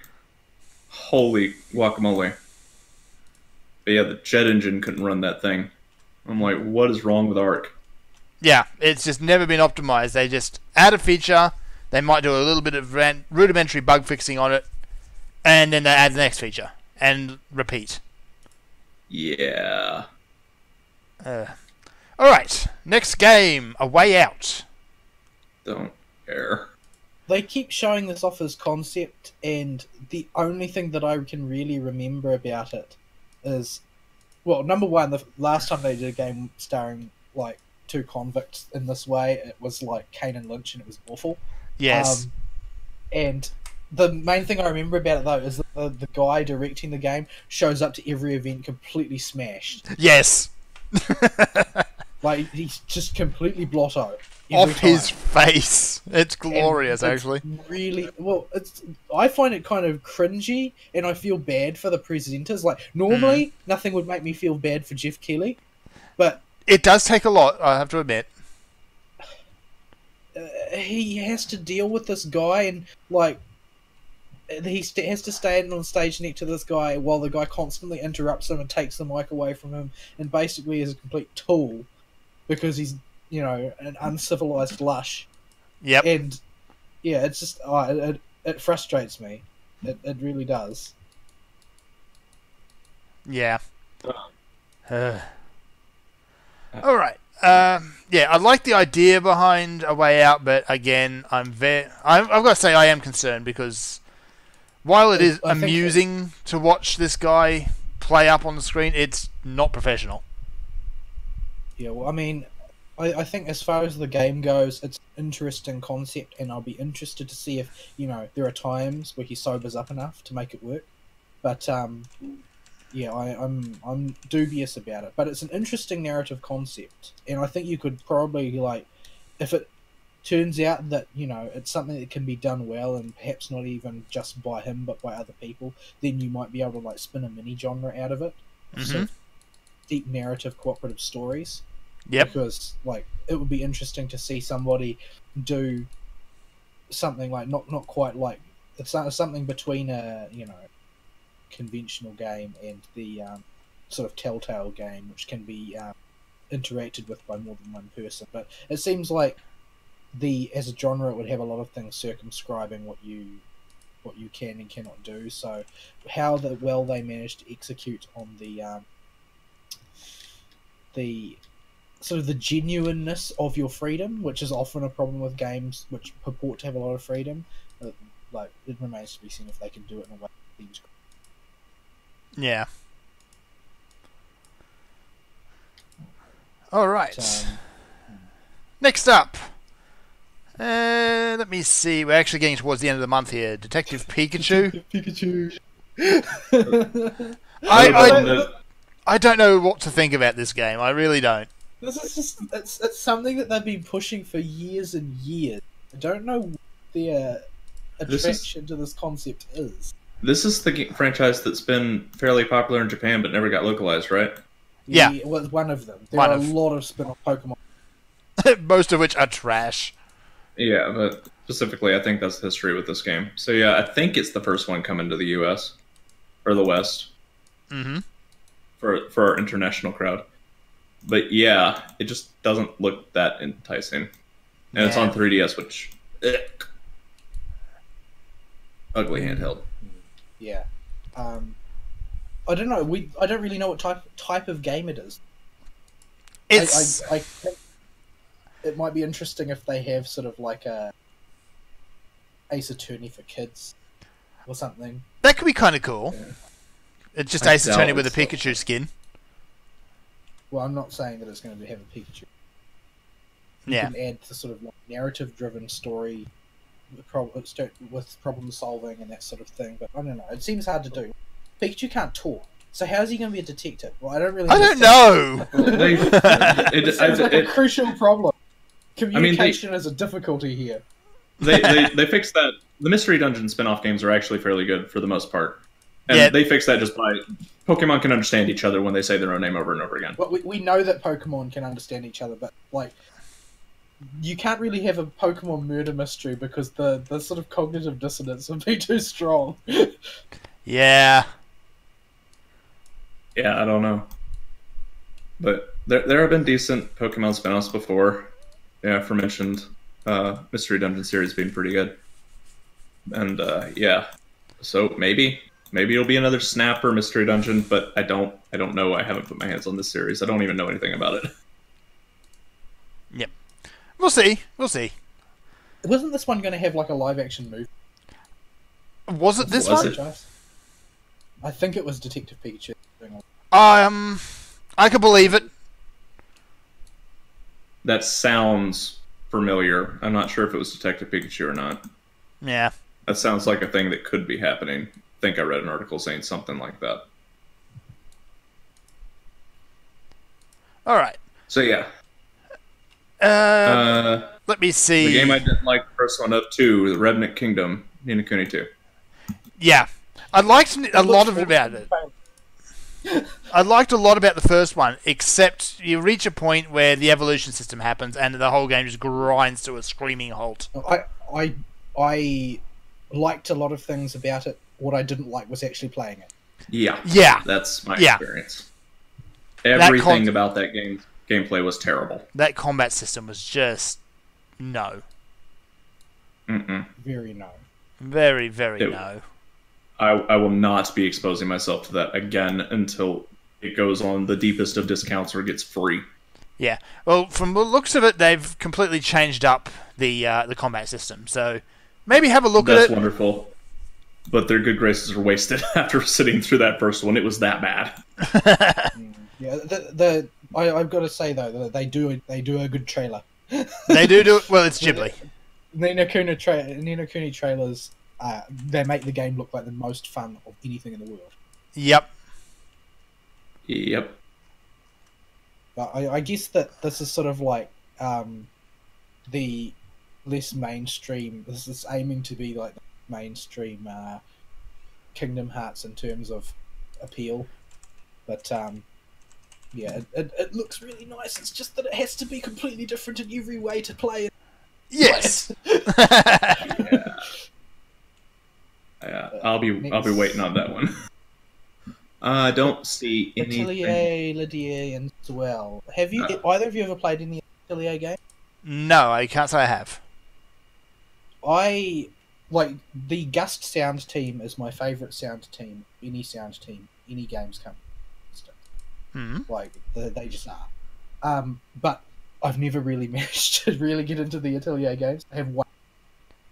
holy guacamole. But yeah, the jet engine couldn't run that thing. I'm like, what is wrong with Ark? Yeah, it's just never been optimized. They just add a feature, they might do a little bit of rudimentary bug fixing on it, and then they add the next feature, and repeat. Yeah. Alright, next game, A Way Out. Don't care. They keep showing this off as concept, and the only thing that I can really remember about it is, well, number one, the last time they did a game starring, like, two convicts in this way, it was like Kane and Lynch, and it was awful. Yes. And the main thing I remember about it, though, is that the guy directing the game shows up to every event completely smashed. Yes. Like, he's just completely blotto. Off his face. It's glorious, it's actually. Really, well, I find it kind of cringy, and I feel bad for the presenters. Like, normally, nothing would make me feel bad for Jeff Keighley, but... It does take a lot, I have to admit. He has to deal with this guy, and, like, he has to stand on stage next to this guy while the guy constantly interrupts him and takes the mic away from him, and basically is a complete tool, because he's, you know, an uncivilized lush. Yep. And, yeah, it's just... it frustrates me. It really does. Yeah. Alright. Yeah, I like the idea behind A Way Out, but again, I've got to say I am concerned, because while it is amusing to watch this guy play up on the screen, it's not professional. Yeah, well, I mean, I think as far as the game goes, it's an interesting concept, and I'll be interested to see if, you know, there are times where he sobers up enough to make it work. But, yeah, I'm dubious about it. But it's an interesting narrative concept, and I think you could probably, like, if it turns out that, you know, it's something that can be done well, and perhaps not even just by him, but by other people, then you might be able to, like, spin a mini-genre out of it. So deep narrative cooperative stories. Yep. Because, like, it would be interesting to see somebody do something like not quite like something between a, you know, conventional game and the sort of Telltale game, which can be interacted with by more than one person. But it seems like as a genre, it would have a lot of things circumscribing what you can and cannot do. So how well they managed to execute on the sort of the genuineness of your freedom, which is often a problem with games which purport to have a lot of freedom. Like, it remains to be seen if they can do it in a way that seems great. Yeah. Alright. Next up. Let me see. We're actually getting towards the end of the month here. Detective Pikachu. I don't know what to think about this game. I really don't. This is just it's something that they've been pushing for years and years. I don't know what their attraction to this concept is. This is the franchise that's been fairly popular in Japan but never got localized, right? Yeah, it was one of them. There are a lot of spin-off Pokemon. Most of which are trash. Yeah, but specifically, I think that's the history with this game. So yeah, I think it's the first one coming to the U.S. or the West. Mm-hmm. For our international crowd. But yeah, it just doesn't look that enticing. And it's on 3DS, which... ugly handheld. Yeah. I don't know. I don't really know what type of game it is. I think it might be interesting if they have sort of like a Ace Attorney for kids or something. That could be kind of cool. Yeah. It's just I Ace doubt Attorney with a it's so Pikachu skin. Well, I'm not saying that it's going to have a Pikachu. You Yeah. can add the sort of like narrative-driven story with problem solving and that sort of thing, but I don't know. It seems hard to do. Pikachu can't talk, so how's he going to be a detective? Well, I don't really. I don't know. It sounds like a crucial problem. Communication is a difficulty here. They fixed that. The Mystery Dungeon spin-off games are actually fairly good for the most part. And they fixed that just by Pokemon can understand each other when they say their own name over and over again. Well, we know that Pokemon can understand each other, but like you can't really have a Pokemon murder mystery because the sort of cognitive dissonance would be too strong. Yeah. Yeah, I don't know. But there have been decent Pokemon spin-offs before. Yeah, aforementioned Mystery Dungeon series being pretty good. And yeah. So maybe it'll be another Snap or Mystery Dungeon, but I don't know. I haven't put my hands on this series. I don't even know anything about it. Yep. We'll see. We'll see. Wasn't this one going to have like a live action movie? Was it this Was one? it? I think it was Detective Pikachu. I could believe it. That sounds familiar. I'm not sure if it was Detective Pikachu or not. Yeah. That sounds like a thing that could be happening. I think I read an article saying something like that. All right. So yeah. Let me see. The game I didn't like the first one of too, the Revenant Kingdom, Ni no Kuni 2. Yeah. I liked a lot of it about it. I liked a lot about the first one, except you reach a point where the evolution system happens and the whole game just grinds to a screaming halt. I liked a lot of things about it. What I didn't like was actually playing it. Yeah. Yeah. That's my Yeah. experience. Everything about that gameplay was terrible. That combat system was just no. Mm-mm. Very no. Very, very no. I will not be exposing myself to that again until it goes on the deepest of discounts or gets free. Yeah. Well, from the looks of it, they've completely changed up the combat system. So maybe have a look at it. That's wonderful. But their good graces are wasted after sitting through that first one. It was that bad. Yeah, I've got to say though that they do a good trailer. They do it well. It's Ghibli. Ni no Kuni trailers. They make the game look like the most fun of anything in the world. Yep. Yep. But I guess that this is sort of like the less mainstream. This is aiming to be like the mainstream Kingdom Hearts in terms of appeal. But yeah, it looks really nice. It's just that it has to be completely different in every way to play it. Yes. Yeah, I'll be waiting on that one. I don't see anything. Atelier, Lydia, and Swell. Have you either of you ever played any Atelier game? No, I can't say I have. I like the Gust sound team is my favourite sound team. Any sound team, any games company. Like they just are. But I've never really managed to really get into the Atelier games. I have one,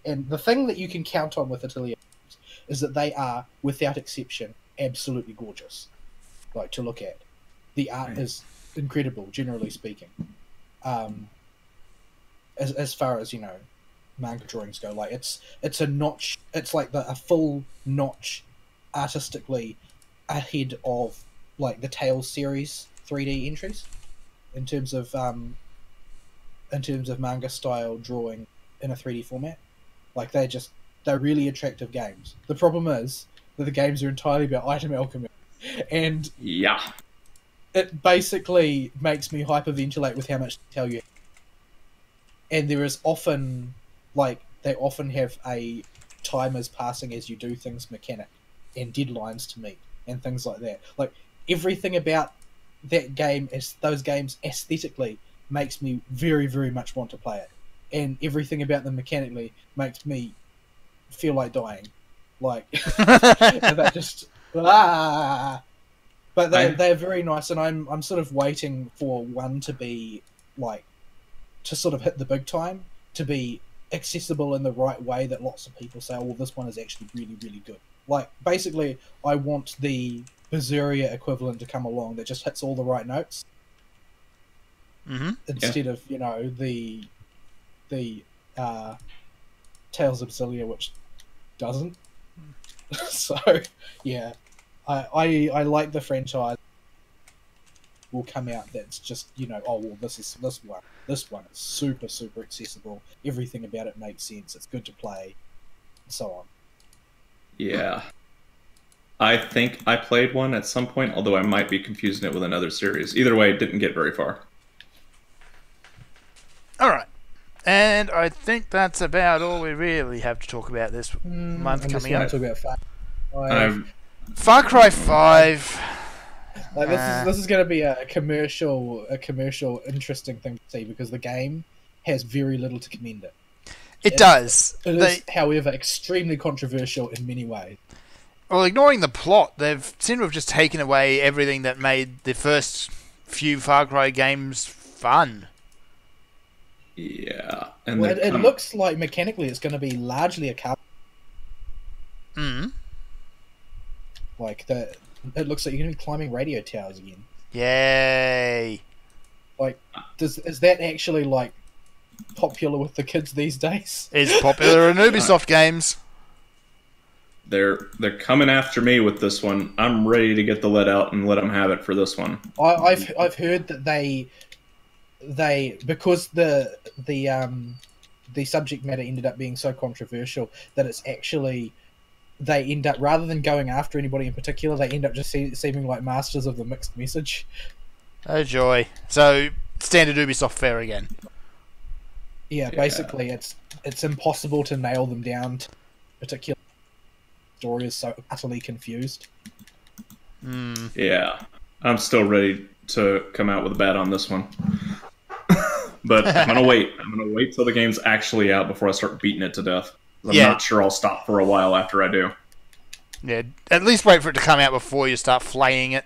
and the thing that you can count on with Atelier games is that they are, without exception, absolutely gorgeous. Like to look at, the art is incredible. Generally speaking, as far as manga drawings go, like it's a notch. It's like a full notch, artistically, ahead of like the Tales series 3D entries, in terms of manga style drawing in a 3D format. Like they're really attractive games. The problem is that the games are entirely about item alchemy, and yeah, it basically makes me hyperventilate with how much detail you have. And there is often, like, they often have a timers passing as you do things mechanic, and deadlines to meet, and things like that. Like, everything about that game, those games aesthetically, makes me very, very much want to play it. And everything about them mechanically makes me feel like dying. Like, and that just... But they're very nice, and I'm sort of waiting for one to be, like, to sort of hit the big time, to be accessible in the right way that lots of people say, "Oh, this one is actually really, really good." Like, basically, I want the Berseria equivalent to come along that just hits all the right notes, instead of the Tales of Berseria, which doesn't. So yeah, I like the franchise will come out that's just oh well, this one is super accessible, everything about it makes sense, it's good to play, and so on. Yeah. I think I played one at some point, although I might be confusing it with another series. Either way, it didn't get very far. Alright. And I think that's about all we really have to talk about this month coming up. Talk about Far Cry 5. Like, this is going to be a commercial interesting thing to see, because the game has very little to commend it. It does. It is, however, extremely controversial in many ways. Well, ignoring the plot, they've seemed to have just taken away everything that made the first few Far Cry games fun. Yeah. And well, it looks like mechanically it's going to be largely a carbon. Like, it looks like you're going to be climbing radio towers again. Yay! Like, is that actually, like, popular with the kids these days? It's popular in Ubisoft games. They're coming after me with this one. I'm ready to get the let out and let them have it for this one. I've heard that they because the subject matter ended up being so controversial that it's actually, they end up, rather than going after anybody in particular, they end up just seeming like masters of the mixed message. Oh joy! So standard Ubisoft fare again. Yeah, basically, it's impossible to nail them down to a particular story is so utterly confused. Yeah, I'm still ready to come out with a bat on this one. But I'm gonna wait. I'm gonna wait till the game's actually out before I start beating it to death. I'm not sure I'll stop for a while after I do. Yeah, at least wait for it to come out before you start flaying it.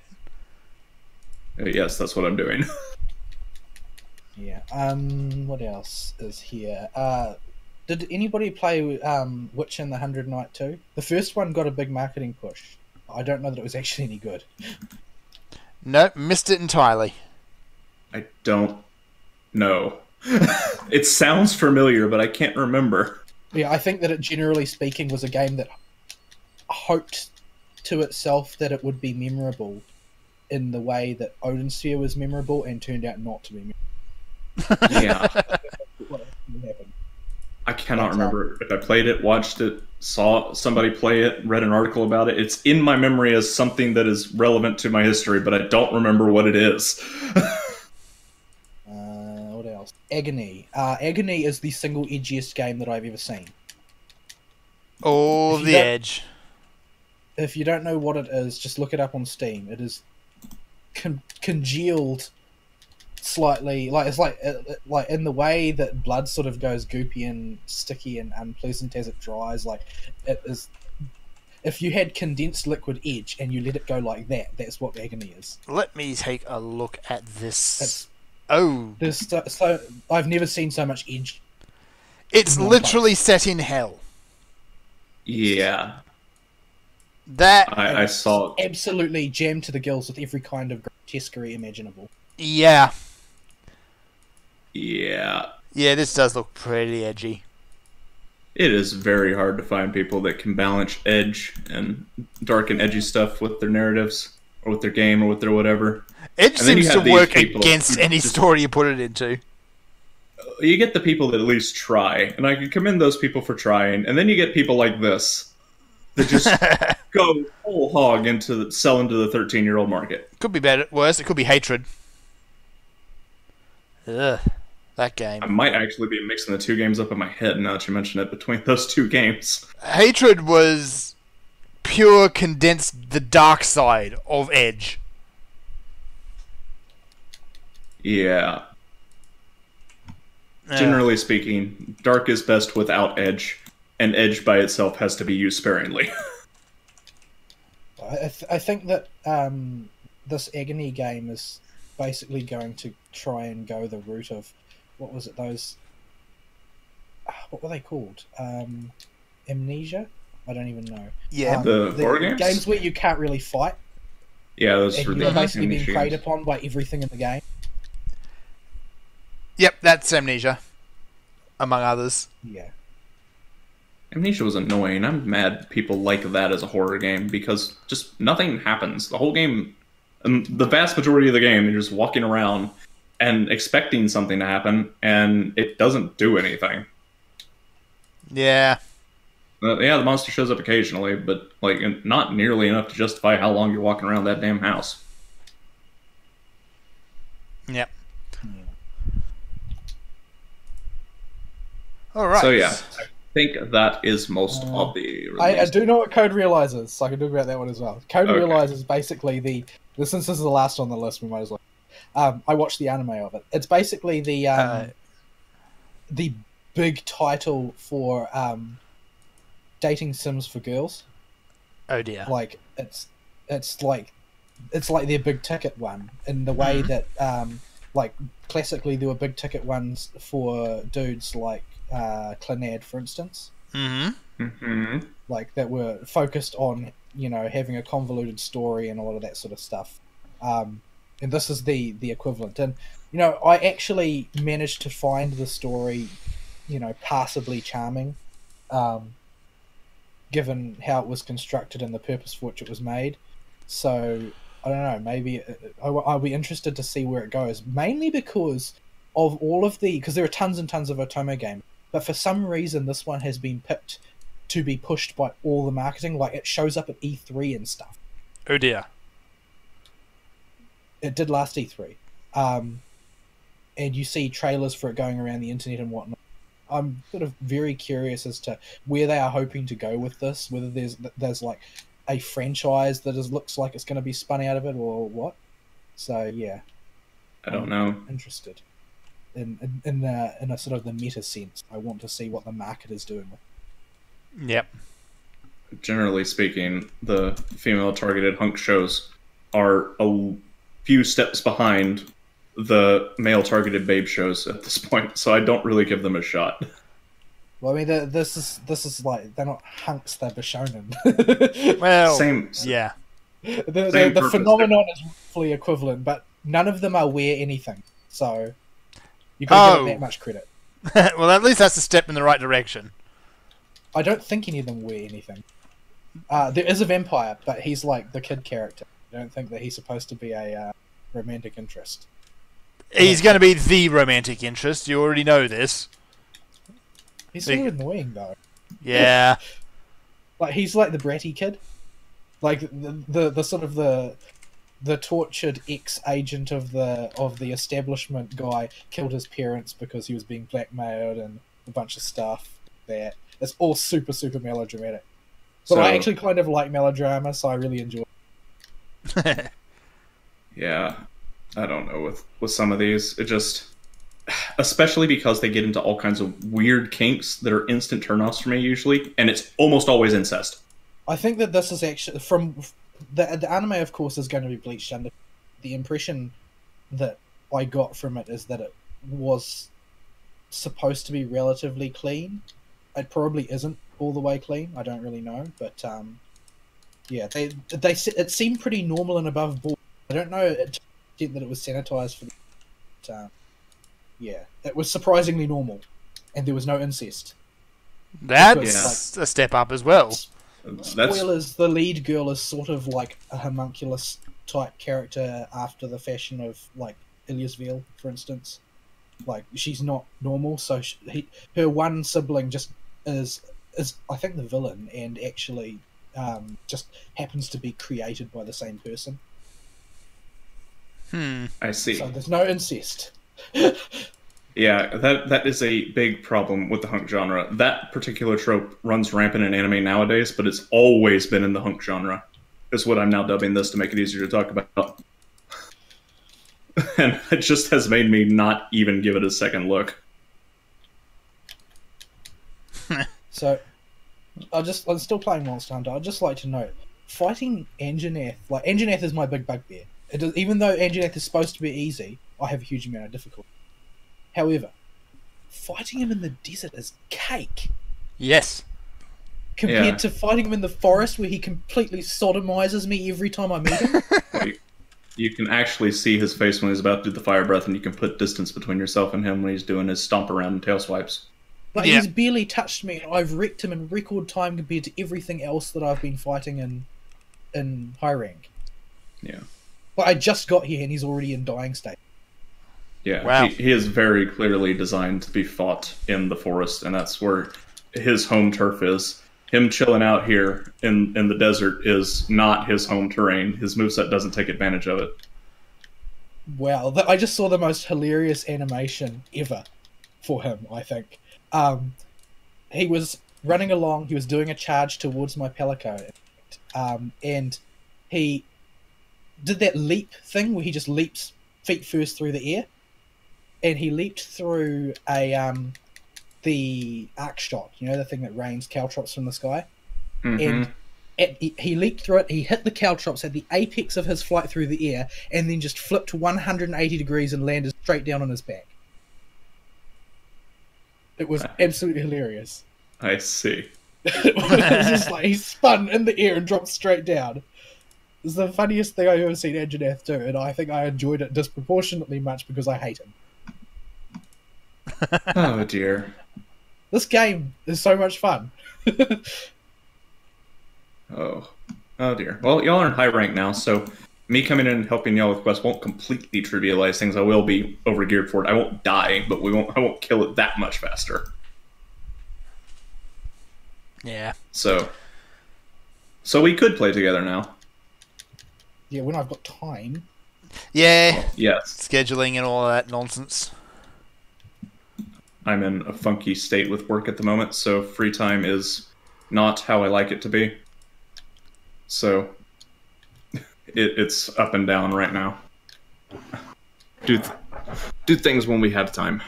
Yes, that's what I'm doing. Yeah. What else is here? Did anybody play Witch and the 100 Night 2? The first one got a big marketing push. I don't know that it was actually any good. Nope, missed it entirely. I don't know. It sounds familiar, but I can't remember. Yeah, I think that it, generally speaking, was a game that hoped to itself that it would be memorable in the way that Odin Sphere was memorable, and turned out not to be memorable. Yeah. What happened? I cannot remember if I played it, watched it, saw somebody play it, read an article about it. It's in my memory as something that is relevant to my history, but I don't remember what it is. What else? Agony. Agony is the single edgiest game that I've ever seen. Oh, the edge. If you don't know what it is, just look it up on Steam. It is congealed slightly, like it's like in the way that blood sort of goes goopy and sticky and unpleasant as it dries. Like, it is, if you had condensed liquid edge and you let it go like that, that's what Agony is. Let me take a look at this. There's so I've never seen so much edge. It's literally set in hell. Yeah. That I saw it. Absolutely jammed to the gills with every kind of grotesquerie imaginable. Yeah. Yeah. Yeah, this does look pretty edgy. It is very hard to find people that can balance edge and dark and edgy stuff with their narratives, or with their game, or with their whatever. Edge seems to work against any story you put it into. You get the people that at least try, and I can commend those people for trying, and then you get people like this that just go whole hog sell into the 13-year-old market. Could be better, worse. It could be hatred. Ugh, that game. I might actually be mixing the two games up in my head now that you mention it, between those two games. Hatred was pure condensed the dark side of Edge. Yeah. Generally speaking, dark is best without edge, and edge by itself has to be used sparingly. I think that this Agony game is basically going to try and go the route of, what was it, those what were they called? Amnesia? I don't even know. Yeah. The horror games? Games where you can't really fight, Yeah, those and were you're the basically being Amnesia preyed games. upon by everything in the game. Yep, that's Amnesia, among others. Yeah. Amnesia was annoying. I'm mad people like that as a horror game because just nothing happens. The whole game, and the vast majority of the game, you're just walking around and expecting something to happen, and it doesn't do anything. Yeah. Yeah, the monster shows up occasionally, but like not nearly enough to justify how long you're walking around that damn house. Yep. All right. So yeah, I think that is most of the. I do know what Code Realize is, so I can talk about that one as well. Code Okay. Realize is basically since this is the last on the list, we might as well. I watched the anime of it. It's basically the big title for dating sims for girls. Oh dear. Like it's like their big ticket one in the way that like classically there were big ticket ones for dudes like Clannad, for instance. Like that were focused on having a convoluted story and all of that sort of stuff. And this is the equivalent. And I actually managed to find the story passably charming, given how it was constructed and the purpose for which it was made. So I don't know, maybe I'll be interested to see where it goes, mainly because of because there are tons and tons of Otome games, but for some reason this one has been picked to be pushed by all the marketing. Like it shows up at E3 and stuff. Oh dear. It did last E3, and you see trailers for it going around the internet and whatnot. I'm sort of very curious as to where they are hoping to go with this. Whether there's like a franchise that looks like it's going to be spun out of it, or what. So yeah, I don't know. Interested in a sort of the meta sense. I want to see what the market is doing with it. Yep. Generally speaking, the female targeted hunk shows are a few steps behind the male targeted babe shows at this point, so I don't really give them a shot. Well, I mean, this is like they're not hunks; they're bishonen. Well, Same. yeah. The phenomenon is roughly equivalent, but none of them are wear anything. So you got to give it that much credit. Well, at least that's a step in the right direction. I don't think any of them wear anything. There is a vampire, but he's like the kid character. I don't think that he's supposed to be a romantic interest. He's going to be the romantic interest. You already know this. He's sort of annoying though. Yeah. Like he's like the bratty kid, like the sort of the tortured ex-agent of the establishment guy killed his parents because he was being blackmailed and a bunch of stuff. That it's all super melodramatic. But I actually kind of like melodrama, so I really enjoy it. Yeah, I don't know with some of these. It just, especially because they get into all kinds of weird kinks that are instant turnoffs for me usually, and it's almost always incest. I think that this is actually from the anime, of course, is going to be bleached under. The impression that I got from it is that it was supposed to be relatively clean. It probably isn't all the way clean. I don't really know, but yeah, it seemed pretty normal and above board. I don't know that it was sanitized for. Yeah, it was surprisingly normal, and there was no incest. That's a step up as well. Spoilers: the lead girl is sort of like a homunculus type character after the fashion of like Iliasville, for instance. Like she's not normal, so her one sibling just is I think the villain, and actually just happens to be created by the same person. I see. So there's no incest. Yeah, that is a big problem with the hunk genre. That particular trope runs rampant in anime nowadays, but it's always been in the hunk genre. Is what I'm now dubbing this to make it easier to talk about. And it just has made me not even give it a second look. So, I'm still playing Monster Hunter. I'd just like to note, fighting Anjanath, like Anjanath is my big bugbear. Even though Anjanath is supposed to be easy, I have a huge amount of difficulty. However, fighting him in the desert is cake Yes. compared to fighting him in the forest where he completely sodomizes me every time I meet him. Like, you can actually see his face when he's about to do the fire breath, and you can put distance between yourself and him when he's doing his stomp around and tail swipes. Like, he's barely touched me, and I've wrecked him in record time compared to everything else that I've been fighting in high rank. Yeah. But I just got here, and he's already in dying state. Yeah, wow. He is very clearly designed to be fought in the forest, and that's where his home turf is. Him chilling out here in the desert is not his home terrain. His moveset doesn't take advantage of it. Wow, I just saw the most hilarious animation ever for him, I think. He was running along, he was doing a charge towards my Palico, and he did that leap thing where he just leaps feet first through the air, and he leaped through the arc shot, you know, the thing that rains caltrops from the sky. Mm-hmm. And he leaped through it, he hit the caltrops at the apex of his flight through the air, and then just flipped 180 degrees and landed straight down on his back. It was absolutely hilarious. I see. It was just like he spun in the air and dropped straight down. It's the funniest thing I've ever seen Anjanath do, and I think I enjoyed it disproportionately much because I hate him. Oh dear. This game is so much fun. Oh dear. Well, y'all are in high rank now, so me coming in and helping y'all with quests won't completely trivialize things. I will be overgeared for it. I won't die, but I won't kill it that much faster. Yeah. So we could play together now. Yeah, when I've got time. Yeah. Yes. Scheduling and all that nonsense. I'm in a funky state with work at the moment, so free time is not how I like it to be. So it's up and down right now. Do things when we have time.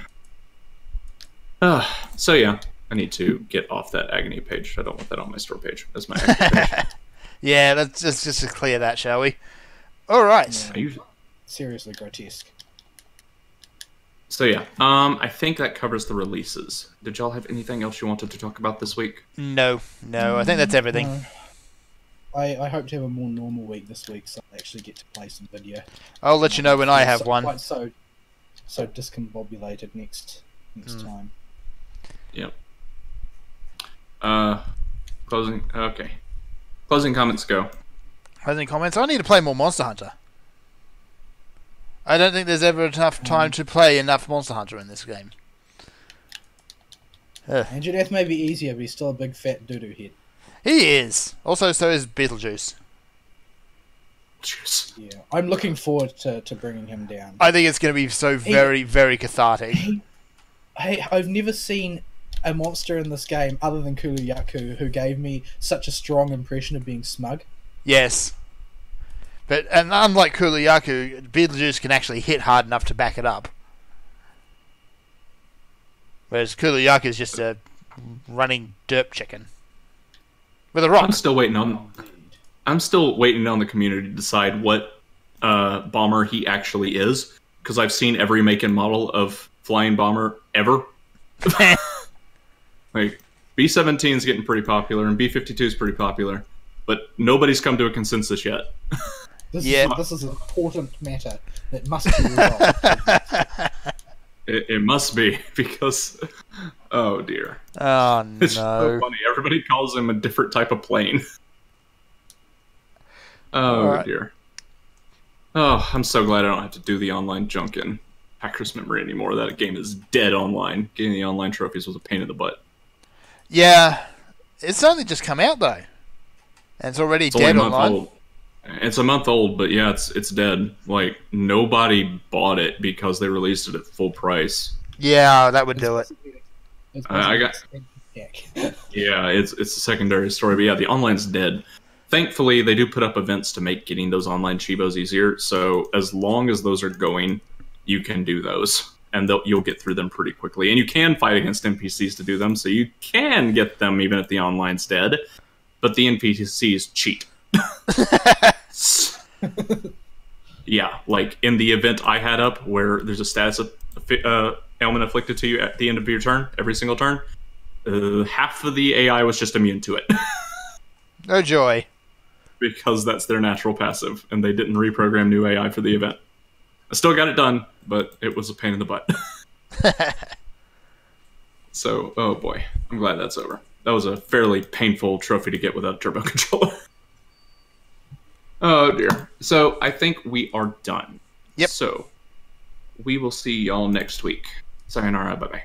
So yeah, I need to get off that agony page. I don't want that on my store page. That's my agony page. Yeah, let's just to clear that, shall we? All right. Yeah. Seriously grotesque. So yeah, I think that covers the releases. Did y'all have anything else you wanted to talk about this week? No, I think that's everything. I hope to have a more normal week this week, so I actually get to play some video. I'll let you know when I have one. Quite so discombobulated next time. Yep. Closing. Okay. Closing comments go. Closing comments. I need to play more Monster Hunter. I don't think there's ever enough time to play enough Monster Hunter in this game. Anjanath may be easier, but he's still a big fat doo-doo head. He is. Also, so is Beetlejuice. Cheers. Yeah, I'm looking forward to bringing him down. I think it's going to be so very, very cathartic. I've never seen a monster in this game other than Kuluyaku who gave me such a strong impression of being smug. Yes. And unlike Kuluyaku, Beetlejuice can actually hit hard enough to back it up. Whereas Kuluyaku is just a running derp chicken. With a rock. I'm still waiting on the community to decide what bomber he actually is, because I've seen every make and model of flying bomber ever. Like B-17 is getting pretty popular and B-52 is pretty popular, but nobody's come to a consensus yet. This is an important matter that must be resolved. It must be, because oh dear. Oh no. It's so funny. Everybody calls him a different type of plane. Oh dear. Oh, I'm so glad I don't have to do the online junk in Hacker's Memory anymore. That game is dead online. Getting the online trophies was a pain in the butt. Yeah. It's only just come out though. And it's already dead online. Old. It's a month old, but yeah, it's dead. Like, nobody bought it because they released it at full price. Yeah, that would do it. Yeah, it's a secondary story, but yeah, the online's dead. Thankfully, they do put up events to make getting those online Chibos easier, so as long as those are going, you can do those, and you'll get through them pretty quickly. And you can fight against NPCs to do them, so you can get them even if the online's dead, but the NPCs cheat. Yeah, like in the event I had up where there's a status ailment afflicted to you at the end of your turn, every single turn, half of the AI was just immune to it. Oh joy. Because that's their natural passive, and they didn't reprogram new AI for the event. I still got it done, but it was a pain in the butt. So, oh boy, I'm glad that's over. That was a fairly painful trophy to get without a turbo controller. Oh dear. So, I think we are done. Yep. So, we will see y'all next week. Sayonara, bye-bye.